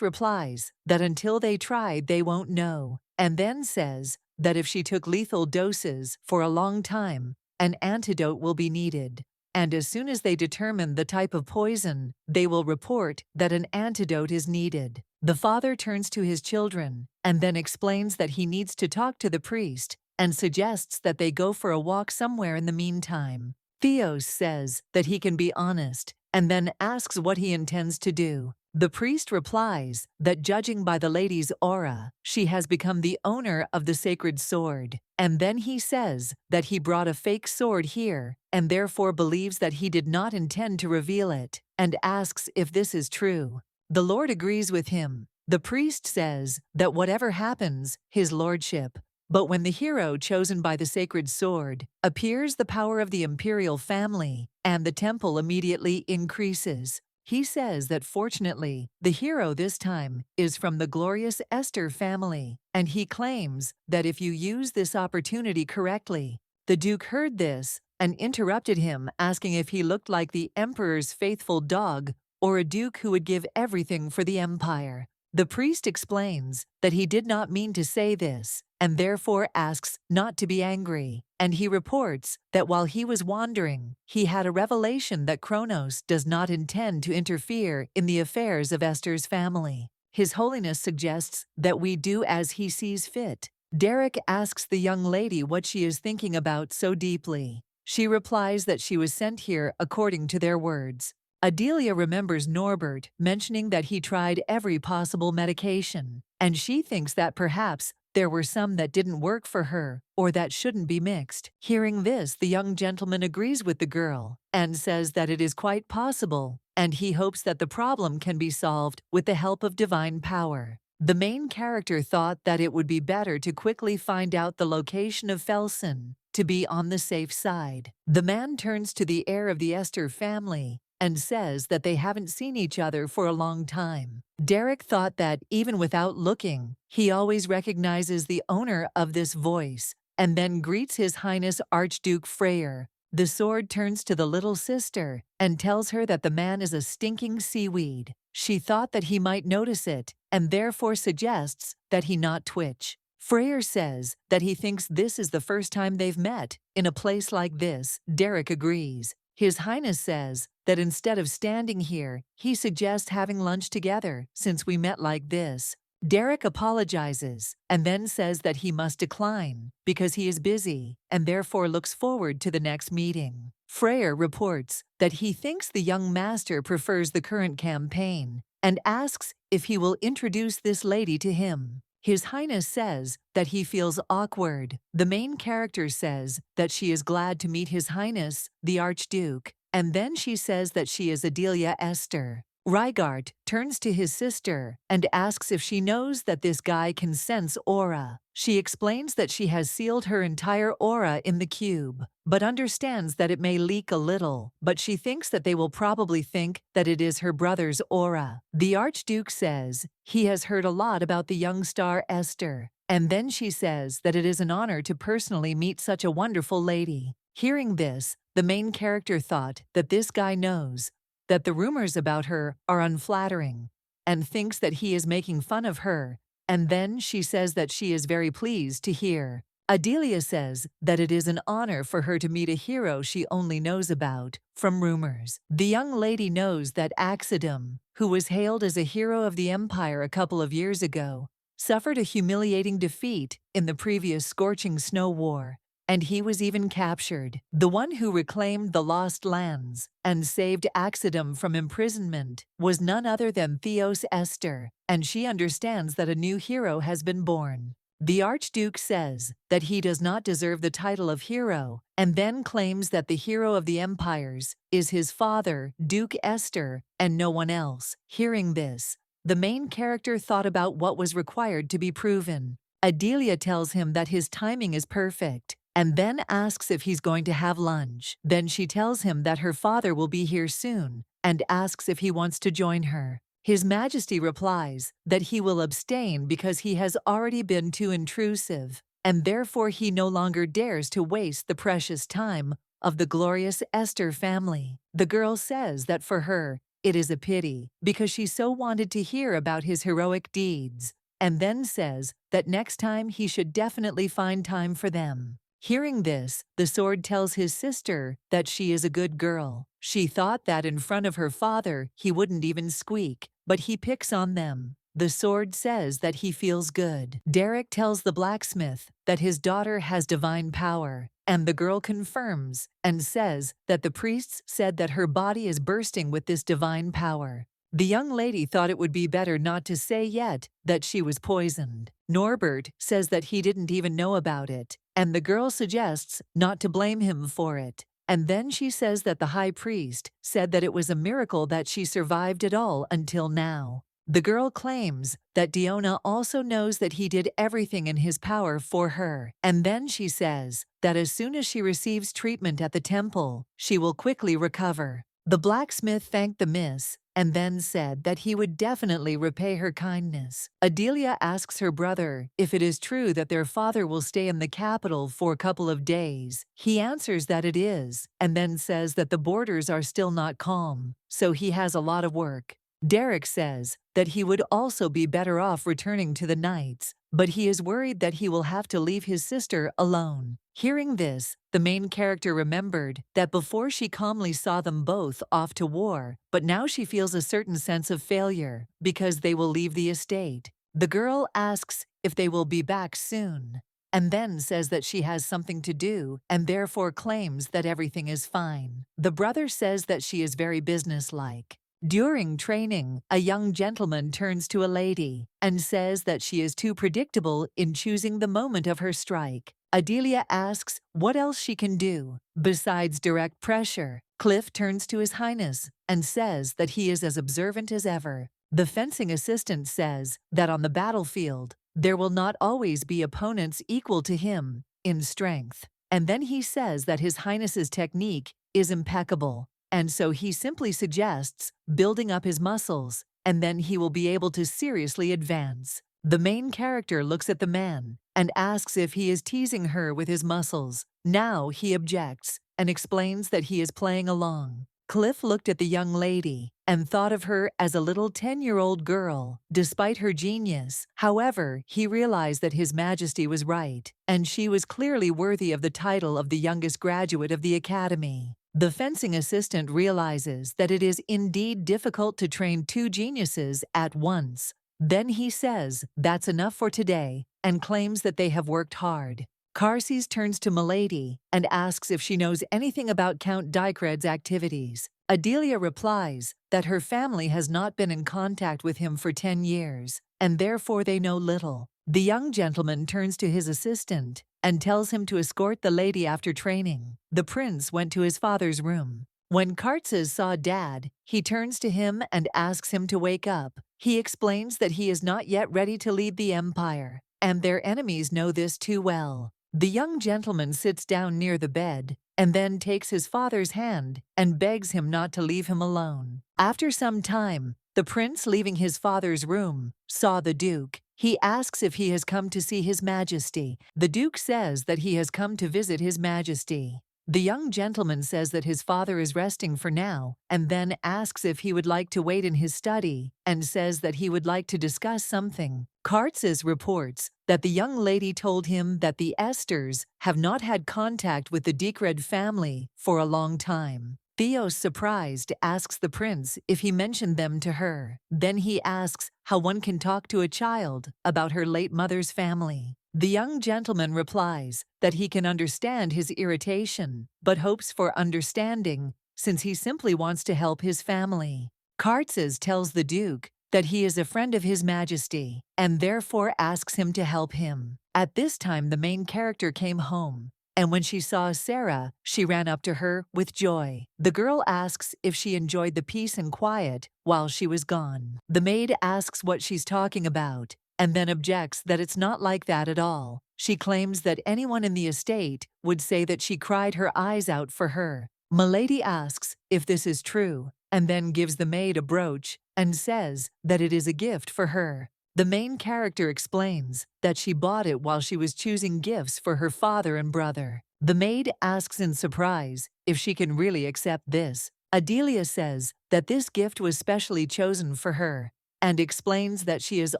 replies that until they try, they won't know, and then says that if she took lethal doses for a long time, an antidote will be needed. And as soon as they determine the type of poison, they will report that an antidote is needed. The father turns to his children and then explains that he needs to talk to the priest and suggests that they go for a walk somewhere in the meantime. Theos says that he can be honest and then asks what he intends to do. The priest replies that judging by the lady's aura, she has become the owner of the sacred sword. And then he says that he brought a fake sword here and therefore believes that he did not intend to reveal it, and asks if this is true. The Lord agrees with him. The priest says that whatever happens, his lordship. But when the hero chosen by the sacred sword appears, the power of the imperial family and the temple immediately increases. He says that fortunately, the hero this time is from the glorious Esther family, and he claims that if you use this opportunity correctly. The Duke heard this and interrupted him, asking if he looked like the emperor's faithful dog or a duke who would give everything for the empire. The priest explains that he did not mean to say this, and therefore asks not to be angry, and he reports that while he was wandering, he had a revelation that Kronos does not intend to interfere in the affairs of Esther's family. His Holiness suggests that we do as he sees fit. Derek asks the young lady what she is thinking about so deeply. She replies that she was sent here according to their words. Adelia remembers Norbert mentioning that he tried every possible medication, and she thinks that perhaps there were some that didn't work for her or that shouldn't be mixed. Hearing this, the young gentleman agrees with the girl and says that it is quite possible, and he hopes that the problem can be solved with the help of divine power. The main character thought that it would be better to quickly find out the location of Felsen to be on the safe side. The man turns to the heir of the Esther family and says that they haven't seen each other for a long time. Derek thought that, even without looking, he always recognizes the owner of this voice, and then greets His Highness Archduke Freyer. The sword turns to the little sister and tells her that the man is a stinking seaweed. She thought that he might notice it, and therefore suggests that he not twitch. Freyer says that he thinks this is the first time they've met in a place like this. Derek agrees. His Highness says that instead of standing here, he suggests having lunch together since we met like this. Derek apologizes and then says that he must decline because he is busy and therefore looks forward to the next meeting. Freyer reports that he thinks the young master prefers the current campaign and asks if he will introduce this lady to him. His Highness says that he feels awkward. The main character says that she is glad to meet His Highness, the Archduke, and then she says that she is Adelia Esther. Reigart turns to his sister and asks if she knows that this guy can sense aura. She explains that she has sealed her entire aura in the cube, but understands that it may leak a little, but she thinks that they will probably think that it is her brother's aura. The Archduke says he has heard a lot about the young star Esther, and then she says that it is an honor to personally meet such a wonderful lady. Hearing this, the main character thought that this guy knows that the rumors about her are unflattering, and thinks that he is making fun of her, and then she says that she is very pleased to hear. Adelia says that it is an honor for her to meet a hero she only knows about from rumors. The young lady knows that Axidum, who was hailed as a hero of the Empire a couple of years ago, suffered a humiliating defeat in the previous Scorching Snow War, and he was even captured. The one who reclaimed the lost lands and saved Axidum from imprisonment was none other than Theos Esther, and she understands that a new hero has been born. The Archduke says that he does not deserve the title of hero, and then claims that the hero of the empires is his father, Duke Esther, and no one else. Hearing this, the main character thought about what was required to be proven. Adelia tells him that his timing is perfect, and then asks if he's going to have lunch. Then she tells him that her father will be here soon, and asks if he wants to join her. His Majesty replies that he will abstain because he has already been too intrusive, and therefore he no longer dares to waste the precious time of the glorious Esther family. The girl says that for her, it is a pity, because she so wanted to hear about his heroic deeds, and then says that next time he should definitely find time for them. Hearing this, the sword tells his sister that she is a good girl. She thought that in front of her father he wouldn't even squeak, but he picks on them. The sword says that he feels good. Derek tells the blacksmith that his daughter has divine power, and the girl confirms and says that the priests said that her body is bursting with this divine power. The young lady thought it would be better not to say yet that she was poisoned. Norbert says that he didn't even know about it, and the girl suggests not to blame him for it. And then she says that the high priest said that it was a miracle that she survived at all until now. The girl claims that Diona also knows that he did everything in his power for her, and then she says that as soon as she receives treatment at the temple, she will quickly recover. The blacksmith thanked the miss and then said that he would definitely repay her kindness. Adelia asks her brother if it is true that their father will stay in the capital for a couple of days. He answers that it is, and then says that the borders are still not calm, so he has a lot of work. Derek says that he would also be better off returning to the knights, but he is worried that he will have to leave his sister alone. Hearing this, the main character remembered that before she calmly saw them both off to war, but now she feels a certain sense of failure because they will leave the estate. The girl asks if they will be back soon, and then says that she has something to do and therefore claims that everything is fine. The brother says that she is very businesslike. During training, a young gentleman turns to a lady and says that she is too predictable in choosing the moment of her strike. Adelia asks what else she can do besides direct pressure. Cliff turns to His Highness and says that he is as observant as ever. The fencing assistant says that on the battlefield, there will not always be opponents equal to him in strength. And then he says that His Highness's technique is impeccable. And so he simply suggests building up his muscles, and then he will be able to seriously advance. The main character looks at the man and asks if he is teasing her with his muscles. Now he objects and explains that he is playing along. Cliff looked at the young lady and thought of her as a little 10-year-old girl, despite her genius. However, he realized that His Majesty was right, and she was clearly worthy of the title of the youngest graduate of the academy. The fencing assistant realizes that it is indeed difficult to train two geniuses at once. Then he says that's enough for today and claims that they have worked hard. Carses turns to Milady and asks if she knows anything about Count Dicred's activities. Adelia replies that her family has not been in contact with him for 10 years, and therefore they know little. The young gentleman turns to his assistant and tells him to escort the lady after training. The prince went to his father's room. When Carses saw Dad, he turns to him and asks him to wake up. He explains that he is not yet ready to lead the empire, and their enemies know this too well. The young gentleman sits down near the bed and then takes his father's hand and begs him not to leave him alone. After some time, the prince, leaving his father's room, saw the Duke. He asks if he has come to see His Majesty. The Duke says that he has come to visit His Majesty. The young gentleman says that his father is resting for now, and then asks if he would like to wait in his study, and says that he would like to discuss something. Carses reports that the young lady told him that the Esters have not had contact with the Dicred family for a long time. Theos, surprised, asks the prince if he mentioned them to her. Then he asks how one can talk to a child about her late mother's family. The young gentleman replies that he can understand his irritation, but hopes for understanding since he simply wants to help his family. Carses tells the Duke that he is a friend of His Majesty, and therefore asks him to help him. At this time the main character came home, and when she saw Sarah, she ran up to her with joy. The girl asks if she enjoyed the peace and quiet while she was gone. The maid asks what she's talking about, and then objects that it's not like that at all. She claims that anyone in the estate would say that she cried her eyes out for her. Milady asks if this is true, and then gives the maid a brooch and says that it is a gift for her. The main character explains that she bought it while she was choosing gifts for her father and brother. The maid asks in surprise if she can really accept this. Adelia says that this gift was specially chosen for her, and explains that she is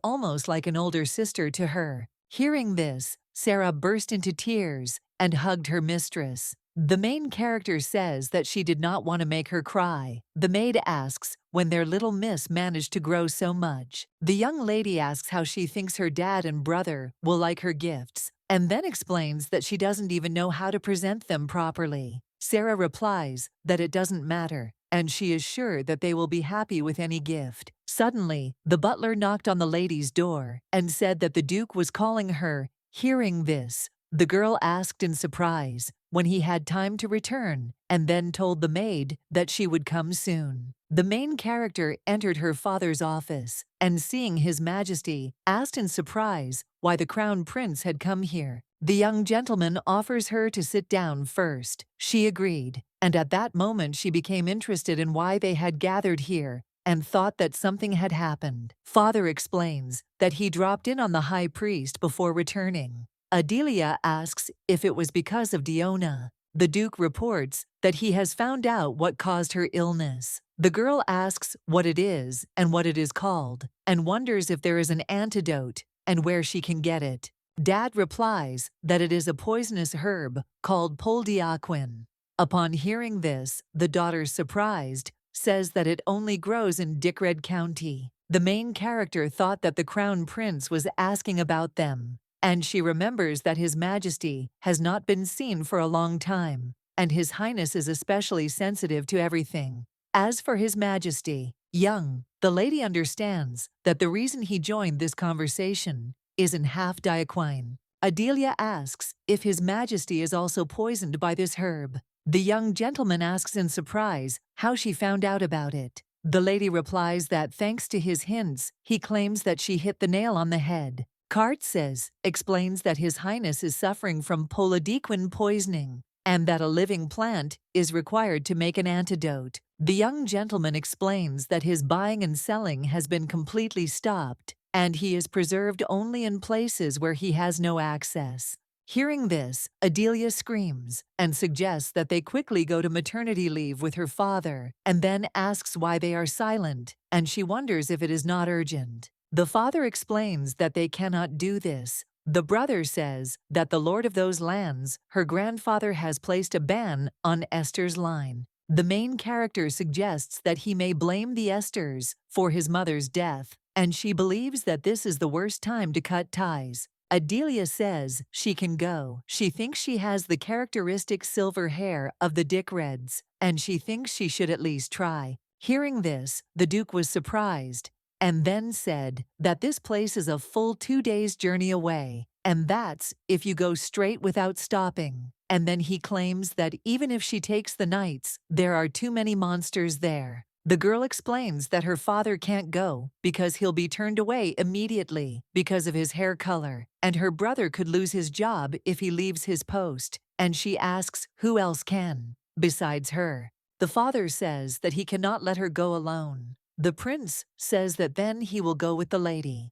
almost like an older sister to her. Hearing this, Sarah burst into tears and hugged her mistress. The main character says that she did not want to make her cry. The maid asks when their little miss managed to grow so much. The young lady asks how she thinks her dad and brother will like her gifts, and then explains that she doesn't even know how to present them properly. Sarah replies that it doesn't matter, and she is sure that they will be happy with any gift. Suddenly, the butler knocked on the lady's door and said that the Duke was calling her. Hearing this, the girl asked in surprise when he had time to return, and then told the maid that she would come soon. The main character entered her father's office, and seeing His Majesty, asked in surprise why the crown prince had come here. The young gentleman offers her to sit down first. She agreed, and at that moment she became interested in why they had gathered here and thought that something had happened. Father explains that he dropped in on the high priest before returning. Adelia asks if it was because of Diona. The Duke reports that he has found out what caused her illness. The girl asks what it is and what it is called, and wonders if there is an antidote and where she can get it. Dad replies that it is a poisonous herb called poldiaquin. Upon hearing this, the daughter, surprised, says that it only grows in Dickred County. The main character thought that the crown prince was asking about them, and she remembers that His Majesty has not been seen for a long time, and His Highness is especially sensitive to everything. As for His Majesty, young, the lady understands that the reason he joined this conversation is in half diaquine. Adelia asks if His Majesty is also poisoned by this herb. The young gentleman asks in surprise how she found out about it. The lady replies that thanks to his hints, he claims that she hit the nail on the head. Explains that His Highness is suffering from poldiaquin poisoning, and that a living plant is required to make an antidote. The young gentleman explains that his buying and selling has been completely stopped, and he is preserved only in places where he has no access. Hearing this, Adelia screams and suggests that they quickly go to maternity leave with her father, and then asks why they are silent, and she wonders if it is not urgent. The father explains that they cannot do this. The brother says that the lord of those lands, her grandfather, has placed a ban on Esther's line. The main character suggests that he may blame the Esthers for his mother's death, and she believes that this is the worst time to cut ties. Adelia says she can go. She thinks she has the characteristic silver hair of the Dickreds, and she thinks she should at least try. Hearing this, the Duke was surprised, and then said that this place is a full 2 days' journey away, and that's if you go straight without stopping. And then he claims that even if she takes the nights, there are too many monsters there. The girl explains that her father can't go because he'll be turned away immediately because of his hair color, and her brother could lose his job if he leaves his post, and she asks who else can besides her. The father says that he cannot let her go alone. The prince says that then he will go with the lady.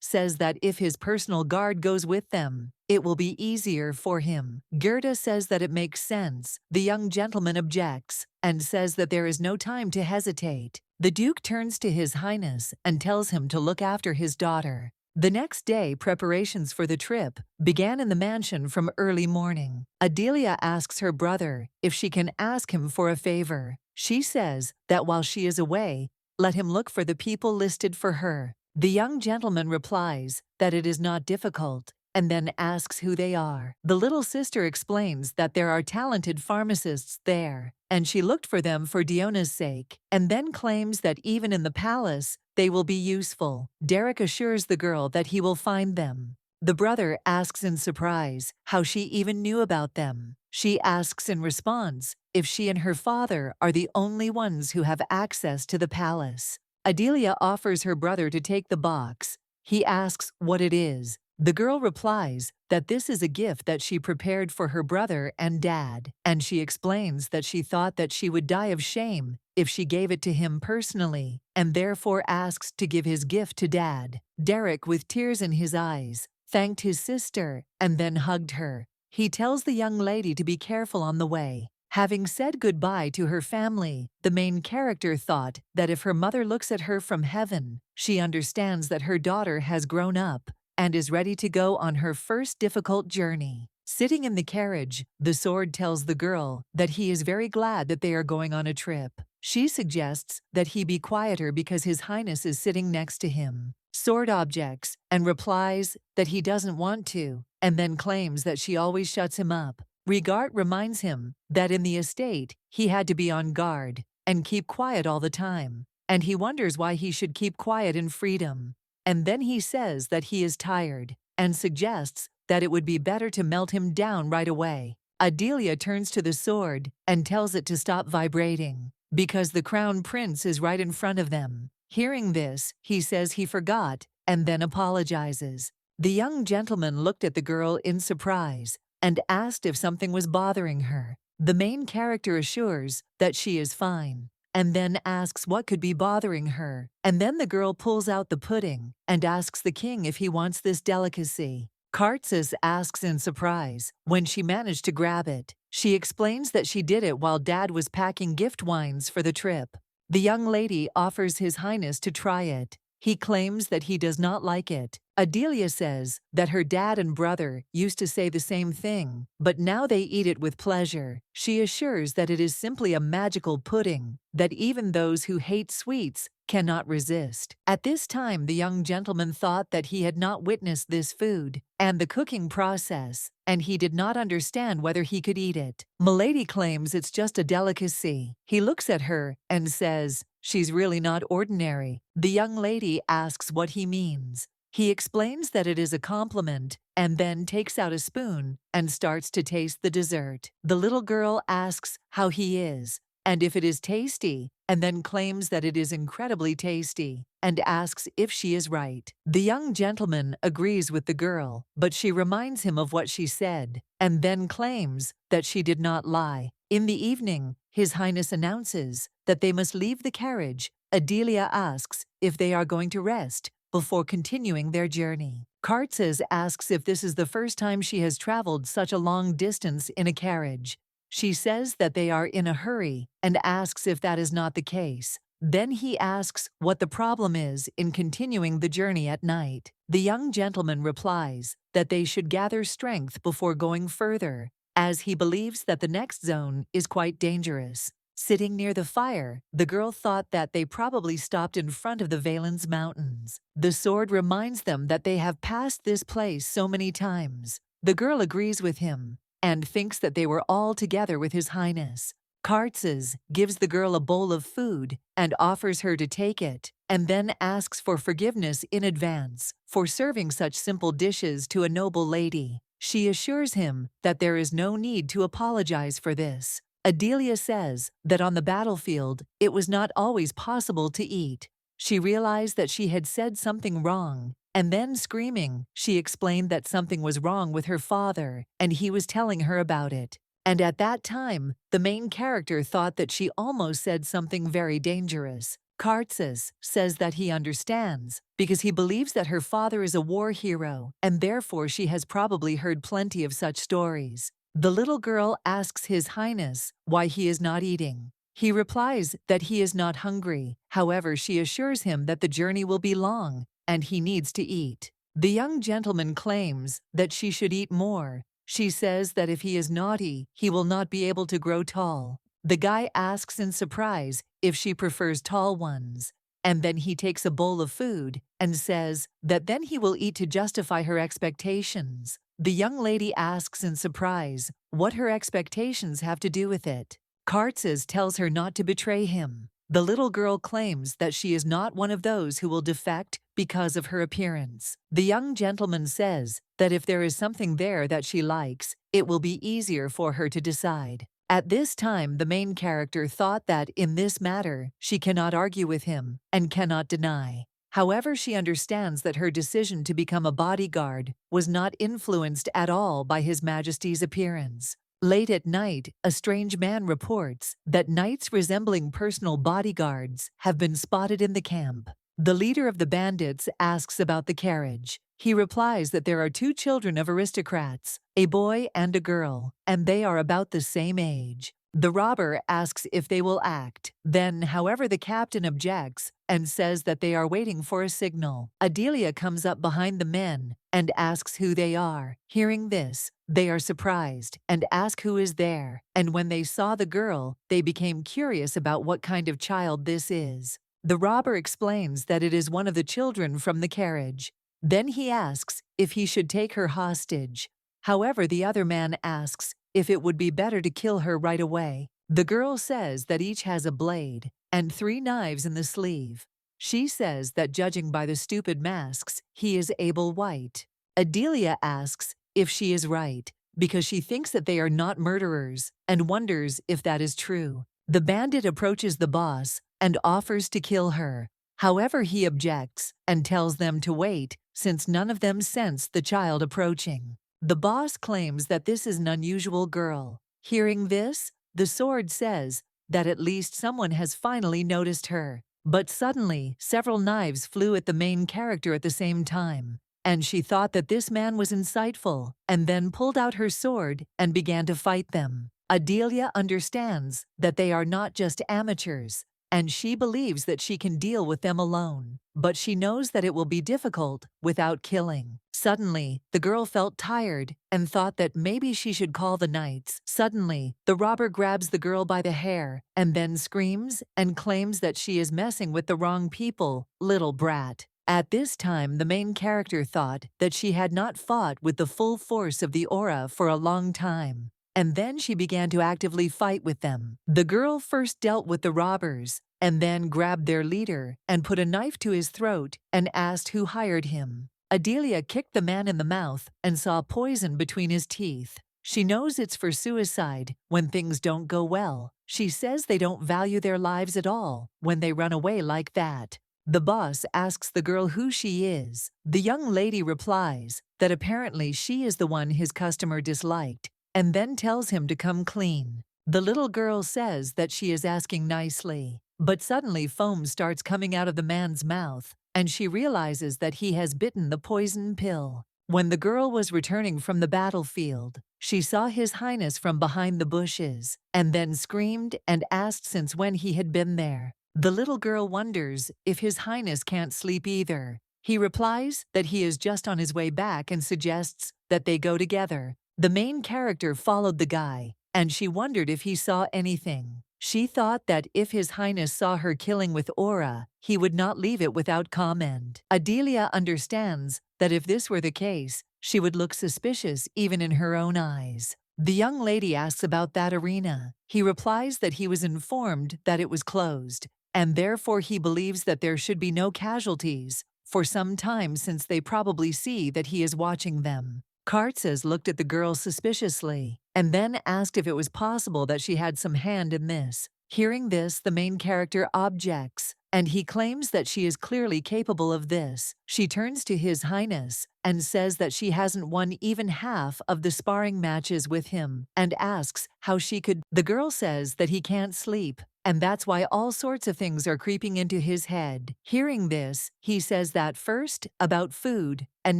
Says that if his personal guard goes with them, it will be easier for him. Gerda says that it makes sense. The young gentleman objects and says that there is no time to hesitate. The Duke turns to His Highness and tells him to look after his daughter. The next day, preparations for the trip began in the mansion from early morning. Adelia asks her brother if she can ask him for a favor. She says that while she is away, let him look for the people listed for her. The young gentleman replies that it is not difficult. and then asks who they are. The little sister explains that there are talented pharmacists there, and she looked for them for Diona's sake, and then claims that even in the palace, they will be useful. Derek assures the girl that he will find them. The brother asks in surprise how she even knew about them. She asks in response if she and her father are the only ones who have access to the palace. Adelia offers her brother to take the box. He asks what it is. The girl replies that this is a gift that she prepared for her brother and dad, and she explains that she thought that she would die of shame if she gave it to him personally, and therefore asks to give his gift to Dad. Derek, with tears in his eyes, thanked his sister and then hugged her. He tells the young lady to be careful on the way. Having said goodbye to her family, the main character thought that if her mother looks at her from heaven, she understands that her daughter has grown up and is ready to go on her first difficult journey. Sitting in the carriage, the sword tells the girl that he is very glad that they are going on a trip. She suggests that he be quieter because His Highness is sitting next to him. Sword objects and replies that he doesn't want to, and then claims that she always shuts him up. Regard reminds him that in the estate he had to be on guard and keep quiet all the time, and he wonders why he should keep quiet in freedom. And then he says that he is tired and suggests that it would be better to melt him down right away. Adelia turns to the sword and tells it to stop vibrating because the crown prince is right in front of them. Hearing this, he says he forgot and then apologizes. The young gentleman looked at the girl in surprise and asked if something was bothering her. The main character assures that she is fine, and then asks what could be bothering her. And then the girl pulls out the pudding and asks the king if he wants this delicacy. Kartzis asks in surprise when she managed to grab it. She explains that she did it while Dad was packing gift wines for the trip. The young lady offers His Highness to try it. He claims that he does not like it. Adelia says that her dad and brother used to say the same thing, but now they eat it with pleasure. She assures that it is simply a magical pudding that even those who hate sweets cannot resist. At this time, the young gentleman thought that he had not witnessed this food and the cooking process, and he did not understand whether he could eat it. Milady claims it's just a delicacy. He looks at her and says, "She's really not ordinary." The young lady asks what he means. He explains that it is a compliment and then takes out a spoon and starts to taste the dessert. The little girl asks how he is and if it is tasty, and then claims that it is incredibly tasty and asks if she is right. The young gentleman agrees with the girl, but she reminds him of what she said and then claims that she did not lie. In the evening, His Highness announces that they must leave the carriage. Adelia asks if they are going to rest before continuing their journey. Kartzis asks if this is the first time she has traveled such a long distance in a carriage. She says that they are in a hurry and asks if that is not the case. Then he asks what the problem is in continuing the journey at night. The young gentleman replies that they should gather strength before going further, as he believes that the next zone is quite dangerous. Sitting near the fire, the girl thought that they probably stopped in front of the Valens Mountains. The sword reminds them that they have passed this place so many times. The girl agrees with him and thinks that they were all together with His Highness. Kartzis gives the girl a bowl of food and offers her to take it, and then asks for forgiveness in advance for serving such simple dishes to a noble lady. She assures him that there is no need to apologize for this. Adelia says that on the battlefield, it was not always possible to eat. She realized that she had said something wrong, and then screaming, she explained that something was wrong with her father, and he was telling her about it. And at that time, the main character thought that she almost said something very dangerous. Kartzis says that he understands, because he believes that her father is a war hero, and therefore she has probably heard plenty of such stories. The little girl asks His Highness why he is not eating. He replies that he is not hungry. However, she assures him that the journey will be long and he needs to eat. The young gentleman claims that she should eat more. She says that if he is naughty, he will not be able to grow tall. The guy asks in surprise if she prefers tall ones. and then he takes a bowl of food and says that then he will eat to justify her expectations. The young lady asks in surprise what her expectations have to do with it. Kartzes tells her not to betray him. The little girl claims that she is not one of those who will defect because of her appearance. The young gentleman says that if there is something there that she likes, it will be easier for her to decide. At this time, the main character thought that in this matter, she cannot argue with him and cannot deny. However, she understands that her decision to become a bodyguard was not influenced at all by His Majesty's appearance. Late at night, a strange man reports that knights resembling personal bodyguards have been spotted in the camp. The leader of the bandits asks about the carriage. He replies that there are 2 children of aristocrats, a boy and a girl, and they are about the same age. The robber asks if they will act. Then, however, the captain objects and says that they are waiting for a signal. Adelia comes up behind the men and asks who they are. Hearing this, they are surprised and ask who is there, and when they saw the girl, they became curious about what kind of child this is. The robber explains that it is one of the children from the carriage. Then he asks if he should take her hostage. However, the other man asks if it would be better to kill her right away. The girl says that each has a blade and 3 knives in the sleeve. She says that judging by the stupid masks, he is Abel White. Adelia asks if she is right, because she thinks that they are not murderers and wonders if that is true. The bandit approaches the boss and offers to kill her. However, he objects and tells them to wait since none of them sense the child approaching. The boss claims that this is an unusual girl. Hearing this, the sword says that at least someone has finally noticed her. But suddenly, several knives flew at the main character at the same time, and she thought that this man was insightful, and then pulled out her sword and began to fight them. Adelia understands that they are not just amateurs, and she believes that she can deal with them alone, but she knows that it will be difficult without killing. Suddenly, the girl felt tired and thought that maybe she should call the knights. Suddenly, the robber grabs the girl by the hair and then screams and claims that she is messing with the wrong people, little brat. At this time, the main character thought that she had not fought with the full force of the aura for a long time, and then she began to actively fight with them. The girl first dealt with the robbers, and then grabbed their leader and put a knife to his throat and asked who hired him. Adelia kicked the man in the mouth and saw poison between his teeth. She knows it's for suicide when things don't go well. She says they don't value their lives at all when they run away like that. The boss asks the girl who she is. The young lady replies that apparently she is the one his customer disliked, and then tells him to come clean. The little girl says that she is asking nicely, but suddenly foam starts coming out of the man's mouth, and she realizes that he has bitten the poison pill. When the girl was returning from the battlefield, she saw His Highness from behind the bushes, and then screamed and asked since when he had been there. The little girl wonders if His Highness can't sleep either. He replies that he is just on his way back and suggests that they go together. The main character followed the guy, and she wondered if he saw anything. She thought that if His Highness saw her killing with aura, he would not leave it without comment. Adelia understands that if this were the case, she would look suspicious even in her own eyes. The young lady asks about that arena. He replies that he was informed that it was closed, and therefore he believes that there should be no casualties for some time since they probably see that he is watching them. Kartzes looked at the girl suspiciously and then asked if it was possible that she had some hand in this. Hearing this, the main character objects, and he claims that she is clearly capable of this. She turns to His Highness and says that she hasn't won even half of the sparring matches with him and asks how she could. The girl says that he can't sleep, and that's why all sorts of things are creeping into his head. Hearing this, he says that first about food and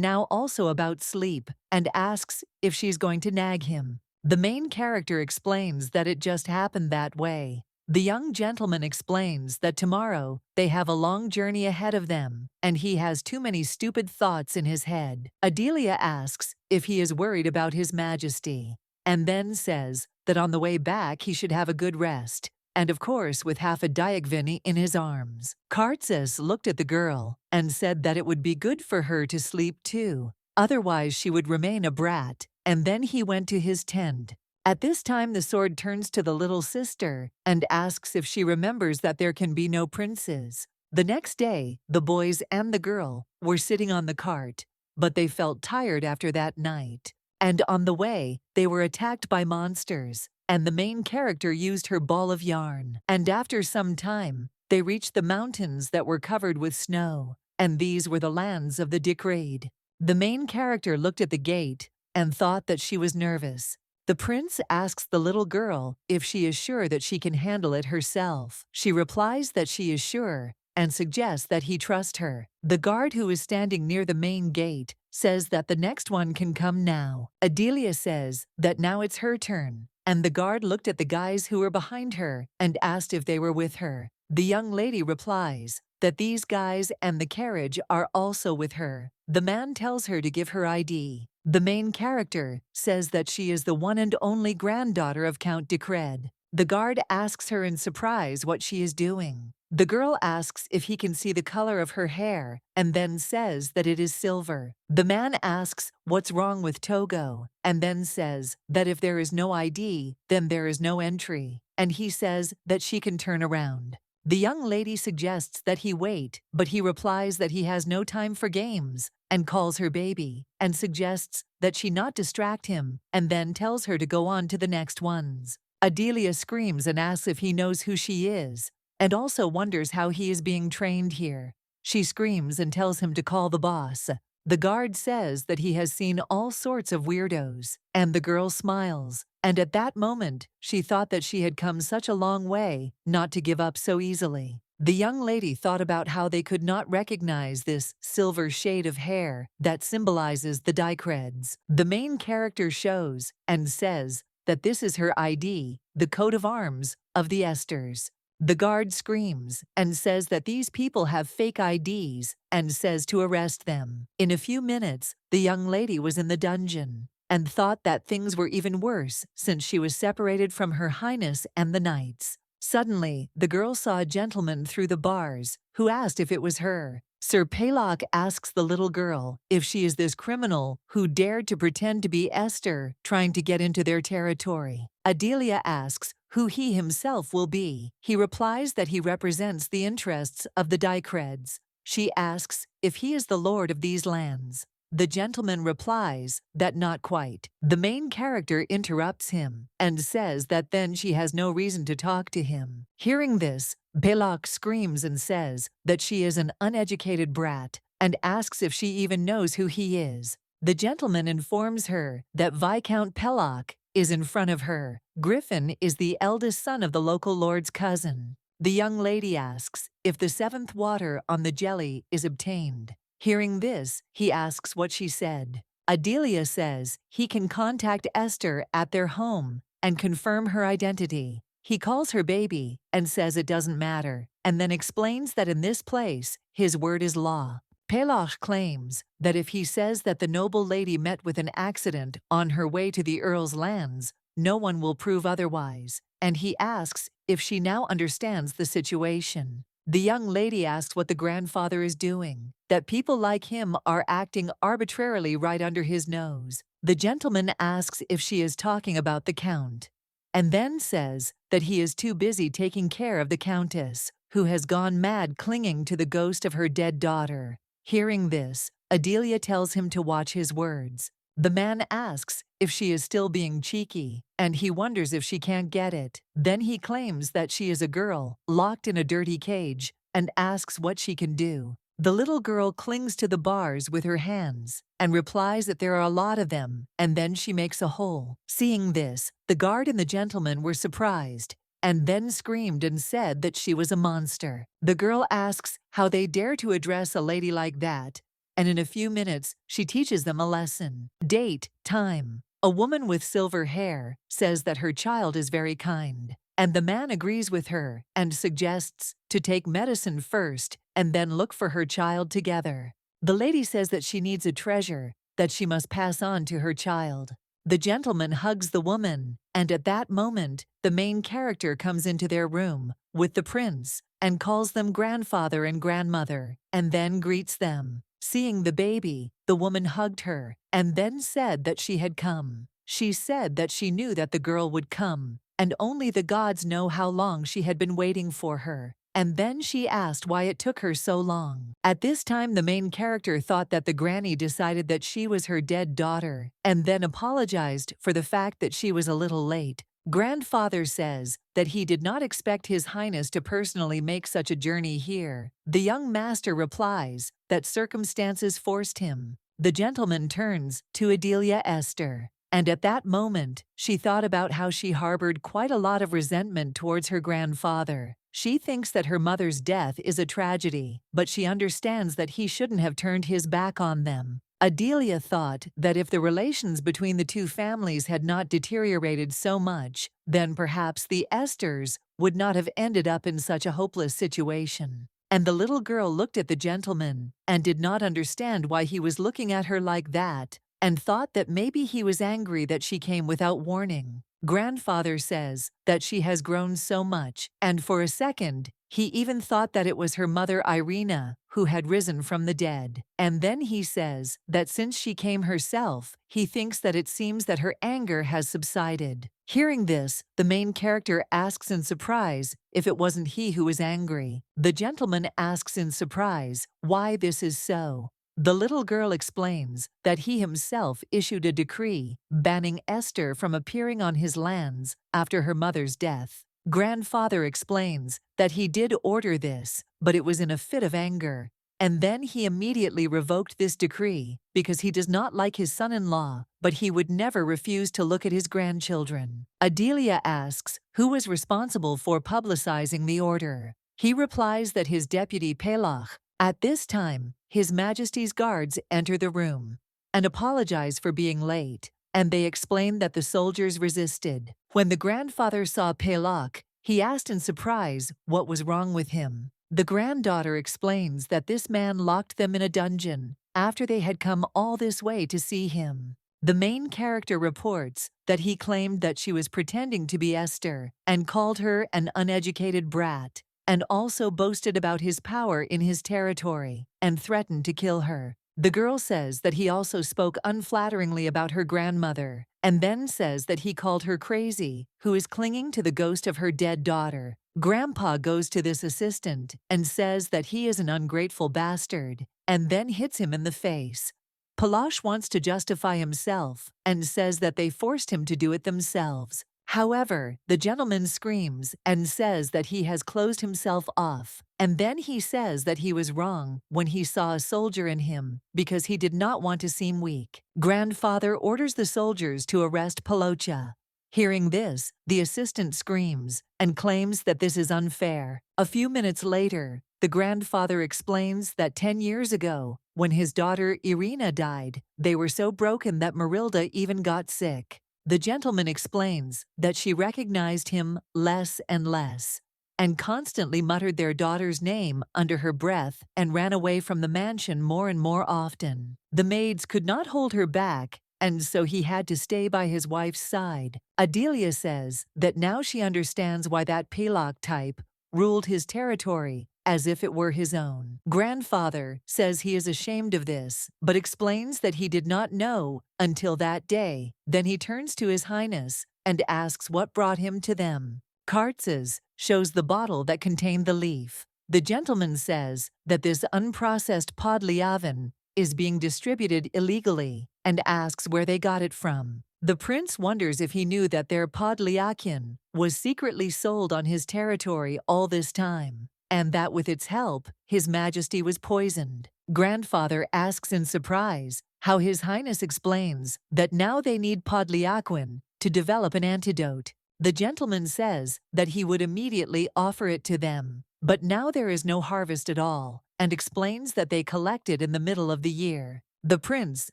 now also about sleep, and asks if she's going to nag him. The main character explains that it just happened that way. The young gentleman explains that tomorrow they have a long journey ahead of them, and he has too many stupid thoughts in his head. Adelia asks if he is worried about His Majesty, and then says that on the way back he should have a good rest. and of course with half a diagvini in his arms. Kartzes looked at the girl and said that it would be good for her to sleep too, otherwise she would remain a brat, and then he went to his tent. At this time the sword turns to the little sister and asks if she remembers that there can be no princes. The next day, the boys and the girl were sitting on the cart, but they felt tired after that night. And on the way, they were attacked by monsters, and the main character used her ball of yarn. And after some time, they reached the mountains that were covered with snow, and these were the lands of the Decrade. The main character looked at the gate and thought that she was nervous. The prince asks the little girl if she is sure that she can handle it herself. She replies that she is sure and suggests that he trust her. The guard who is standing near the main gate says that the next one can come now. Adelia says that now it's her turn, and the guard looked at the guys who were behind her and asked if they were with her. The young lady replies that these guys and the carriage are also with her. The man tells her to give her ID. The main character says that she is the one and only granddaughter of Count de Cred. The guard asks her in surprise what she is doing. The girl asks if he can see the color of her hair and then says that it is silver. The man asks what's wrong with Togo and then says that if there is no ID, then there is no entry, and he says that she can turn around. The young lady suggests that he wait, but he replies that he has no time for games and calls her baby and suggests that she not distract him and then tells her to go on to the next ones. Adelia screams and asks if he knows who she is and also wonders how he is being trained here. She screams and tells him to call the boss. The guard says that he has seen all sorts of weirdos, and the girl smiles. And at that moment, she thought that she had come such a long way not to give up so easily. The young lady thought about how they could not recognize this silver shade of hair that symbolizes the Dicreds. The main character shows and says that this is her ID, the coat of arms of the Esters. The guard screams and says that these people have fake IDs and says to arrest them. In a few minutes, the young lady was in the dungeon and thought that things were even worse since she was separated from Her Highness and the knights. Suddenly, the girl saw a gentleman through the bars who asked if it was her. Sir Paylock asks the little girl if she is this criminal who dared to pretend to be Esther trying to get into their territory. Adelia asks who he himself will be. He replies that he represents the interests of the Dicreds. She asks if he is the lord of these lands. The gentleman replies that not quite. The main character interrupts him and says that then she has no reason to talk to him. Hearing this, Belloc screams and says that she is an uneducated brat and asks if she even knows who he is. The gentleman informs her that Viscount Pellock is in front of her. Griffin is the eldest son of the local lord's cousin. The young lady asks if the seventh water on the jelly is obtained. Hearing this, he asks what she said. Adelia says he can contact Esther at their home and confirm her identity. He calls her baby and says it doesn't matter, and then explains that in this place, his word is law. Pelloch claims that if he says that the noble lady met with an accident on her way to the Earl's lands, no one will prove otherwise, and he asks if she now understands the situation. The young lady asks what the grandfather is doing, that people like him are acting arbitrarily right under his nose. The gentleman asks if she is talking about the count, and then says that he is too busy taking care of the countess, who has gone mad clinging to the ghost of her dead daughter. Hearing this, Adelia tells him to watch his words. The man asks if she is still being cheeky, and he wonders if she can't get it. Then he claims that she is a girl, locked in a dirty cage, and asks what she can do. The little girl clings to the bars with her hands and replies that there are a lot of them, and then she makes a hole. Seeing this, the guard and the gentleman were surprised, and then screamed and said that she was a monster. The girl asks how they dare to address a lady like that, and in a few minutes, she teaches them a lesson. Date, time. A woman with silver hair says that her child is very kind, and the man agrees with her and suggests to take medicine first and then look for her child together. The lady says that she needs a treasure that she must pass on to her child. The gentleman hugs the woman, and at that moment, the main character comes into their room with the prince and calls them grandfather and grandmother, and then greets them. Seeing the baby, the woman hugged her and then said that she had come. She said that she knew that the girl would come, and only the gods know how long she had been waiting for her. And then she asked why it took her so long. At this time, the main character thought that the granny decided that she was her dead daughter, and then apologized for the fact that she was a little late. Grandfather says that he did not expect His Highness to personally make such a journey here. The young master replies that circumstances forced him. The gentleman turns to Adelia Esther, and at that moment, she thought about how she harbored quite a lot of resentment towards her grandfather. She thinks that her mother's death is a tragedy, but she understands that he shouldn't have turned his back on them. Adelia thought that if the relations between the two families had not deteriorated so much, then perhaps the Esthers would not have ended up in such a hopeless situation. And the little girl looked at the gentleman and did not understand why he was looking at her like that, and thought that maybe he was angry that she came without warning. Grandfather says that she has grown so much, and for a second, he even thought that it was her mother Irina who had risen from the dead. And then he says that since she came herself, he thinks that it seems that her anger has subsided. Hearing this, the main character asks in surprise if it wasn't he who was angry. The gentleman asks in surprise why this is so. The little girl explains that he himself issued a decree banning Esther from appearing on his lands after her mother's death. Grandfather explains that he did order this, but it was in a fit of anger, and then he immediately revoked this decree because he does not like his son-in-law, but he would never refuse to look at his grandchildren. Adelia asks who was responsible for publicizing the order. He replies that his deputy Pelach. At this time, His Majesty's guards enter the room and apologize for being late, and they explain that the soldiers resisted. When the grandfather saw Pelach, he asked in surprise what was wrong with him. The granddaughter explains that this man locked them in a dungeon after they had come all this way to see him. The main character reports that he claimed that she was pretending to be Esther and called her an uneducated brat, and also boasted about his power in his territory and threatened to kill her. The girl says that he also spoke unflatteringly about her grandmother, and then says that he called her crazy, who is clinging to the ghost of her dead daughter. Grandpa goes to this assistant and says that he is an ungrateful bastard, and then hits him in the face. Palash wants to justify himself and says that they forced him to do it themselves. However, the gentleman screams and says that he has closed himself off, and then he says that he was wrong when he saw a soldier in him because he did not want to seem weak. Grandfather orders the soldiers to arrest Palocha. Hearing this, the assistant screams and claims that this is unfair. A few minutes later, the grandfather explains that 10 years ago, when his daughter Irina died, they were so broken that Marilda even got sick. The gentleman explains that she recognized him less and less, and constantly muttered their daughter's name under her breath and ran away from the mansion more and more often. The maids could not hold her back, and so he had to stay by his wife's side. Adelia says that now she understands why that Pelak type ruled his territory as if it were his own. Grandfather says he is ashamed of this, but explains that he did not know until that day. Then he turns to His Highness and asks what brought him to them. Kartzes shows the bottle that contained the leaf. The gentleman says that this unprocessed podliavin is being distributed illegally and asks where they got it from. The prince wonders if he knew that their podliakin was secretly sold on his territory all this time, and that with its help, His Majesty was poisoned. Grandfather asks in surprise how His Highness explains that now they need podliaquin to develop an antidote. The gentleman says that he would immediately offer it to them, but now there is no harvest at all, and explains that they collect it in the middle of the year. The prince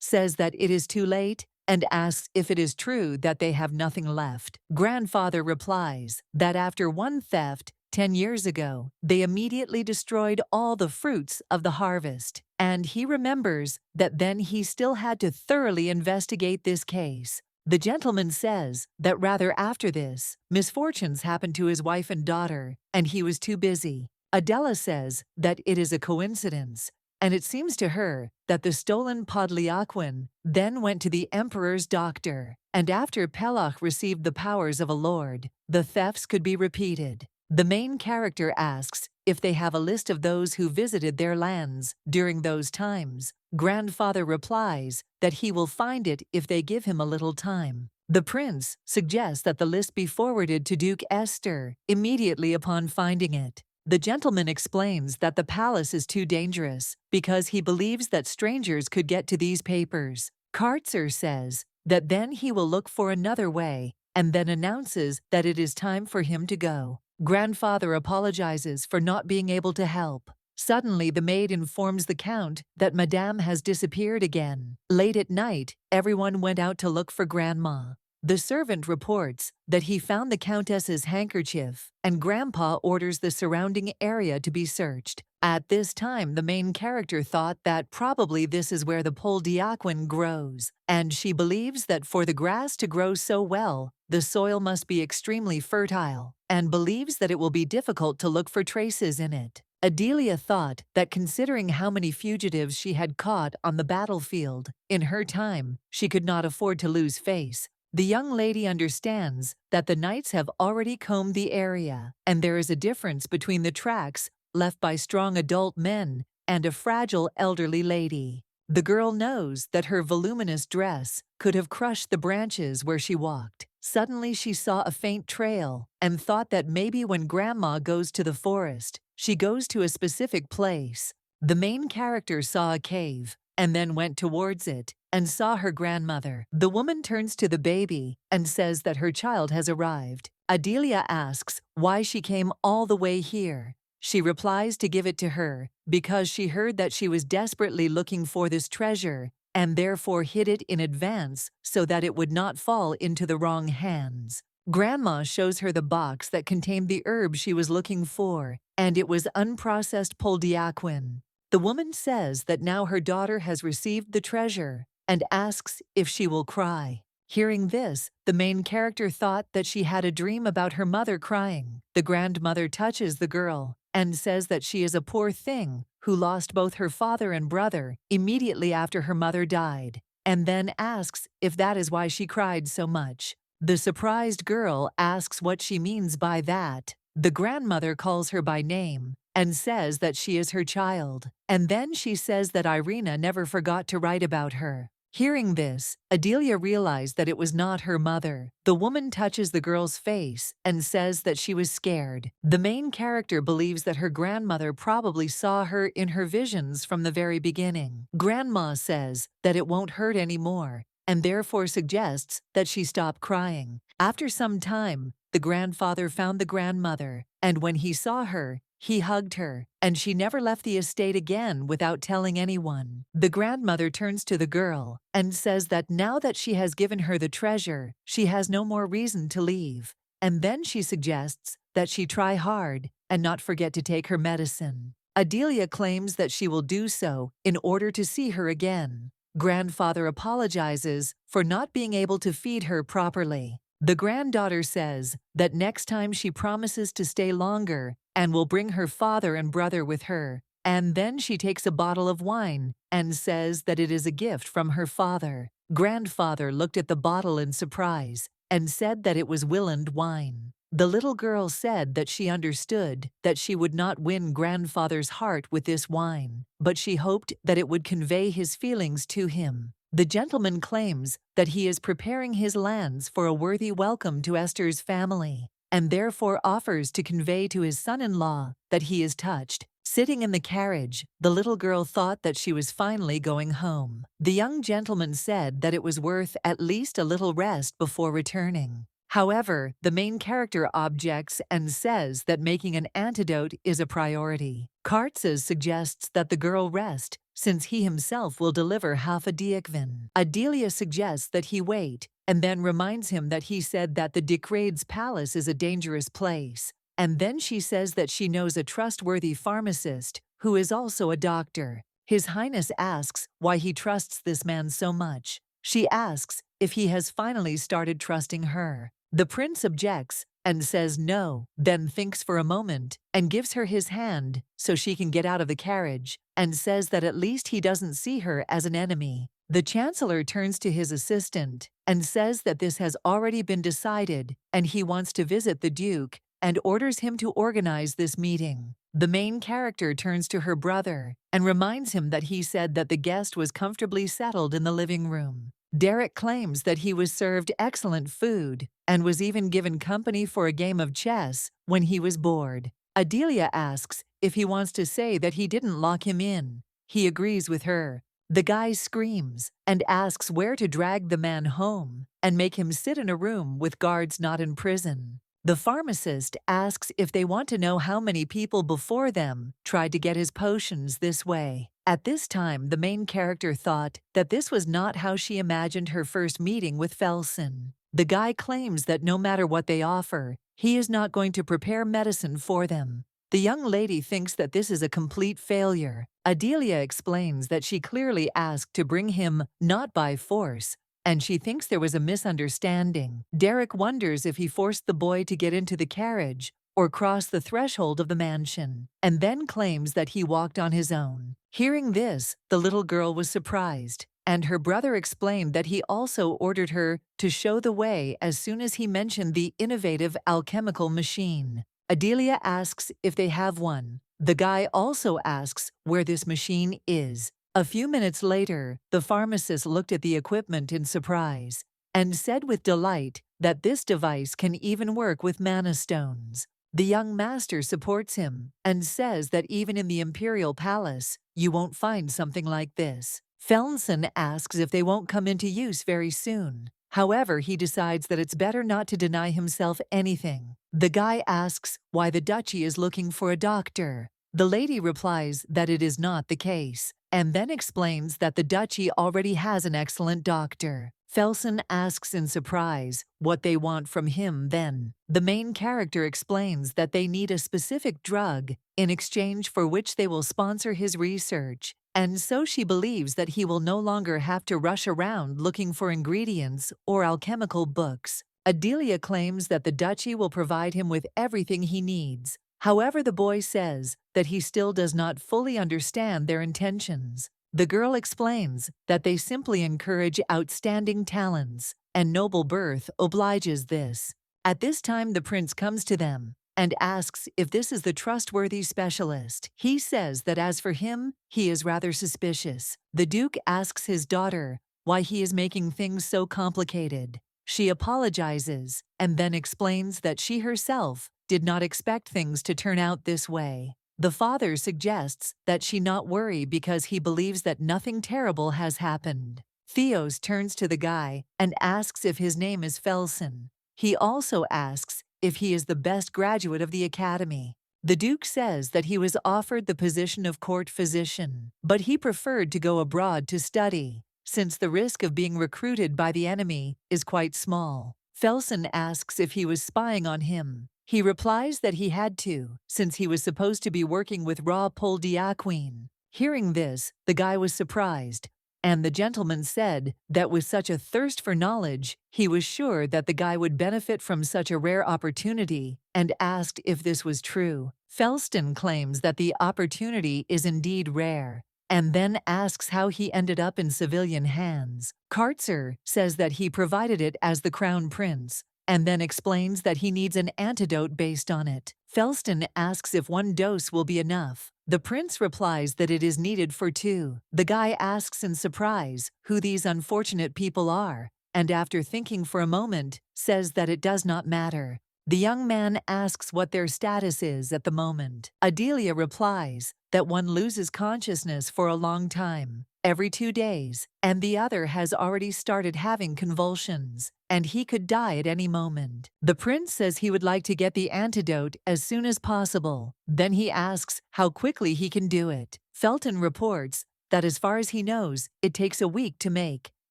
says that it is too late and asks if it is true that they have nothing left. Grandfather replies that after one theft 10 years ago, they immediately destroyed all the fruits of the harvest, and he remembers that then he still had to thoroughly investigate this case. The gentleman says that rather after this, misfortunes happened to his wife and daughter, and he was too busy. Adela says that it is a coincidence, and it seems to her that the stolen Podliaquin then went to the emperor's doctor, and after Pelach received the powers of a lord, the thefts could be repeated. The main character asks if they have a list of those who visited their lands during those times. Grandfather replies that he will find it if they give him a little time. The prince suggests that the list be forwarded to Duke Esther immediately upon finding it. The gentleman explains that the palace is too dangerous because he believes that strangers could get to these papers. Kartzer says that then he will look for another way and then announces that it is time for him to go. Grandfather apologizes for not being able to help. Suddenly, the maid informs the count that Madame has disappeared again. Late at night, everyone went out to look for Grandma. The servant reports that he found the Countess's handkerchief, and Grandpa orders the surrounding area to be searched. At this time, the main character thought that probably this is where the Poldiaquin grows, and she believes that for the grass to grow so well, the soil must be extremely fertile, and believes that it will be difficult to look for traces in it. Adelia thought that considering how many fugitives she had caught on the battlefield in her time, she could not afford to lose face. The young lady understands that the knights have already combed the area, and there is a difference between the tracks left by strong adult men and a fragile elderly lady. The girl knows that her voluminous dress could have crushed the branches where she walked. Suddenly she saw a faint trail and thought that maybe when Grandma goes to the forest, she goes to a specific place. The main character saw a cave and then went towards it and saw her grandmother. The woman turns to the baby and says that her child has arrived. Adelia asks why she came all the way here. She replies to give it to her because she heard that she was desperately looking for this treasure and therefore hid it in advance so that it would not fall into the wrong hands. Grandma shows her the box that contained the herb she was looking for, and it was unprocessed Poldiaquin. The woman says that now her daughter has received the treasure and asks if she will cry. Hearing this, the main character thought that she had a dream about her mother crying. The grandmother touches the girl and says that she is a poor thing who lost both her father and brother immediately after her mother died, and then asks if that is why she cried so much. The surprised girl asks what she means by that. The grandmother calls her by name and says that she is her child, and then she says that Irina never forgot to write about her. Hearing this, Adelia realized that it was not her mother. The woman touches the girl's face and says that she was scared. The main character believes that her grandmother probably saw her in her visions from the very beginning. Grandma says that it won't hurt anymore, and therefore suggests that she stop crying. After some time, the grandfather found the grandmother, and when he saw her, he hugged her, and she never left the estate again without telling anyone. The grandmother turns to the girl and says that now that she has given her the treasure, she has no more reason to leave. And then she suggests that she try hard and not forget to take her medicine. Adelia claims that she will do so in order to see her again. Grandfather apologizes for not being able to feed her properly. The granddaughter says that next time she promises to stay longer and will bring her father and brother with her. And then she takes a bottle of wine and says that it is a gift from her father. Grandfather looked at the bottle in surprise and said that it was Willand wine. The little girl said that she understood that she would not win grandfather's heart with this wine, but she hoped that it would convey his feelings to him. The gentleman claims that he is preparing his lands for a worthy welcome to Esther's family, and therefore offers to convey to his son-in-law that he is touched. Sitting in the carriage, the little girl thought that she was finally going home. The young gentleman said that it was worth at least a little rest before returning. However, the main character objects and says that making an antidote is a priority. Kartzes suggests that the girl rest, since he himself will deliver half a diakvin. Adelia suggests that he wait, and then reminds him that he said that the Dicrade's palace is a dangerous place. And then she says that she knows a trustworthy pharmacist, who is also a doctor. His Highness asks why he trusts this man so much. She asks if he has finally started trusting her. The prince objects and says no, then thinks for a moment and gives her his hand so she can get out of the carriage, and says that at least he doesn't see her as an enemy. The chancellor turns to his assistant and says that this has already been decided and he wants to visit the duke and orders him to organize this meeting. The main character turns to her brother and reminds him that he said that the guest was comfortably settled in the living room. Derek claims that he was served excellent food and was even given company for a game of chess when he was bored. Adelia asks if he wants to say that he didn't lock him in. He agrees with her. The guy screams and asks where to drag the man home and make him sit in a room with guards not in prison. The pharmacist asks if they want to know how many people before them tried to get his potions this way. At this time, the main character thought that this was not how she imagined her first meeting with Felsen. The guy claims that no matter what they offer, he is not going to prepare medicine for them. The young lady thinks that this is a complete failure. Adelia explains that she clearly asked to bring him not by force, and she thinks there was a misunderstanding. Derek wonders if he forced the boy to get into the carriage or cross the threshold of the mansion, and then claims that he walked on his own. Hearing this, the little girl was surprised, and her brother explained that he also ordered her to show the way as soon as he mentioned the innovative alchemical machine. Adelia asks if they have one. The guy also asks where this machine is. A few minutes later, the pharmacist looked at the equipment in surprise and said with delight that this device can even work with mana stones. The young master supports him and says that even in the imperial palace, you won't find something like this. Felsen asks if they won't come into use very soon. However, he decides that it's better not to deny himself anything. The guy asks why the duchy is looking for a doctor. The lady replies that it is not the case, and then explains that the duchy already has an excellent doctor. Felsen asks in surprise what they want from him then. The main character explains that they need a specific drug in exchange for which they will sponsor his research, and so she believes that he will no longer have to rush around looking for ingredients or alchemical books. Adelia claims that the duchy will provide him with everything he needs. However, the boy says that he still does not fully understand their intentions. The girl explains that they simply encourage outstanding talents, and noble birth obliges this. At this time, the prince comes to them and asks if this is the trustworthy specialist. He says that as for him, he is rather suspicious. The duke asks his daughter why he is making things so complicated. She apologizes and then explains that she herself did not expect things to turn out this way. The father suggests that she not worry because he believes that nothing terrible has happened. Theos turns to the guy and asks if his name is Felsen. He also asks if he is the best graduate of the academy. The duke says that he was offered the position of court physician, but he preferred to go abroad to study, since the risk of being recruited by the enemy is quite small. Felsen asks if he was spying on him. He replies that he had to, since he was supposed to be working with Ra Poldiaquin. Hearing this, the guy was surprised, and the gentleman said that with such a thirst for knowledge, he was sure that the guy would benefit from such a rare opportunity, and asked if this was true. Felsen claims that the opportunity is indeed rare, and then asks how he ended up in civilian hands. Kartzer says that he provided it as the crown prince, and then explains that he needs an antidote based on it. Felsen asks if one dose will be enough. The prince replies that it is needed for 2. The guy asks in surprise who these unfortunate people are, and after thinking for a moment, says that it does not matter. The young man asks what their status is at the moment. Adelia replies that one loses consciousness for a long time, every 2 days, and the other has already started having convulsions, and he could die at any moment. The prince says he would like to get the antidote as soon as possible. Then he asks how quickly he can do it. Felton reports that as far as he knows, it takes a week to make.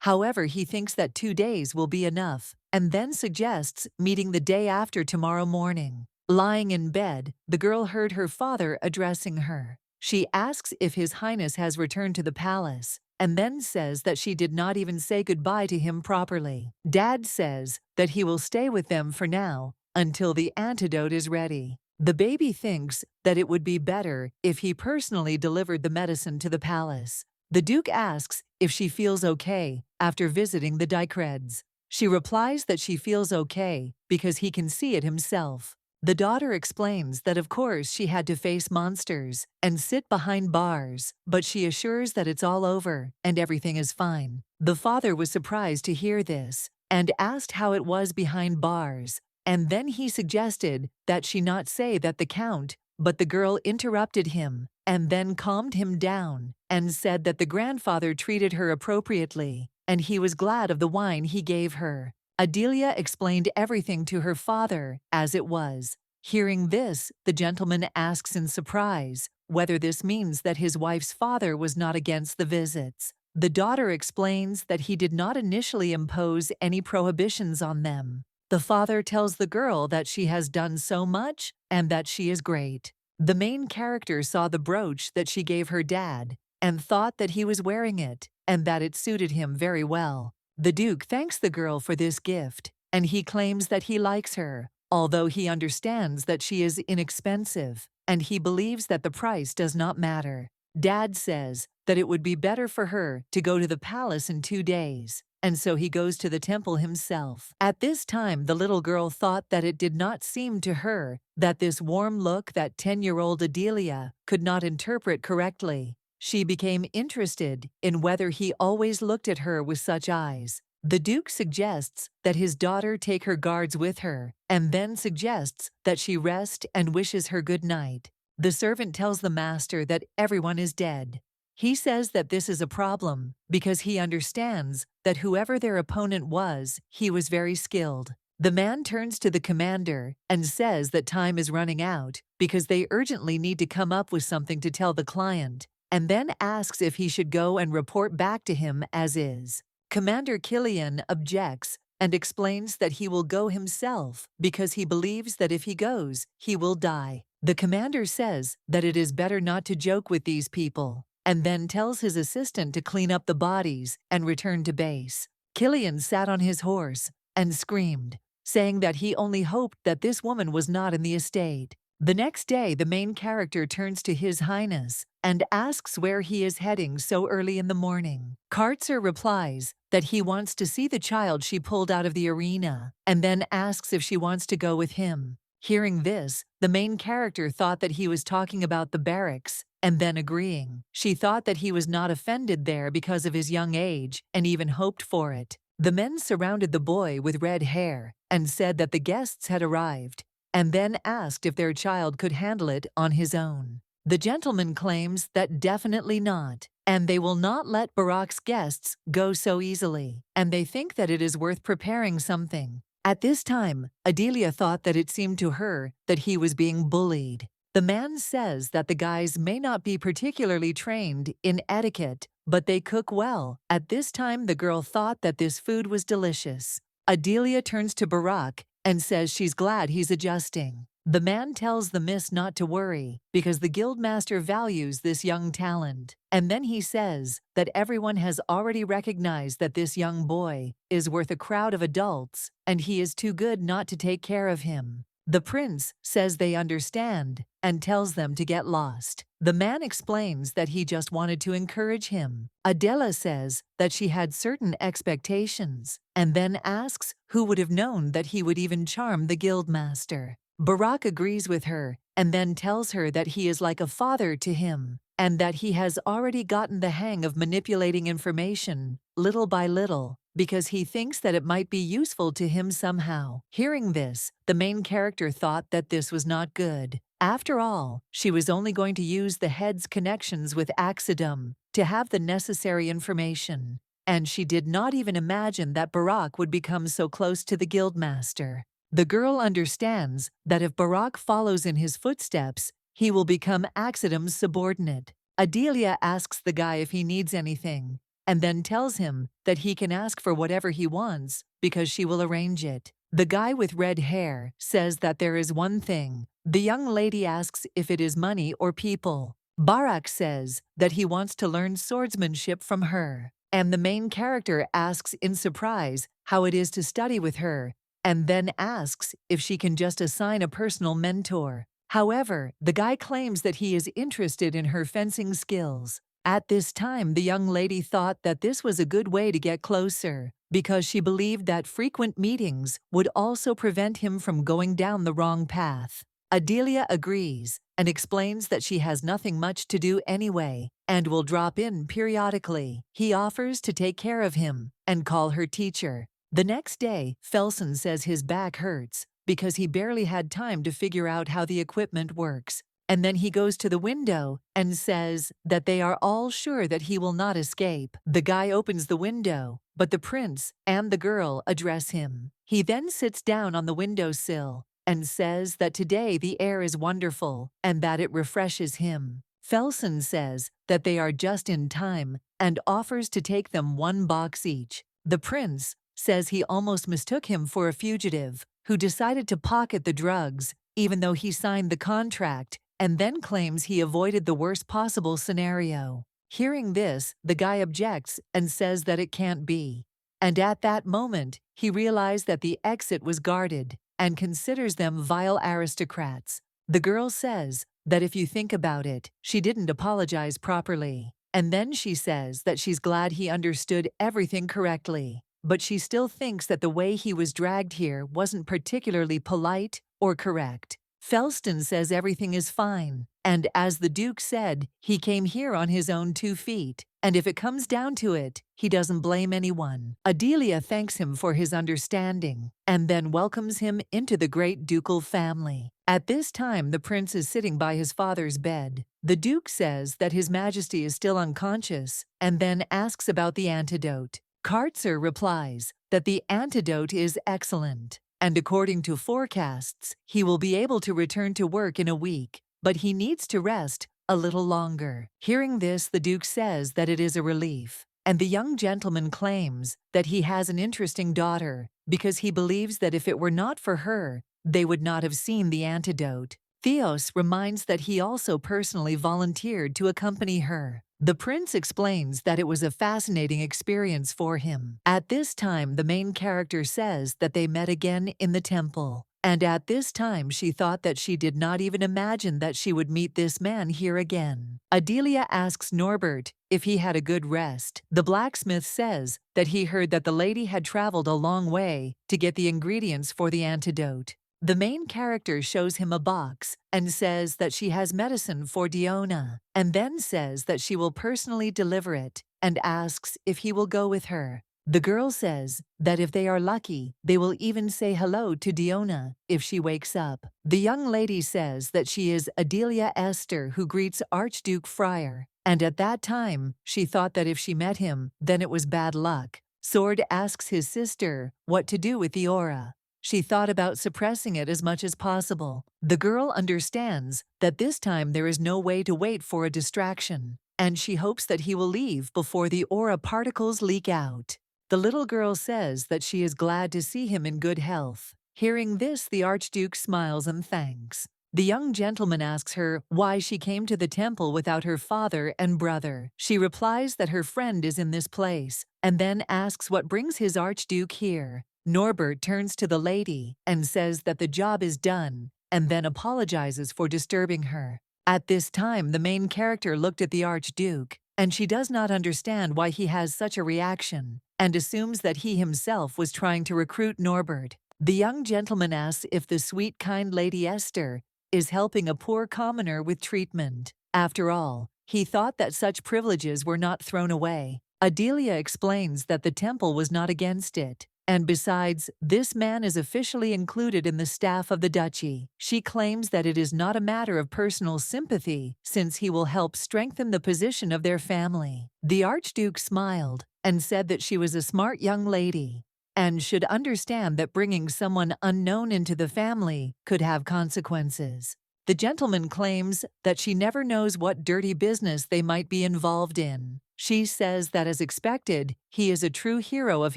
However, he thinks that 2 days will be enough, and then suggests meeting the day after tomorrow morning. Lying in bed, the girl heard her father addressing her. She asks if His Highness has returned to the palace, and then says that she did not even say goodbye to him properly. Dad says that he will stay with them for now until the antidote is ready. The baby thinks that it would be better if he personally delivered the medicine to the palace. The Duke asks if she feels okay after visiting the Dicreds. She replies that she feels okay because he can see it himself. The daughter explains that of course she had to face monsters and sit behind bars, but she assures that it's all over and everything is fine. The father was surprised to hear this and asked how it was behind bars, and then he suggested that she not say that the count, but the girl interrupted him and then calmed him down and said that the grandfather treated her appropriately and he was glad of the wine he gave her. Adelia explained everything to her father as it was. Hearing this, the gentleman asks in surprise whether this means that his wife's father was not against the visits. The daughter explains that he did not initially impose any prohibitions on them. The father tells the girl that she has done so much and that she is great. The main character saw the brooch that she gave her dad and thought that he was wearing it and that it suited him very well. The Duke thanks the girl for this gift, and he claims that he likes her, although he understands that she is inexpensive, and he believes that the price does not matter. Dad says that it would be better for her to go to the palace in 2 days, and so he goes to the temple himself. At this time, the little girl thought that it did not seem to her that this warm look that 10-year-old Adelia could not interpret correctly. She became interested in whether he always looked at her with such eyes. The Duke suggests that his daughter take her guards with her, and then suggests that she rest and wishes her good night. The servant tells the master that everyone is dead. He says that this is a problem because he understands that whoever their opponent was, he was very skilled. The man turns to the commander and says that time is running out because they urgently need to come up with something to tell the client, and then asks if he should go and report back to him as is. Commander Killian objects and explains that he will go himself because he believes that if he goes, he will die. The commander says that it is better not to joke with these people, and then tells his assistant to clean up the bodies and return to base. Killian sat on his horse and screamed, saying that he only hoped that this woman was not in the estate. The next day, the main character turns to His Highness and asks where he is heading so early in the morning. Kartzer replies that he wants to see the child she pulled out of the arena, and then asks if she wants to go with him. Hearing this, the main character thought that he was talking about the barracks, and then agreeing. She thought that he was not offended there because of his young age, and even hoped for it. The men surrounded the boy with red hair and said that the guests had arrived, and then asked if their child could handle it on his own. The gentleman claims that definitely not, and they will not let Barak's guests go so easily, and they think that it is worth preparing something. At this time, Adelia thought that it seemed to her that he was being bullied. The man says that the guys may not be particularly trained in etiquette, but they cook well. At this time, the girl thought that this food was delicious. Adelia turns to Barak and says she's glad he's adjusting. The man tells the miss not to worry because the guildmaster values this young talent. And then he says that everyone has already recognized that this young boy is worth a crowd of adults and he is too good not to take care of him. The prince says they understand and tells them to get lost. The man explains that he just wanted to encourage him. Adela says that she had certain expectations and then asks who would have known that he would even charm the guildmaster. Barak agrees with her and then tells her that he is like a father to him and that he has already gotten the hang of manipulating information little by little because he thinks that it might be useful to him somehow. Hearing this, the main character thought that this was not good. After all, she was only going to use the head's connections with Axidum to have the necessary information, and she did not even imagine that Barak would become so close to the guildmaster. The girl understands that if Barak follows in his footsteps, he will become Axidum's subordinate. Adelia asks the guy if he needs anything, and then tells him that he can ask for whatever he wants because she will arrange it. The guy with red hair says that there is one thing. The young lady asks if it is money or people. Barak says that he wants to learn swordsmanship from her, and the main character asks in surprise how it is to study with her, and then asks if she can just assign a personal mentor. However, the guy claims that he is interested in her fencing skills. At this time, the young lady thought that this was a good way to get closer, because she believed that frequent meetings would also prevent him from going down the wrong path. Adelia agrees and explains that she has nothing much to do anyway and will drop in periodically. He offers to take care of him and call her teacher. The next day, Felsen says his back hurts because he barely had time to figure out how the equipment works. And then he goes to the window and says that they are all sure that he will not escape. The guy opens the window, but the prince and the girl address him. He then sits down on the windowsill and says that today the air is wonderful and that it refreshes him. Felsen says that they are just in time and offers to take them one box each. The prince says he almost mistook him for a fugitive who decided to pocket the drugs even though he signed the contract, and then claims he avoided the worst possible scenario. Hearing this, the guy objects and says that it can't be. And at that moment, he realized that the exit was guarded and considers them vile aristocrats. The girl says that if you think about it, she didn't apologize properly. And then she says that she's glad he understood everything correctly, but she still thinks that the way he was dragged here wasn't particularly polite or correct. Felston says everything is fine, and as the Duke said, he came here on his own 2 feet, and if it comes down to it, he doesn't blame anyone. Adelia thanks him for his understanding, and then welcomes him into the great ducal family. At this time, the prince is sitting by his father's bed. The Duke says that His Majesty is still unconscious, and then asks about the antidote. Kartzer replies that the antidote is excellent, and according to forecasts, he will be able to return to work in a week, but he needs to rest a little longer. Hearing this, the Duke says that it is a relief, and the young gentleman claims that he has an interesting daughter because he believes that if it were not for her, they would not have seen the antidote. Theos reminds that he also personally volunteered to accompany her. The prince explains that it was a fascinating experience for him. At this time, the main character says that they met again in the temple. And at this time, she thought that she did not even imagine that she would meet this man here again. Adelia asks Norbert if he had a good rest. The blacksmith says that he heard that the lady had traveled a long way to get the ingredients for the antidote. The main character shows him a box and says that she has medicine for Diona, and then says that she will personally deliver it and asks if he will go with her. The girl says that if they are lucky, they will even say hello to Diona if she wakes up. The young lady says that she is Adelia Esther who greets Archduke Freyer, and at that time, she thought that if she met him, then it was bad luck. Sword asks his sister what to do with the aura. She thought about suppressing it as much as possible. The girl understands that this time there is no way to wait for a distraction, and she hopes that he will leave before the aura particles leak out. The little girl says that she is glad to see him in good health. Hearing this, the Archduke smiles and thanks. The young gentleman asks her why she came to the temple without her father and brother. She replies that her friend is in this place, and then asks what brings his Archduke here. Norbert turns to the lady and says that the job is done, and then apologizes for disturbing her. At this time, the main character looked at the Archduke, and she does not understand why he has such a reaction, and assumes that he himself was trying to recruit Norbert. The young gentleman asks if the sweet, kind Lady Esther is helping a poor commoner with treatment. After all, he thought that such privileges were not thrown away. Adelia explains that the temple was not against it. And besides, this man is officially included in the staff of the duchy. She claims that it is not a matter of personal sympathy, since he will help strengthen the position of their family. The Archduke smiled and said that she was a smart young lady and should understand that bringing someone unknown into the family could have consequences. The gentleman claims that she never knows what dirty business they might be involved in. She says that as expected, he is a true hero of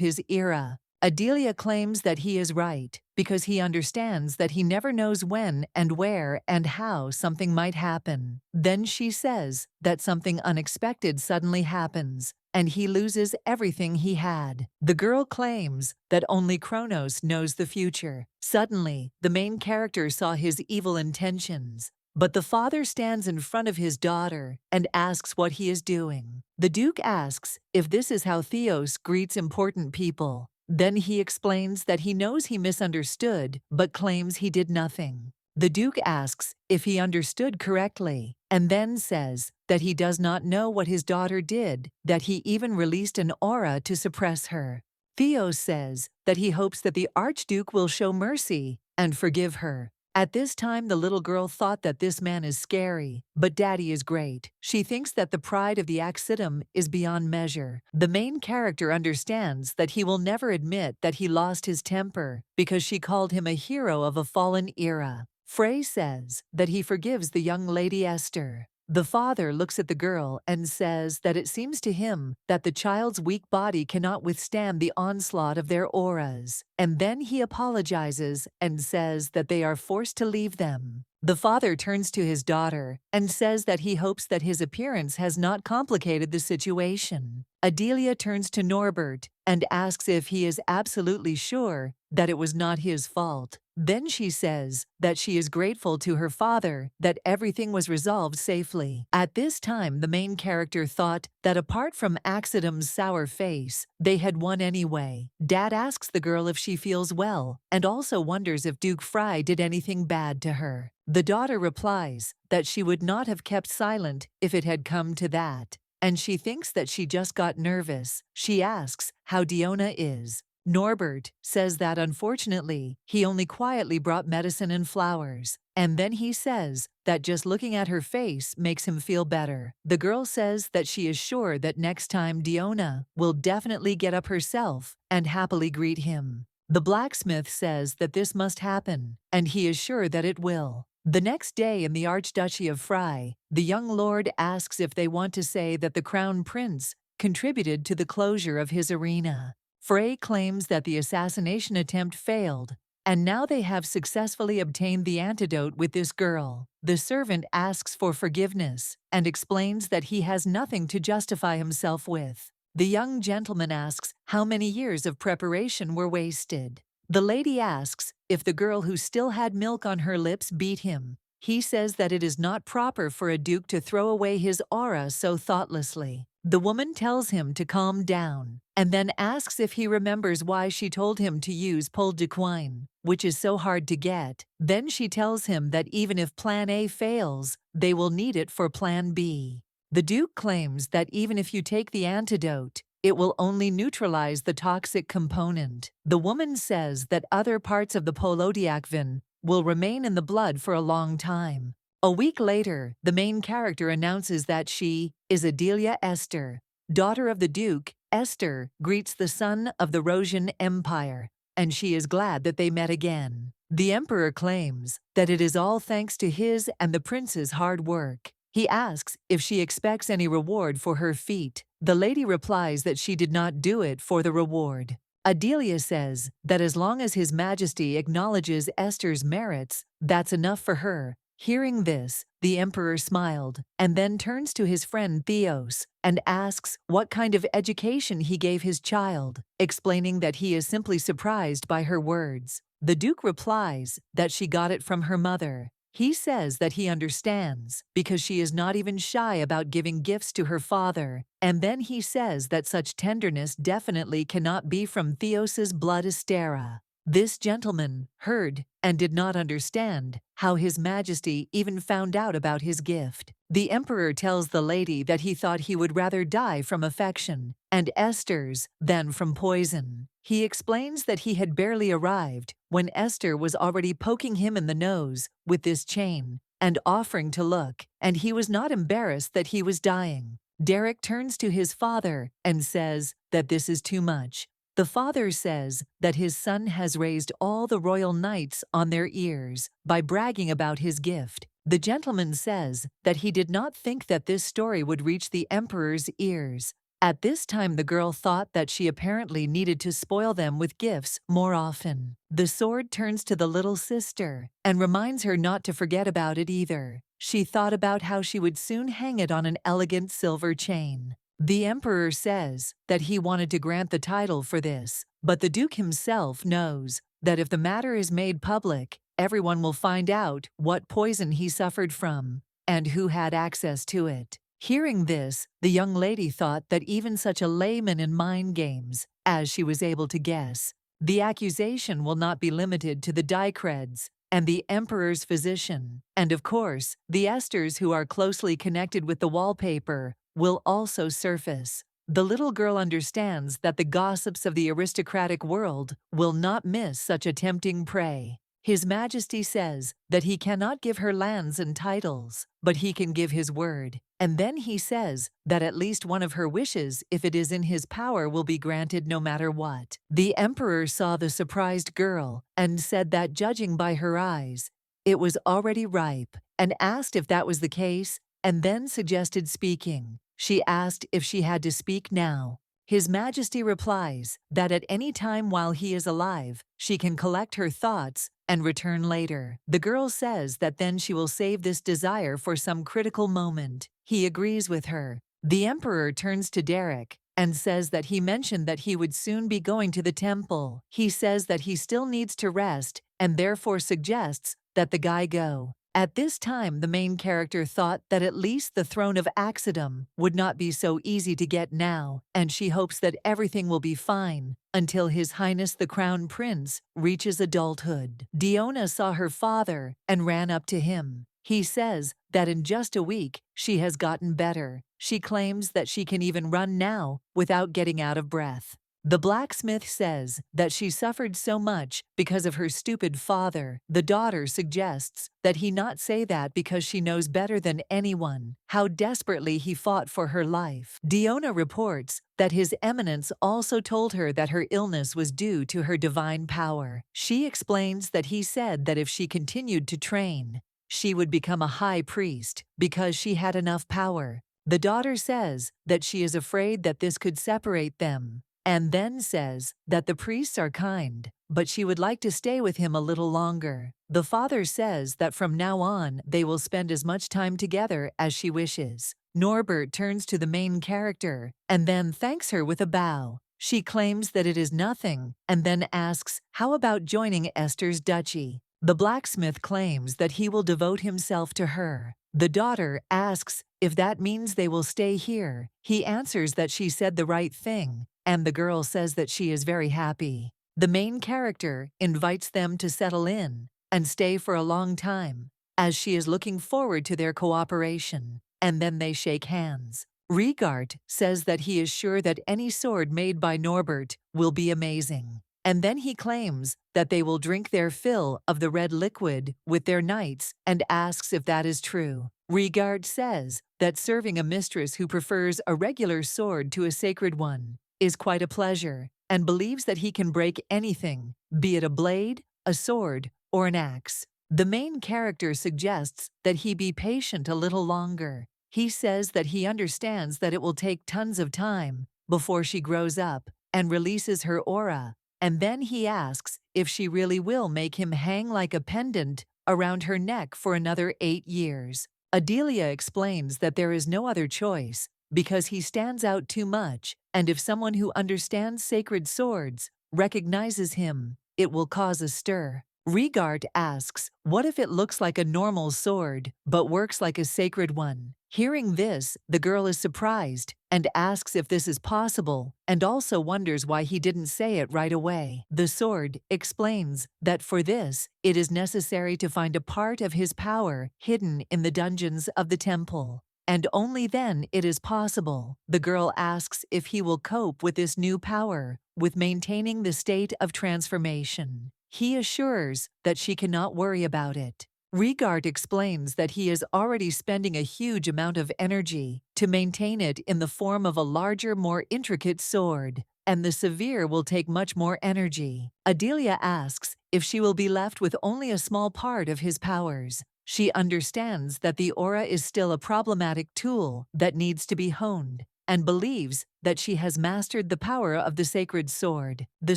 his era. Adelia claims that he is right, because he understands that he never knows when and where and how something might happen. Then she says that something unexpected suddenly happens, and he loses everything he had. The girl claims that only Kronos knows the future. Suddenly, the main character saw his evil intentions. But the father stands in front of his daughter and asks what he is doing. The Duke asks if this is how Theos greets important people. Then he explains that he knows he misunderstood, but claims he did nothing. The Duke asks if he understood correctly, and then says that he does not know what his daughter did, that he even released an aura to suppress her. Theos says that he hopes that the Archduke will show mercy and forgive her. At this time, the little girl thought that this man is scary, but Daddy is great. She thinks that the pride of the Accidum is beyond measure. The main character understands that he will never admit that he lost his temper because she called him a hero of a fallen era. Frey says that he forgives the young lady Esther. The father looks at the girl and says that it seems to him that the child's weak body cannot withstand the onslaught of their auras, and then he apologizes and says that they are forced to leave them. The father turns to his daughter and says that he hopes that his appearance has not complicated the situation. Adelia turns to Norbert and asks if he is absolutely sure that it was not his fault. Then she says that she is grateful to her father that everything was resolved safely. At this time, the main character thought that apart from Accidum's sour face, they had won anyway. Dad asks the girl if she feels well and also wonders if Duke Frey did anything bad to her. The daughter replies that she would not have kept silent if it had come to that, and she thinks that she just got nervous. She asks how Diona is. Norbert says that unfortunately, he only quietly brought medicine and flowers, and then he says that just looking at her face makes him feel better. The girl says that she is sure that next time Diona will definitely get up herself and happily greet him. The blacksmith says that this must happen, and he is sure that it will. The next day in the Archduchy of Frey, the young lord asks if they want to say that the crown prince contributed to the closure of his arena. Frey claims that the assassination attempt failed, and now they have successfully obtained the antidote with this girl. The servant asks for forgiveness and explains that he has nothing to justify himself with. The young gentleman asks how many years of preparation were wasted. The lady asks if the girl who still had milk on her lips beat him. He says that it is not proper for a duke to throw away his aura so thoughtlessly. The woman tells him to calm down, and then asks if he remembers why she told him to use Pole de Quine, which is so hard to get. Then she tells him that even if Plan A fails, they will need it for Plan B. The Duke claims that even if you take the antidote, it will only neutralize the toxic component. The woman says that other parts of the polodiacvin will remain in the blood for a long time. A week later, the main character announces that she is Adelia Esther, daughter of the Duke. Esther greets the son of the Rosian Empire, and she is glad that they met again. The emperor claims that it is all thanks to his and the prince's hard work. He asks if she expects any reward for her feat. The lady replies that she did not do it for the reward. Adelia says that as long as His Majesty acknowledges Esther's merits, that's enough for her. Hearing this, the emperor smiled and then turns to his friend Theos and asks what kind of education he gave his child, explaining that he is simply surprised by her words. The Duke replies that she got it from her mother. He says that he understands because she is not even shy about giving gifts to her father, and then he says that such tenderness definitely cannot be from Theos's blood Astera. This gentleman heard and did not understand how His Majesty even found out about his gift. The emperor tells the lady that he thought he would rather die from affection and Esther's than from poison. He explains that he had barely arrived when Esther was already poking him in the nose with this chain and offering to look, and he was not embarrassed that he was dying. Derek turns to his father and says that this is too much. The father says that his son has raised all the royal knights on their ears by bragging about his gift. The gentleman says that he did not think that this story would reach the emperor's ears, At this time, the girl thought that she apparently needed to spoil them with gifts more often. The sword turns to the little sister and reminds her not to forget about it either. She thought about how she would soon hang it on an elegant silver chain. The emperor says that he wanted to grant the title for this, but the duke himself knows that if the matter is made public, everyone will find out what poison he suffered from and who had access to it. Hearing this, the young lady thought that even such a layman in mind games, as she was able to guess, the accusation will not be limited to the Dicreds and the emperor's physician, and of course, the Esthers who are closely connected with the wallpaper will also surface. The little girl understands that the gossips of the aristocratic world will not miss such a tempting prey. His Majesty says that he cannot give her lands and titles, but he can give his word. And then he says that at least one of her wishes, if it is in his power, will be granted no matter what. The emperor saw the surprised girl and said that judging by her eyes, it was already ripe, and asked if that was the case, and then suggested speaking. She asked if she had to speak now. His Majesty replies that at any time while he is alive, she can collect her thoughts and return later. The girl says that then she will save this desire for some critical moment. He agrees with her. The emperor turns to Derek and says that he mentioned that he would soon be going to the temple. He says that he still needs to rest and therefore suggests that the guy go. At this time, the main character thought that at least the throne of Axidum would not be so easy to get now, and she hopes that everything will be fine until His Highness the Crown Prince reaches adulthood. Diona saw her father and ran up to him. He says that in just a week she has gotten better. She claims that she can even run now without getting out of breath. The blacksmith says that she suffered so much because of her stupid father. The daughter suggests that he not say that because she knows better than anyone how desperately he fought for her life. Diona reports that His Eminence also told her that her illness was due to her divine power. She explains that he said that if she continued to train, she would become a high priest because she had enough power. The daughter says that she is afraid that this could separate them, and then says that the priests are kind, but she would like to stay with him a little longer. The father says that from now on they will spend as much time together as she wishes. Norbert turns to the main character and then thanks her with a bow. She claims that it is nothing and then asks, how about joining Esther's duchy? The blacksmith claims that he will devote himself to her. The daughter asks if that means they will stay here. He answers that she said the right thing, and the girl says that she is very happy. The main character invites them to settle in and stay for a long time, as she is looking forward to their cooperation, and then they shake hands. Regard says that he is sure that any sword made by Norbert will be amazing, and then he claims that they will drink their fill of the red liquid with their knights and asks if that is true. Regard says that serving a mistress who prefers a regular sword to a sacred one is quite a pleasure, and believes that he can break anything, be it a blade, a sword, or an axe. The main character suggests that he be patient a little longer. He says that he understands that it will take tons of time before she grows up and releases her aura, and then he asks if she really will make him hang like a pendant around her neck for another 8 years. Adelia explains that there is no other choice because he stands out too much, and if someone who understands sacred swords recognizes him, it will cause a stir. Regard asks, what if it looks like a normal sword, but works like a sacred one? Hearing this, the girl is surprised and asks if this is possible, and also wonders why he didn't say it right away. The sword explains that for this, it is necessary to find a part of his power hidden in the dungeons of the temple, and only then it is possible. The girl asks if he will cope with this new power, with maintaining the state of transformation. He assures that she cannot worry about it. Regard explains that he is already spending a huge amount of energy to maintain it in the form of a larger, more intricate sword, and the severe will take much more energy. Adelia asks if she will be left with only a small part of his powers. She understands that the aura is still a problematic tool that needs to be honed. and believes that she has mastered the power of the sacred sword. The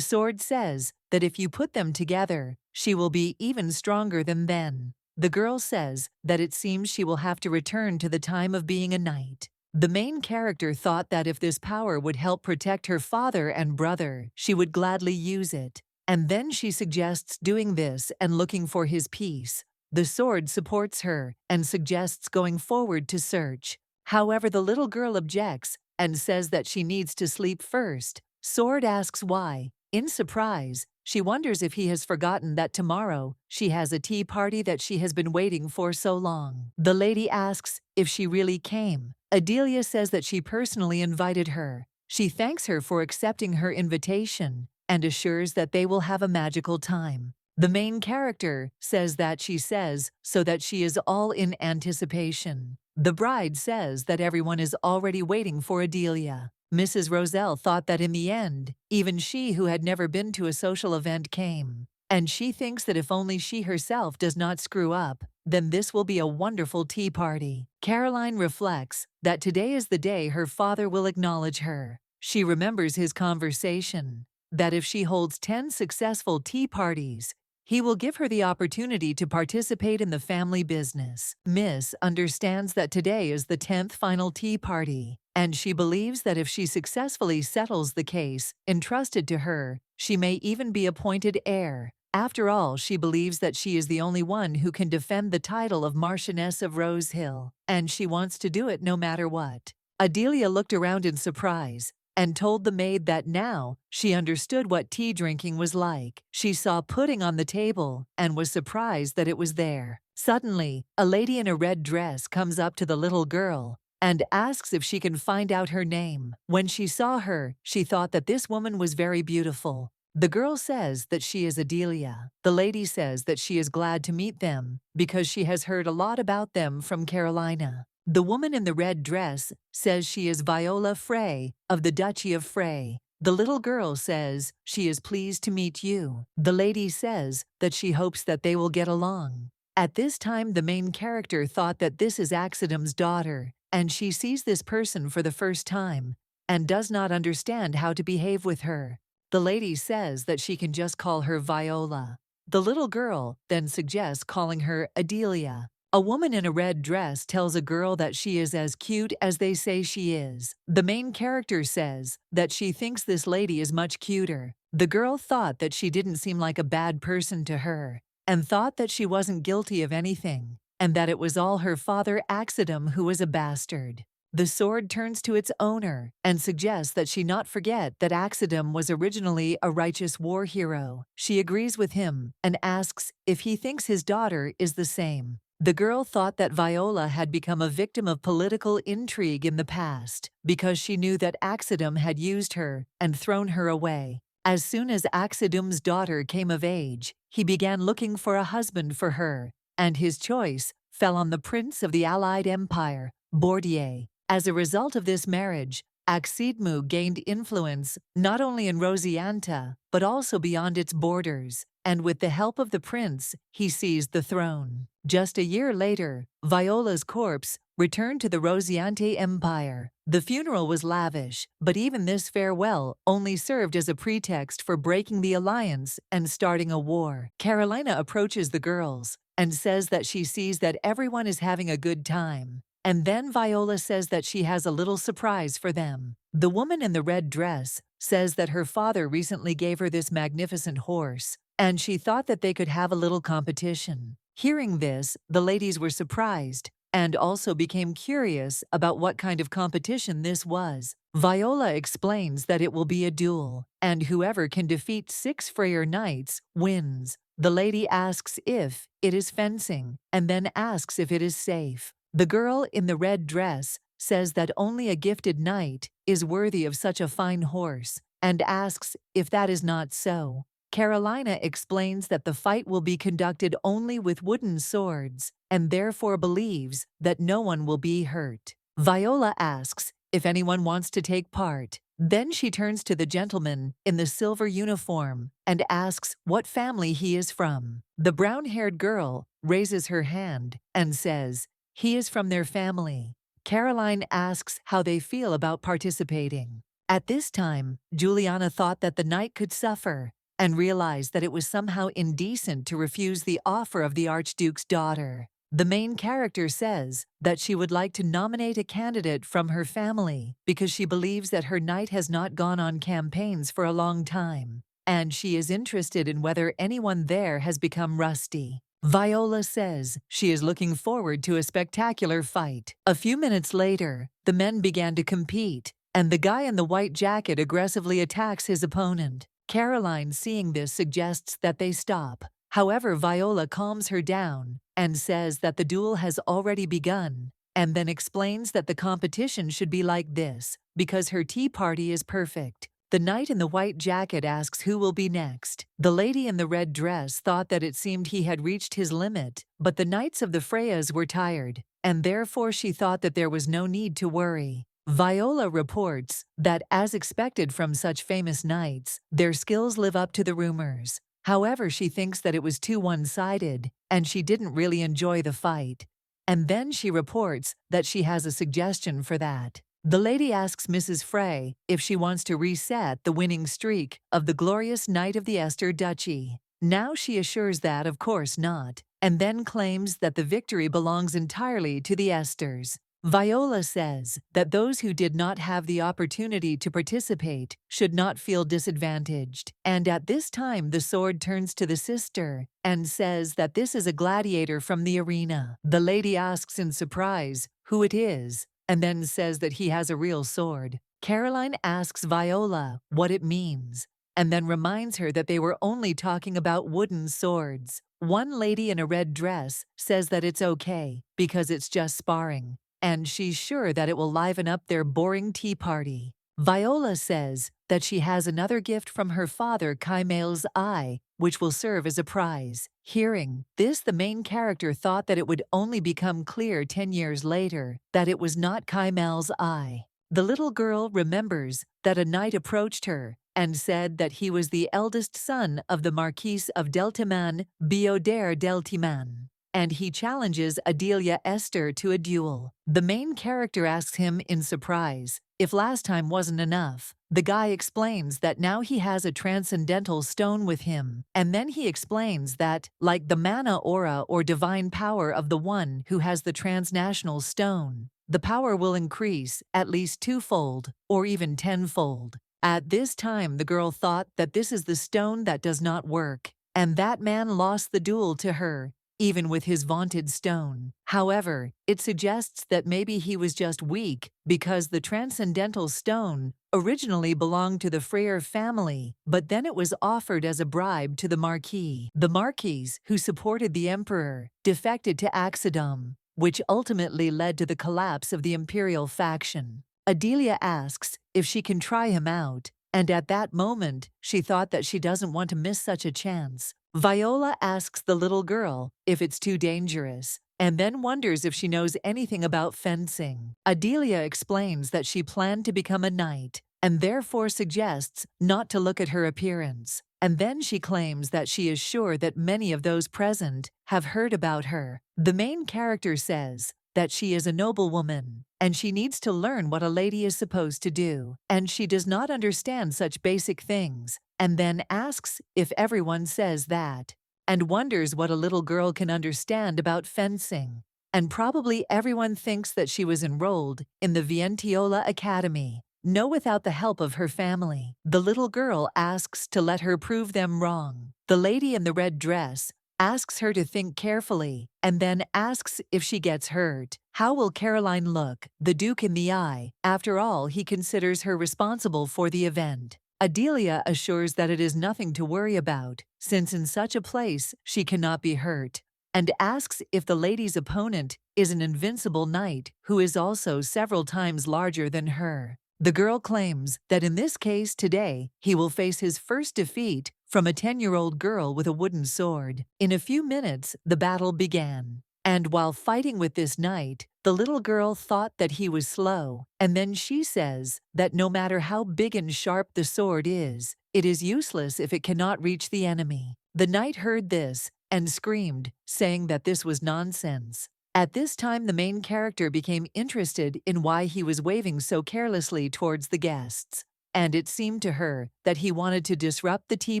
sword says that if you put them together, she will be even stronger than then. The girl says that it seems she will have to return to the time of being a knight. The main character thought that if this power would help protect her father and brother, she would gladly use it. And then she suggests doing this and looking for his peace. The sword supports her and suggests going forward to search. However, the little girl objects and says that she needs to sleep first. Sword asks why. In surprise, she wonders if he has forgotten that tomorrow she has a tea party that she has been waiting for so long. The lady asks if she really came. Adelia says that she personally invited her. She thanks her for accepting her invitation and assures that they will have a magical time. The main character says that she says so that she is all in anticipation. The bride says that everyone is already waiting for Adelia. Mrs. Roselle thought that in the end, even she who had never been to a social event came. And she thinks that if only she herself does not screw up, then this will be a wonderful tea party. Caroline reflects that today is the day her father will acknowledge her. She remembers his conversation, that if she holds 10 successful tea parties, he will give her the opportunity to participate in the family business. Miss understands that today is the 10th final tea party, and she believes that if she successfully settles the case entrusted to her, she may even be appointed heir. After all, she believes that she is the only one who can defend the title of Marchioness of Rosehill, and she wants to do it no matter what. Adelia looked around in surprise and told the maid that now she understood what tea drinking was like. She saw pudding on the table and was surprised that it was there. Suddenly, a lady in a red dress comes up to the little girl and asks if she can find out her name. When she saw her, she thought that this woman was very beautiful. The girl says that she is Adelia. The lady says that she is glad to meet them because she has heard a lot about them from Carolina. The woman in the red dress says she is Viola Frey of the Duchy of Frey. The little girl says she is pleased to meet you. The lady says that she hopes that they will get along. At this time, the main character thought that this is Axidum's daughter, and she sees this person for the first time and does not understand how to behave with her. The lady says that she can just call her Viola. The little girl then suggests calling her Adelia. A woman in a red dress tells a girl that she is as cute as they say she is. The main character says that she thinks this lady is much cuter. The girl thought that she didn't seem like a bad person to her, and thought that she wasn't guilty of anything, and that it was all her father Axidum who was a bastard. The sword turns to its owner and suggests that she not forget that Axidum was originally a righteous war hero. She agrees with him and asks if he thinks his daughter is the same. The girl thought that Viola had become a victim of political intrigue in the past because she knew that Axidum had used her and thrown her away. As soon as Axidum's daughter came of age, he began looking for a husband for her, and his choice fell on the prince of the Allied Empire, Bordier. As a result of this marriage, Axidmu gained influence not only in Rosianta, but also beyond its borders, and with the help of the prince, he seized the throne. Just a year later, Viola's corpse returned to the Rosiante Empire. The funeral was lavish, but even this farewell only served as a pretext for breaking the alliance and starting a war. Carolina approaches the girls and says that she sees that everyone is having a good time. And then Viola says that she has a little surprise for them. The woman in the red dress says that her father recently gave her this magnificent horse, and she thought that they could have a little competition. Hearing this, the ladies were surprised and also became curious about what kind of competition this was. Viola explains that it will be a duel, and whoever can defeat 6 Freyer knights wins. The lady asks if it is fencing, and then asks if it is safe. The girl in the red dress says that only a gifted knight is worthy of such a fine horse, and asks if that is not so. Carolina explains that the fight will be conducted only with wooden swords, and therefore believes that no one will be hurt. Viola asks if anyone wants to take part. Then she turns to the gentleman in the silver uniform and asks what family he is from. The brown-haired girl raises her hand and says he is from their family. Caroline asks how they feel about participating. At this time, Juliana thought that the knight could suffer and realized that it was somehow indecent to refuse the offer of the Archduke's daughter. The main character says that she would like to nominate a candidate from her family because she believes that her knight has not gone on campaigns for a long time, and she is interested in whether anyone there has become rusty. Viola says she is looking forward to a spectacular fight. A few minutes later, the men began to compete, and the guy in the white jacket aggressively attacks his opponent. Caroline, seeing this, suggests that they stop. However, Viola calms her down and says that the duel has already begun, and then explains that the competition should be like this because her tea party is perfect. The knight in the white jacket asks who will be next. The lady in the red dress thought that it seemed he had reached his limit, but the knights of the Freyas were tired, and therefore she thought that there was no need to worry. Viola reports that, as expected from such famous knights, their skills live up to the rumors. However, she thinks that it was too one-sided, and she didn't really enjoy the fight. And then she reports that she has a suggestion for that. The lady asks Mrs. Frey if she wants to reset the winning streak of the glorious Knight of the Ester Duchy. Now she assures that of course not, and then claims that the victory belongs entirely to the Esters. Viola says that those who did not have the opportunity to participate should not feel disadvantaged, and at this time the sword turns to the sister and says that this is a gladiator from the arena. The lady asks in surprise who it is, and then says that he has a real sword. Caroline asks Viola what it means, and then reminds her that they were only talking about wooden swords. One lady in a red dress says that it's okay because it's just sparring, and she's sure that it will liven up their boring tea party. Viola says that she has another gift from her father, Kaimail's eye, which will serve as a prize. Hearing this, the main character thought that it would only become clear 10 years later that it was not Kaimail's eye. The little girl remembers that a knight approached her and said that he was the eldest son of the Marquis of Deltiman, Bioder Deltiman, and he challenges Adelia Esther to a duel. The main character asks him in surprise if last time wasn't enough. The guy explains that now he has a transcendental stone with him, and then he explains that, like the mana aura or divine power of the one who has the transnational stone, the power will increase at least twofold or even tenfold. At this time, the girl thought that this is the stone that does not work, and that man lost the duel to her, even with his vaunted stone. However, it suggests that maybe he was just weak because the transcendental stone originally belonged to the Freyer family, but then it was offered as a bribe to the Marquis. The Marquis, who supported the Emperor, defected to Axidom, which ultimately led to the collapse of the imperial faction. Adelia asks if she can try him out, and at that moment, she thought that she doesn't want to miss such a chance. Viola asks the little girl if it's too dangerous, and then wonders if she knows anything about fencing. Adelia explains that she planned to become a knight, and therefore suggests not to look at her appearance. And then she claims that she is sure that many of those present have heard about her. The main character says that she is a noblewoman, and she needs to learn what a lady is supposed to do, and she does not understand such basic things, and then asks if everyone says that, and wonders what a little girl can understand about fencing. And probably everyone thinks that she was enrolled in the Vientiola Academy. No, without the help of her family. The little girl asks to let her prove them wrong. The lady in the red dress asks her to think carefully, and then asks if she gets hurt. How will Caroline look the Duke in the eye? After all, he considers her responsible for the event. Adelia assures that it is nothing to worry about, since in such a place she cannot be hurt, and asks if the lady's opponent is an invincible knight who is also several times larger than her. The girl claims that in this case today, he will face his first defeat from a 10-year-old girl with a wooden sword. In a few minutes, the battle began. And while fighting with this knight, the little girl thought that he was slow, and then she says that no matter how big and sharp the sword is, it is useless if it cannot reach the enemy. The knight heard this and screamed, saying that this was nonsense. At this time, the main character became interested in why he was waving so carelessly towards the guests, and it seemed to her that he wanted to disrupt the tea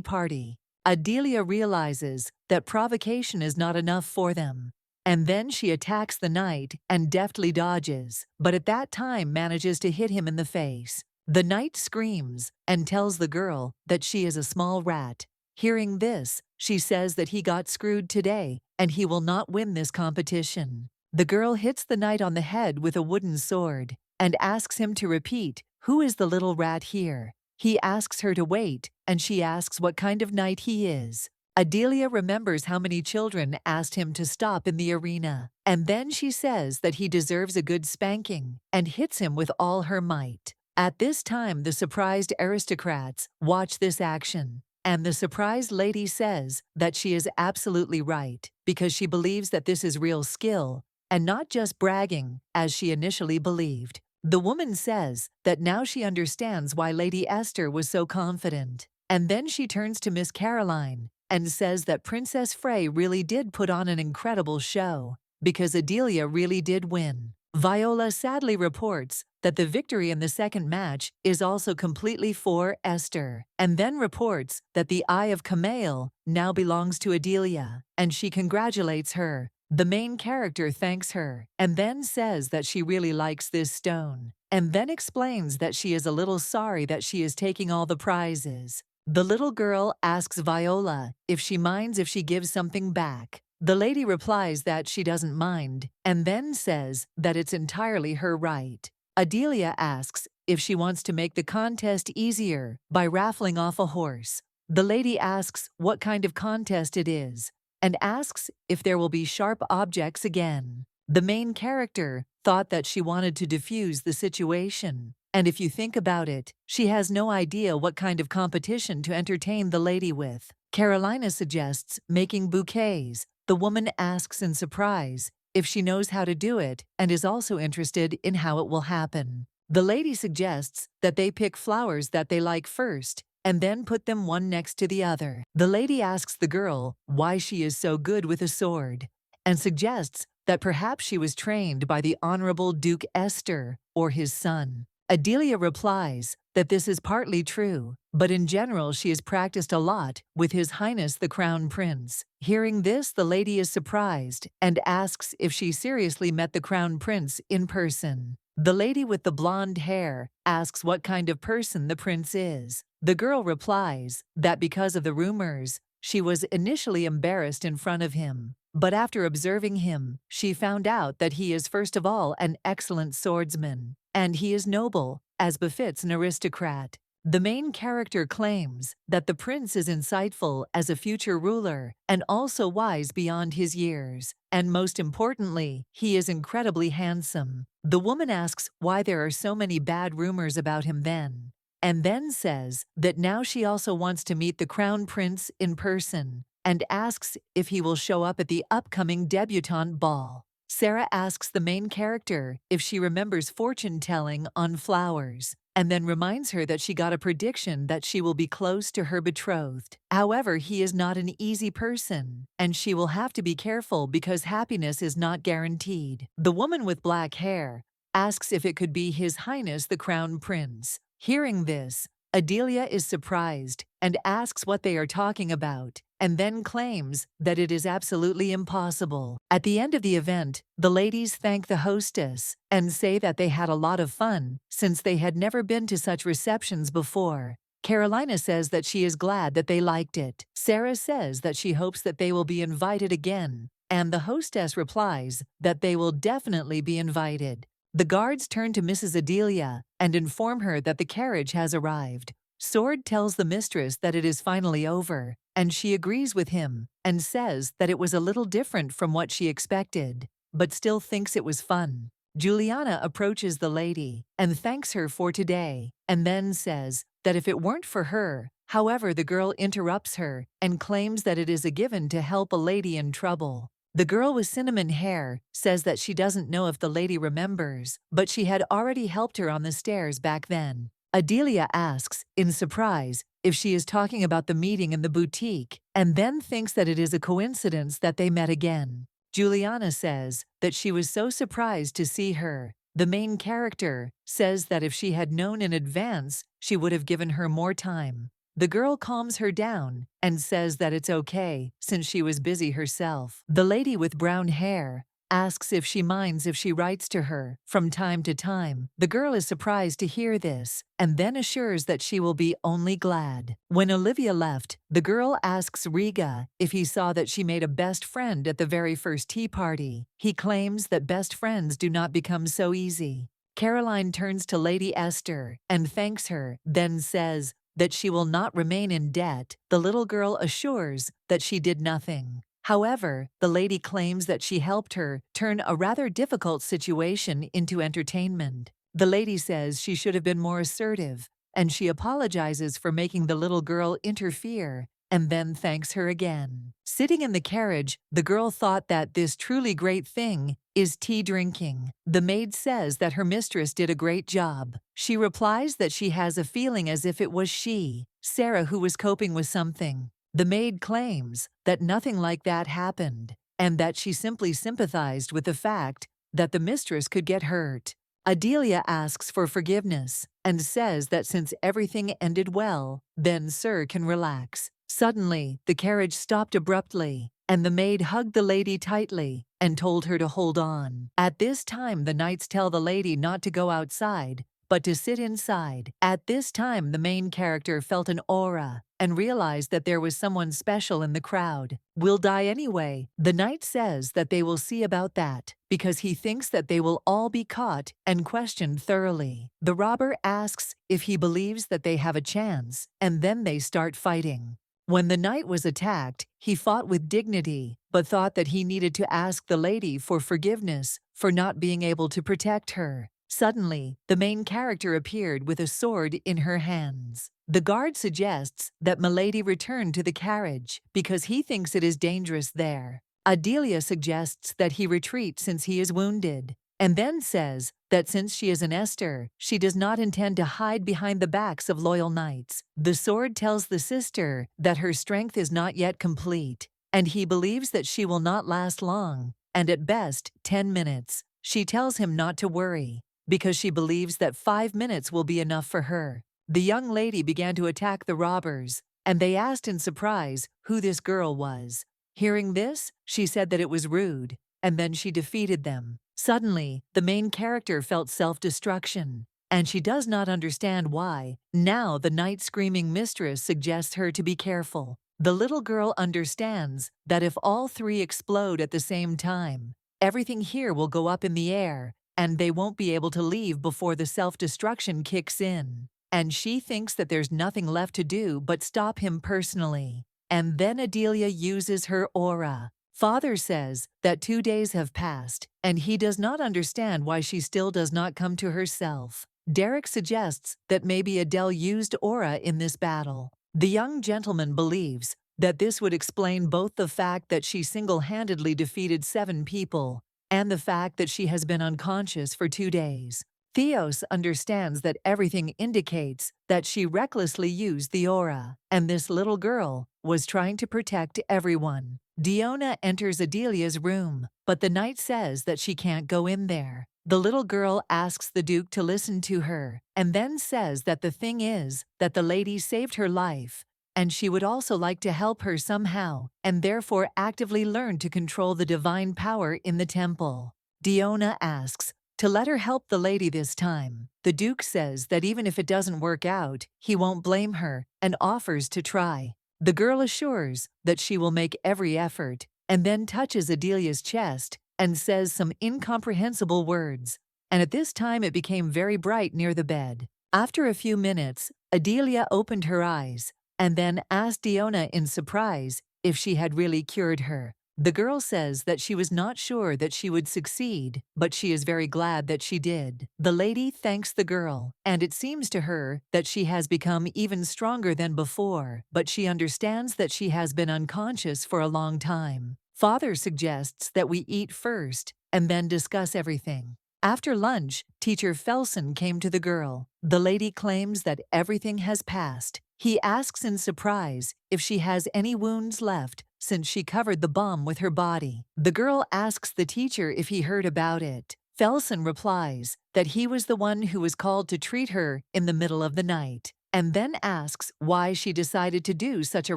party. Adelia realizes that provocation is not enough for them, and then she attacks the knight and deftly dodges, but at that time manages to hit him in the face. The knight screams and tells the girl that she is a small rat. Hearing this, she says that he got screwed today and he will not win this competition. The girl hits the knight on the head with a wooden sword and asks him to repeat, "Who is the little rat here?" He asks her to wait, and she asks what kind of knight he is. Adelia remembers how many children asked him to stop in the arena, and then she says that he deserves a good spanking and hits him with all her might. At this time, the surprised aristocrats watch this action, and the surprised lady says that she is absolutely right because she believes that this is real skill and not just bragging as she initially believed. The woman says that now she understands why Lady Esther was so confident, and then she turns to Miss Caroline and says that Princess Frey really did put on an incredible show because Adelia really did win. Viola sadly reports that the victory in the second match is also completely for Esther, and then reports that the Eye of Camille now belongs to Adelia, and she congratulates her. The main character thanks her, and then says that she really likes this stone, and then explains that she is a little sorry that she is taking all the prizes. The little girl asks Viola if she minds if she gives something back. The lady replies that she doesn't mind, and then says that it's entirely her right. Adelia asks if she wants to make the contest easier by raffling off a horse. The lady asks what kind of contest it is, and asks if there will be sharp objects again. The main character thought that she wanted to diffuse the situation, and if you think about it, she has no idea what kind of competition to entertain the lady with. Carolina suggests making bouquets. The woman asks in surprise if she knows how to do it and is also interested in how it will happen. The lady suggests that they pick flowers that they like first and then put them one next to the other. The lady asks the girl why she is so good with a sword and suggests that perhaps she was trained by the Honorable Duke Esther or his son. Adelia replies that this is partly true, but in general she has practiced a lot with His Highness the Crown Prince. Hearing this, the lady is surprised and asks if she seriously met the Crown Prince in person. The lady with the blonde hair asks what kind of person the prince is. The girl replies that because of the rumors, she was initially embarrassed in front of him, but after observing him, she found out that he is first of all an excellent swordsman, and he is noble, as befits an aristocrat. The main character claims that the prince is insightful as a future ruler and also wise beyond his years, and most importantly, he is incredibly handsome. The woman asks why there are so many bad rumors about him then, and then says that now she also wants to meet the crown prince in person, and asks if he will show up at the upcoming debutante ball. Sarah asks the main character if she remembers fortune-telling on flowers, and then reminds her that she got a prediction that she will be close to her betrothed. However, he is not an easy person, and she will have to be careful because happiness is not guaranteed. The woman with black hair asks if it could be His Highness the Crown Prince. Hearing this, Adelia is surprised and asks what they are talking about, and then claims that it is absolutely impossible. At the end of the event, the ladies thank the hostess and say that they had a lot of fun since they had never been to such receptions before. Carolina says that she is glad that they liked it. Sarah says that she hopes that they will be invited again, and the hostess replies that they will definitely be invited. The guards turn to Mrs. Adelia and inform her that the carriage has arrived. Sword tells the mistress that it is finally over, and she agrees with him and says that it was a little different from what she expected, but still thinks it was fun. Juliana approaches the lady and thanks her for today, and then says that if it weren't for her, however, the girl interrupts her and claims that it is a given to help a lady in trouble. The girl with cinnamon hair says that she doesn't know if the lady remembers, but she had already helped her on the stairs back then. Adelia asks, in surprise, if she is talking about the meeting in the boutique, and then thinks that it is a coincidence that they met again. Juliana says that she was so surprised to see her. The main character says that if she had known in advance, she would have given her more time. The girl calms her down and says that it's okay since she was busy herself. The lady with brown hair asks if she minds if she writes to her from time to time. The girl is surprised to hear this and then assures that she will be only glad. When Olivia left, the girl asks Riga if he saw that she made a best friend at the very first tea party. He claims that best friends do not become so easy. Caroline turns to Lady Esther and thanks her, then says that she will not remain in debt. The little girl assures that she did nothing. However, the lady claims that she helped her turn a rather difficult situation into entertainment. The lady says she should have been more assertive, and she apologizes for making the little girl interfere, and then thanks her again. Sitting in the carriage, the girl thought that this truly great thing is tea drinking. The maid says that her mistress did a great job. She replies that she has a feeling as if it was she, Sarah, who was coping with something. The maid claims that nothing like that happened, and that she simply sympathized with the fact that the mistress could get hurt. Adelia asks for forgiveness and says that since everything ended well, then Sir can relax. Suddenly, the carriage stopped abruptly, and the maid hugged the lady tightly and told her to hold on. At this time, the knights tell the lady not to go outside, but to sit inside. At this time, the main character felt an aura and realized that there was someone special in the crowd. "We'll die anyway." The knight says that they will see about that, because he thinks that they will all be caught and questioned thoroughly. The robber asks if he believes that they have a chance, and then they start fighting. When the knight was attacked, he fought with dignity, but thought that he needed to ask the lady for forgiveness for not being able to protect her. Suddenly, the main character appeared with a sword in her hands. The guard suggests that Milady return to the carriage because he thinks it is dangerous there. Adelia suggests that he retreat since he is wounded, and then says that since she is an Esther, she does not intend to hide behind the backs of loyal knights. The sword tells the sister that her strength is not yet complete, and he believes that she will not last long, and at best 10 minutes. She tells him not to worry, because she believes that 5 minutes will be enough for her. The young lady began to attack the robbers, and they asked in surprise who this girl was. Hearing this, she said that it was rude, and then she defeated them. Suddenly, the main character felt self-destruction, and she does not understand why. Now the night-screaming mistress suggests her to be careful. The little girl understands that if all three explode at the same time, everything here will go up in the air, and they won't be able to leave before the self-destruction kicks in. And she thinks that there's nothing left to do but stop him personally. And then Adelia uses her aura. Father says that 2 days have passed, and he does not understand why she still does not come to herself. Derek suggests that maybe Adele used aura in this battle. The young gentleman believes that this would explain both the fact that she single-handedly defeated 7 people and the fact that she has been unconscious for 2 days. Theos understands that everything indicates that she recklessly used the aura, and this little girl was trying to protect everyone. Diona enters Adelia's room, but the knight says that she can't go in there. The little girl asks the Duke to listen to her, and then says that the thing is that the lady saved her life, and she would also like to help her somehow, and therefore actively learn to control the divine power in the temple. Diona asks to let her help the lady this time. The Duke says that even if it doesn't work out, he won't blame her, and offers to try. The girl assures that she will make every effort, and then touches Adelia's chest and says some incomprehensible words. And at this time it became very bright near the bed. After a few minutes, Adelia opened her eyes, and then asked Diona in surprise if she had really cured her. The girl says that she was not sure that she would succeed, but she is very glad that she did. The lady thanks the girl, and it seems to her that she has become even stronger than before, but she understands that she has been unconscious for a long time. Father suggests that we eat first and then discuss everything. After lunch, Teacher Felsen came to the girl. The lady claims that everything has passed. He asks in surprise if she has any wounds left, since she covered the bomb with her body. The girl asks the teacher if he heard about it. Felsen replies that he was the one who was called to treat her in the middle of the night, and then asks why she decided to do such a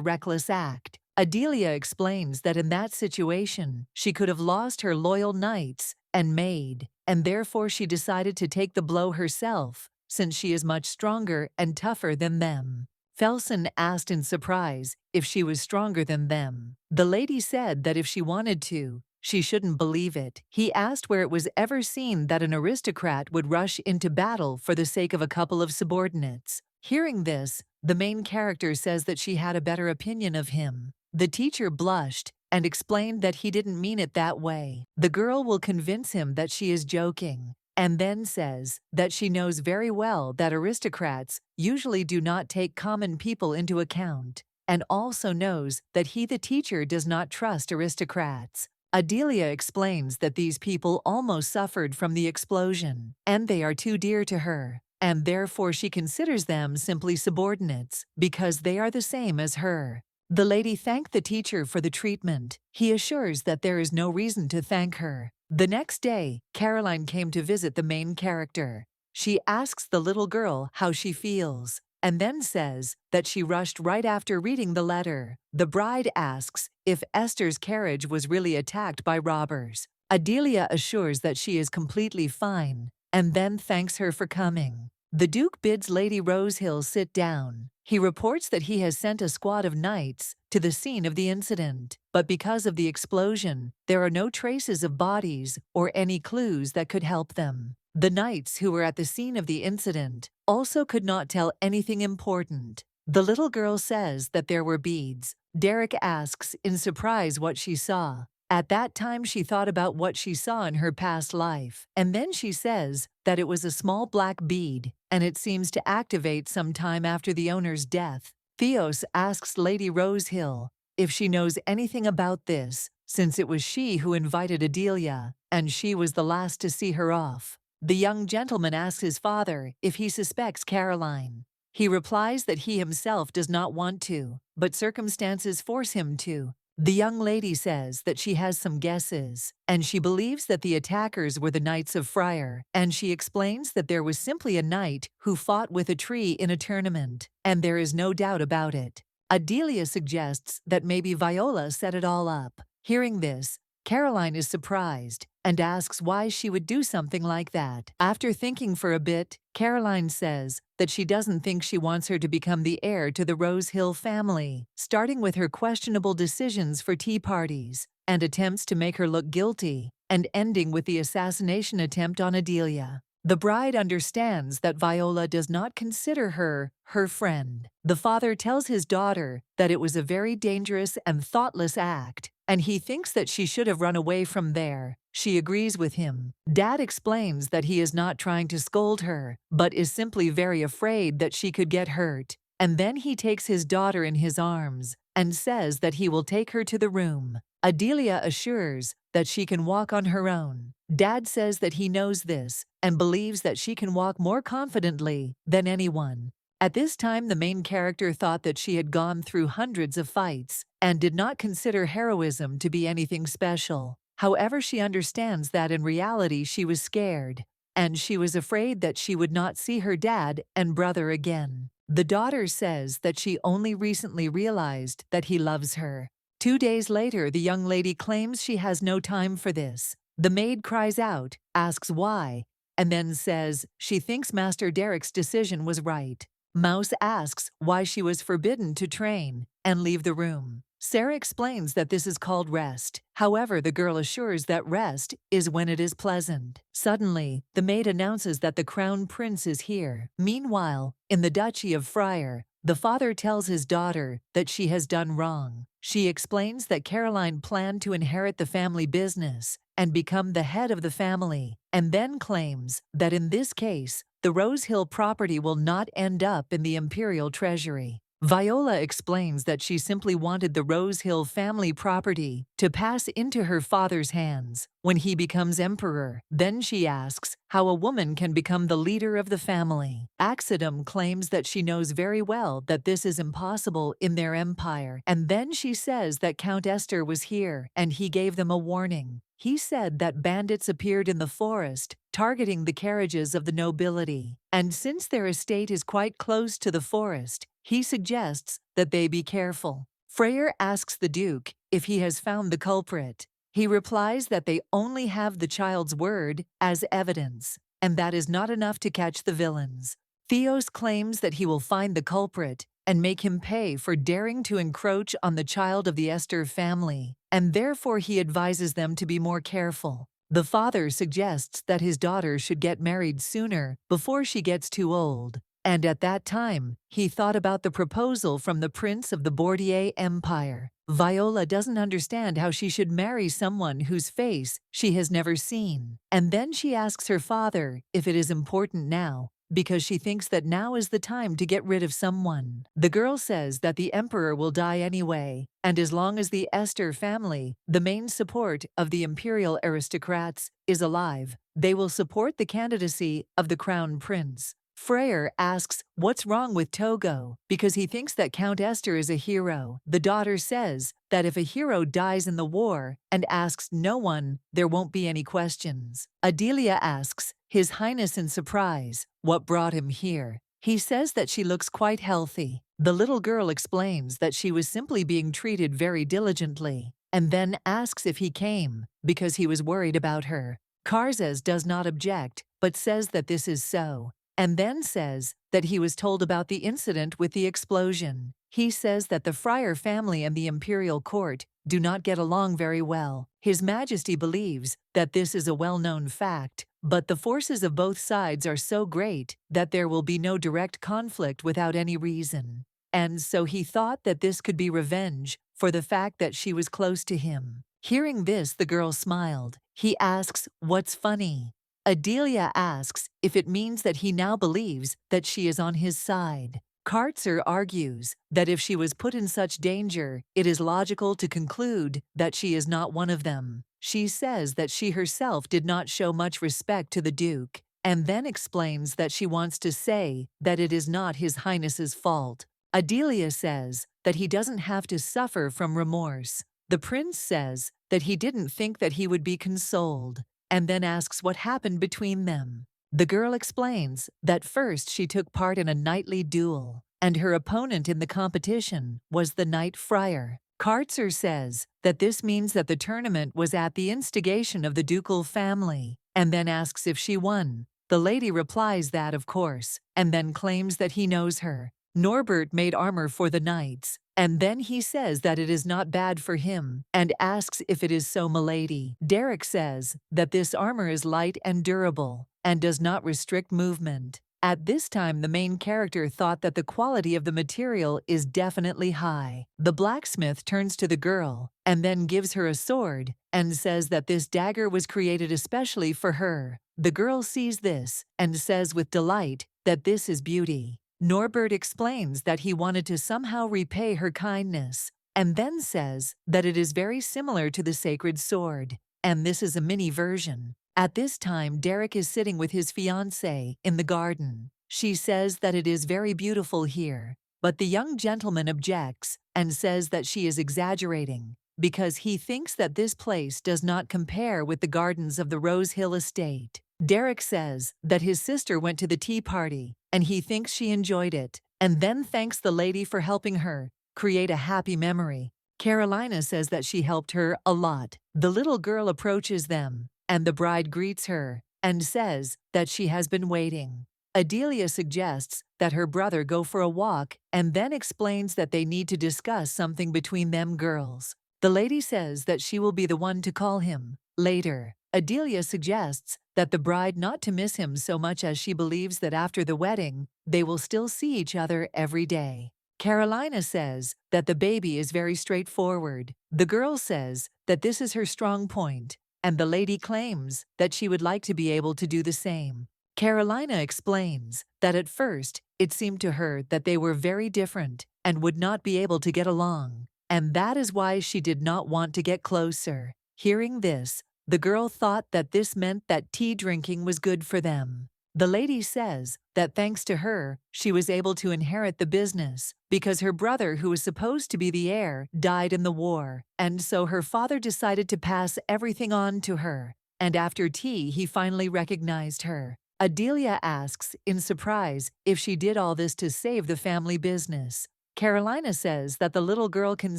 reckless act. Adelia explains that in that situation, she could have lost her loyal knights and maid, and therefore she decided to take the blow herself, since she is much stronger and tougher than them. Felsen asked in surprise if she was stronger than them. The lady said that if she wanted to, she shouldn't believe it. He asked where it was ever seen that an aristocrat would rush into battle for the sake of a couple of subordinates. Hearing this, the main character says that she had a better opinion of him. The teacher blushed and explained that he didn't mean it that way. The girl will convince him that she is joking, and then says that she knows very well that aristocrats usually do not take common people into account, and also knows that he, the teacher, does not trust aristocrats. Adelia explains that these people almost suffered from the explosion, and they are too dear to her, and therefore she considers them simply subordinates because they are the same as her. The lady thanked the teacher for the treatment. He assures that there is no reason to thank her. The next day, Caroline came to visit the main character. She asks the little girl how she feels, and then says that she rushed right after reading the letter. The bride asks if Esther's carriage was really attacked by robbers. Adelia assures that she is completely fine, and then thanks her for coming. The Duke bids Lady Rosehill sit down. He reports that he has sent a squad of knights to the scene of the incident, but because of the explosion, there are no traces of bodies or any clues that could help them. The knights who were at the scene of the incident also could not tell anything important. The little girl says that there were beads. Derek asks in surprise what she saw. At that time, she thought about what she saw in her past life, and then she says that it was a small black bead, and it seems to activate some time after the owner's death. Theos asks Lady Rosehill if she knows anything about this, since it was she who invited Adelia, and she was the last to see her off. The young gentleman asks his father if he suspects Caroline. He replies that he himself does not want to, but circumstances force him to. The young lady says that she has some guesses, and she believes that the attackers were the Knights of Freyer, and she explains that there was simply a knight who fought with a tree in a tournament, and there is no doubt about it. Adelia suggests that maybe Viola set it all up. Hearing this, Caroline is surprised and asks why she would do something like that. After thinking for a bit, Caroline says that she doesn't think she wants her to become the heir to the Rosehill family, starting with her questionable decisions for tea parties and attempts to make her look guilty, and ending with the assassination attempt on Adelia. The bride understands that Viola does not consider her friend. The father tells his daughter that it was a very dangerous and thoughtless act, and he thinks that she should have run away from there. She agrees with him. Dad explains that he is not trying to scold her, but is simply very afraid that she could get hurt. And then he takes his daughter in his arms and says that he will take her to the room. Adelia assures that she can walk on her own. Dad says that he knows this and believes that she can walk more confidently than anyone. At this time, the main character thought that she had gone through hundreds of fights and did not consider heroism to be anything special. However, she understands that in reality she was scared, and she was afraid that she would not see her dad and brother again. The daughter says that she only recently realized that he loves her. 2 days later, the young lady claims she has no time for this. The maid cries out, asks why, and then says she thinks Master Derek's decision was right. Mouse asks why she was forbidden to train and leave the room. Sarah explains that this is called rest. However, the girl assures that rest is when it is pleasant. Suddenly, the maid announces that the crown prince is here. Meanwhile, in the Duchy of Freyer, the father tells his daughter that she has done wrong. She explains that Caroline planned to inherit the family business and become the head of the family, and then claims that in this case, the Rosehill property will not end up in the imperial treasury. Viola explains that she simply wanted the Rose Hill family property to pass into her father's hands when he becomes emperor. Then she asks how a woman can become the leader of the family. Axidum claims that she knows very well that this is impossible in their empire, and then she says that Count Esther was here and he gave them a warning. He said that bandits appeared in the forest, targeting the carriages of the nobility, and since their estate is quite close to the forest, he suggests that they be careful. Freyer asks the Duke if he has found the culprit. He replies that they only have the child's word as evidence, and that is not enough to catch the villains. Theos claims that he will find the culprit and make him pay for daring to encroach on the child of the Esther family, and therefore he advises them to be more careful. The father suggests that his daughter should get married sooner before she gets too old, and at that time, he thought about the proposal from the Prince of the Bordier Empire. Viola doesn't understand how she should marry someone whose face she has never seen, and then she asks her father if it is important now, because she thinks that now is the time to get rid of someone. The girl says that the emperor will die anyway, and as long as the Esther family, the main support of the imperial aristocrats, is alive, they will support the candidacy of the crown prince. Freyer asks what's wrong with Togo because he thinks that Count Esther is a hero. The daughter says that if a hero dies in the war and asks no one, there won't be any questions. Adelia asks His Highness in surprise what brought him here. He says that she looks quite healthy. The little girl explains that she was simply being treated very diligently, and then asks if he came because he was worried about her. Karzes does not object, but says that this is so, and then says that he was told about the incident with the explosion. He says that the Freyer family and the imperial court do not get along very well. His Majesty believes that this is a well-known fact, but the forces of both sides are so great that there will be no direct conflict without any reason. And so he thought that this could be revenge for the fact that she was close to him. Hearing this, the girl smiled. He asks, "What's funny?" Adelia asks if it means that he now believes that she is on his side. Kartzer argues that if she was put in such danger, it is logical to conclude that she is not one of them. She says that she herself did not show much respect to the Duke, and then explains that she wants to say that it is not His Highness's fault. Adelia says that he doesn't have to suffer from remorse. The prince says that he didn't think that he would be consoled, and then asks what happened between them. The girl explains that first she took part in a knightly duel, and her opponent in the competition was the knight Freyer. Kartzer says that this means that the tournament was at the instigation of the ducal family, and then asks if she won. The lady replies that of course, and then claims that he knows her. Norbert made armor for the knights, and then he says that it is not bad for him, and asks if it is so, milady. Derek says that this armor is light and durable, and does not restrict movement. At this time, the main character thought that the quality of the material is definitely high. The blacksmith turns to the girl, and then gives her a sword, and says that this dagger was created especially for her. The girl sees this, and says with delight that this is beauty. Norbert explains that he wanted to somehow repay her kindness, and then says that it is very similar to the sacred sword, and this is a mini version. At this time, Derek is sitting with his fiancée in the garden. She says that it is very beautiful here, but the young gentleman objects and says that she is exaggerating because he thinks that this place does not compare with the gardens of the Rose Hill estate. Derek says that his sister went to the tea party and he thinks she enjoyed it, and then thanks the lady for helping her create a happy memory. Carolina says that she helped her a lot. The little girl approaches them, and the bride greets her and says that she has been waiting. Adelia suggests that her brother go for a walk and then explains that they need to discuss something between them girls. The lady says that she will be the one to call him later. Adelia suggests that the bride not to miss him so much as she believes that after the wedding, they will still see each other every day. Carolina says that the baby is very straightforward. The girl says that this is her strong point, and the lady claims that she would like to be able to do the same. Carolina explains that at first, it seemed to her that they were very different, and would not be able to get along, and that is why she did not want to get closer. Hearing this, the girl thought that this meant that tea drinking was good for them. The lady says that thanks to her, she was able to inherit the business because her brother, who was supposed to be the heir, died in the war, and so her father decided to pass everything on to her. And after tea, he finally recognized her. Adelia asks, in surprise, if she did all this to save the family business. Carolina says that the little girl can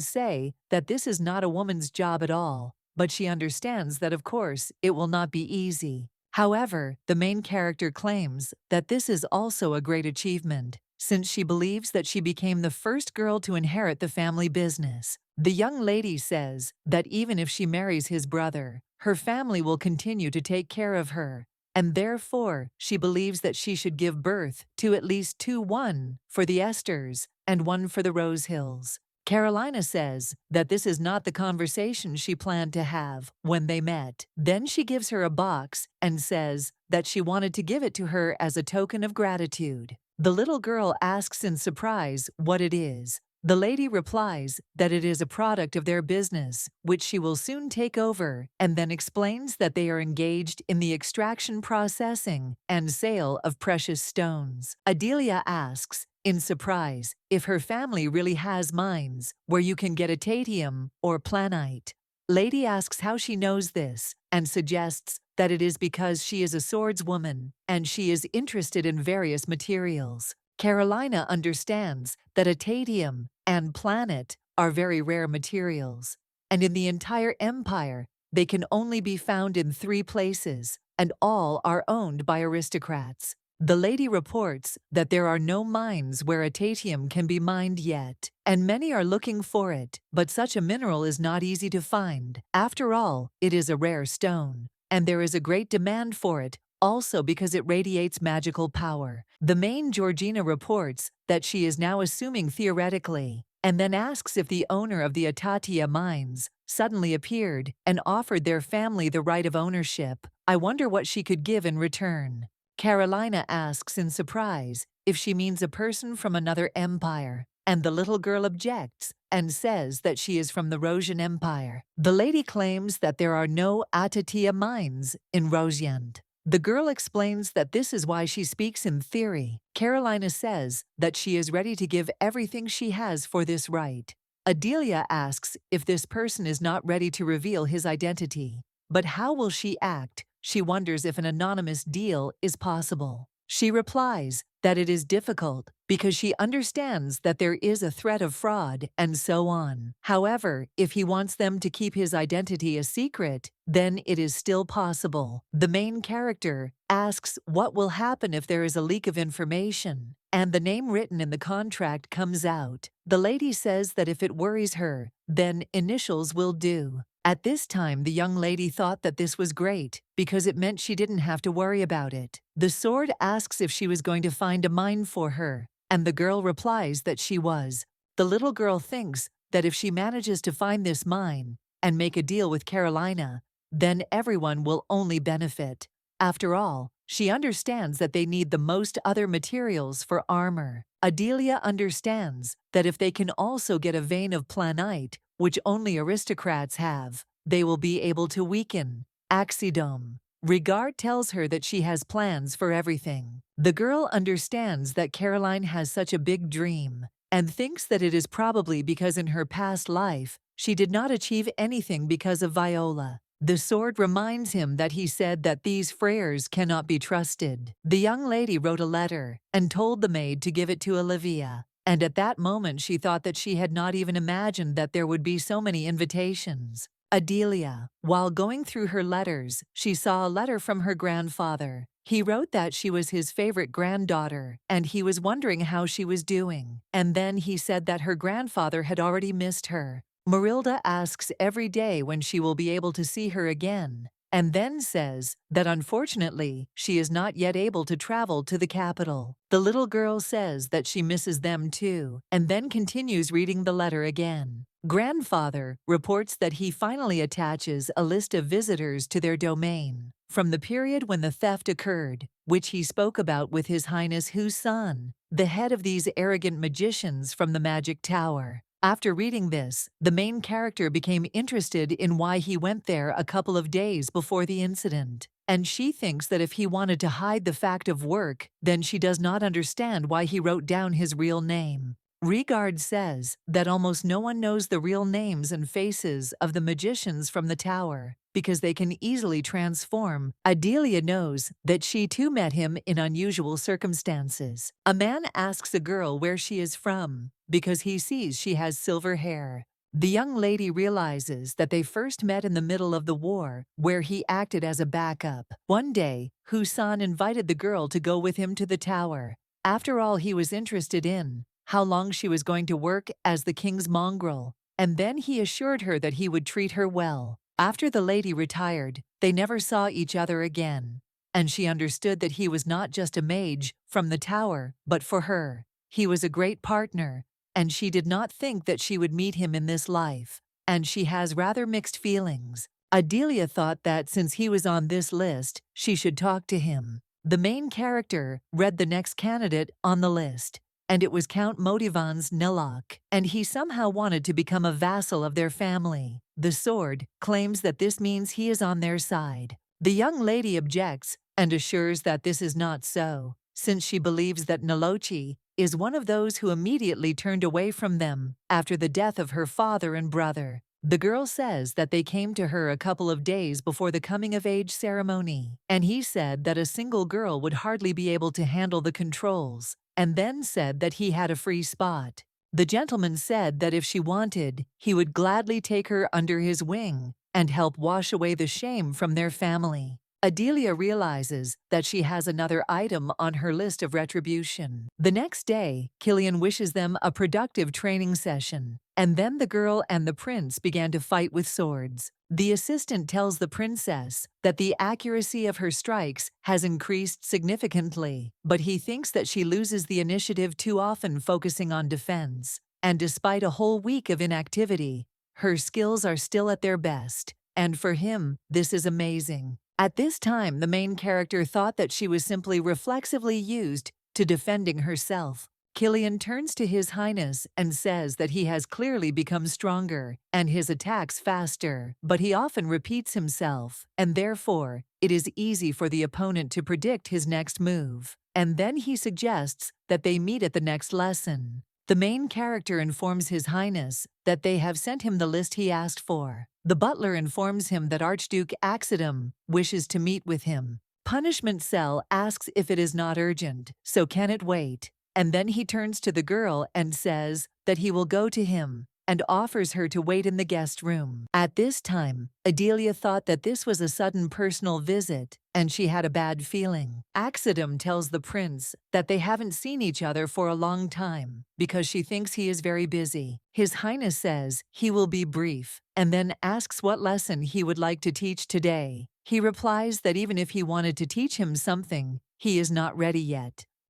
say that this is not a woman's job at all, but she understands that, of course, it will not be easy. However, the main character claims that this is also a great achievement, since she believes that she became the first girl to inherit the family business. The young lady says that even if she marries his brother, her family will continue to take care of her, and therefore she believes that she should give birth to at least two, one for the Esters and one for the Rose Hills. Carolina says that this is not the conversation she planned to have when they met. Then she gives her a box and says that she wanted to give it to her as a token of gratitude. The little girl asks in surprise what it is. The lady replies that it is a product of their business, which she will soon take over, and then explains that they are engaged in the extraction, processing, and sale of precious stones. Adelia asks, in surprise, if her family really has mines where you can get atatium or planite. Lady asks how she knows this and suggests that it is because she is a swordswoman and she is interested in various materials. Carolina understands that atatium and planet are very rare materials, and in the entire empire, they can only be found in 3 places, and all are owned by aristocrats. The lady reports that there are no mines where atatium can be mined yet, and many are looking for it, but such a mineral is not easy to find. After all, it is a rare stone, and there is a great demand for it, also because it radiates magical power. The main Georgina reports that she is now assuming theoretically, and then asks if the owner of the Atatia mines suddenly appeared and offered their family the right of ownership. I wonder what she could give in return. Carolina asks in surprise if she means a person from another empire, and the little girl objects and says that she is from the Rosian Empire. The lady claims that there are no Atatia mines in Rosiand. The girl explains that this is why she speaks in theory. Carolina says that she is ready to give everything she has for this right. Adelia asks if this person is not ready to reveal his identity. But how will she act? She wonders if an anonymous deal is possible. She replies that it is difficult because she understands that there is a threat of fraud and so on. However, if he wants them to keep his identity a secret, then it is still possible. The main character asks what will happen if there is a leak of information and the name written in the contract comes out. The lady says that if it worries her, then initials will do. At this time, the young lady thought that this was great because it meant she didn't have to worry about it. The sword asks if she was going to find a mine for her, and the girl replies that she was. The little girl thinks that if she manages to find this mine and make a deal with Carolina, then everyone will only benefit. After all, she understands that they need the most other materials for armor. Adelia understands that if they can also get a vein of planite, which only aristocrats have, they will be able to weaken. Axidome. Regard tells her that she has plans for everything. The girl understands that Caroline has such a big dream and thinks that it is probably because in her past life, she did not achieve anything because of Viola. The sword reminds him that he said that these Freyers cannot be trusted. The young lady wrote a letter and told the maid to give it to Olivia. And at that moment she thought that she had not even imagined that there would be so many invitations. Adelia, while going through her letters, she saw a letter from her grandfather. He wrote that she was his favorite granddaughter, and he was wondering how she was doing. And then he said that her grandfather had already missed her. Marilda asks every day when she will be able to see her again, and then says that unfortunately she is not yet able to travel to the capital. The little girl says that she misses them too, and then continues reading the letter again. Grandfather reports that he finally attaches a list of visitors to their domain. from the period when the theft occurred, which he spoke about with His Highness Husan, the head of these arrogant magicians from the Magic Tower. After reading this, the main character became interested in why he went there a couple of days before the incident. And she thinks that if he wanted to hide the fact of work, then she does not understand why he wrote down his real name. Regard says that almost no one knows the real names and faces of the magicians from the tower, because they can easily transform. Adelia knows that she too met him in unusual circumstances. A man asks a girl where she is from, because he sees she has silver hair. The young lady realizes that they first met in the middle of the war, where he acted as a backup. One day, Husan invited the girl to go with him to the tower. After all, he was interested in how long she was going to work as the king's mongrel, and then he assured her that he would treat her well. After the lady retired, they never saw each other again, and she understood that he was not just a mage from the tower, but for her, he was a great partner, and she did not think that she would meet him in this life, and she has rather mixed feelings. Adelia thought that since he was on this list, she should talk to him. The main character read the next candidate on the list, and it was Count Motivan's Nilok, and he somehow wanted to become a vassal of their family. The sword claims that this means he is on their side. The young lady objects and assures that this is not so, since she believes that Nolochi is one of those who immediately turned away from them after the death of her father and brother. The girl says that they came to her a couple of days before the coming-of-age ceremony, and he said that a single girl would hardly be able to handle the controls, and then said that he had a free spot. The gentleman said that if she wanted, he would gladly take her under his wing and help wash away the shame from their family. Adelia realizes that she has another item on her list of retribution. The next day, Killian wishes them a productive training session, and then the girl and the prince began to fight with swords. The assistant tells the princess that the accuracy of her strikes has increased significantly, but he thinks that she loses the initiative too often focusing on defense, and despite a whole week of inactivity, her skills are still at their best, and for him, this is amazing. At this time, the main character thought that she was simply reflexively used to defending herself. Killian turns to His Highness and says that he has clearly become stronger and his attacks faster, but he often repeats himself, and therefore, it is easy for the opponent to predict his next move. And then he suggests that they meet at the next lesson. The main character informs His Highness that they have sent him the list he asked for. The butler informs him that Archduke Axidum wishes to meet with him. Punishment Cell asks if it is not urgent, so can it wait? And then he turns to the girl and says that he will go to him and offers her to wait in the guest room. At this time, Adelia thought that this was a sudden personal visit, and she had a bad feeling. Axidum tells the prince that they haven't seen each other for a long time, because she thinks he is very busy. His Highness says he will be brief, and then asks what lesson he would like to teach today. He replies that even if he wanted to teach him something, he is not ready yet.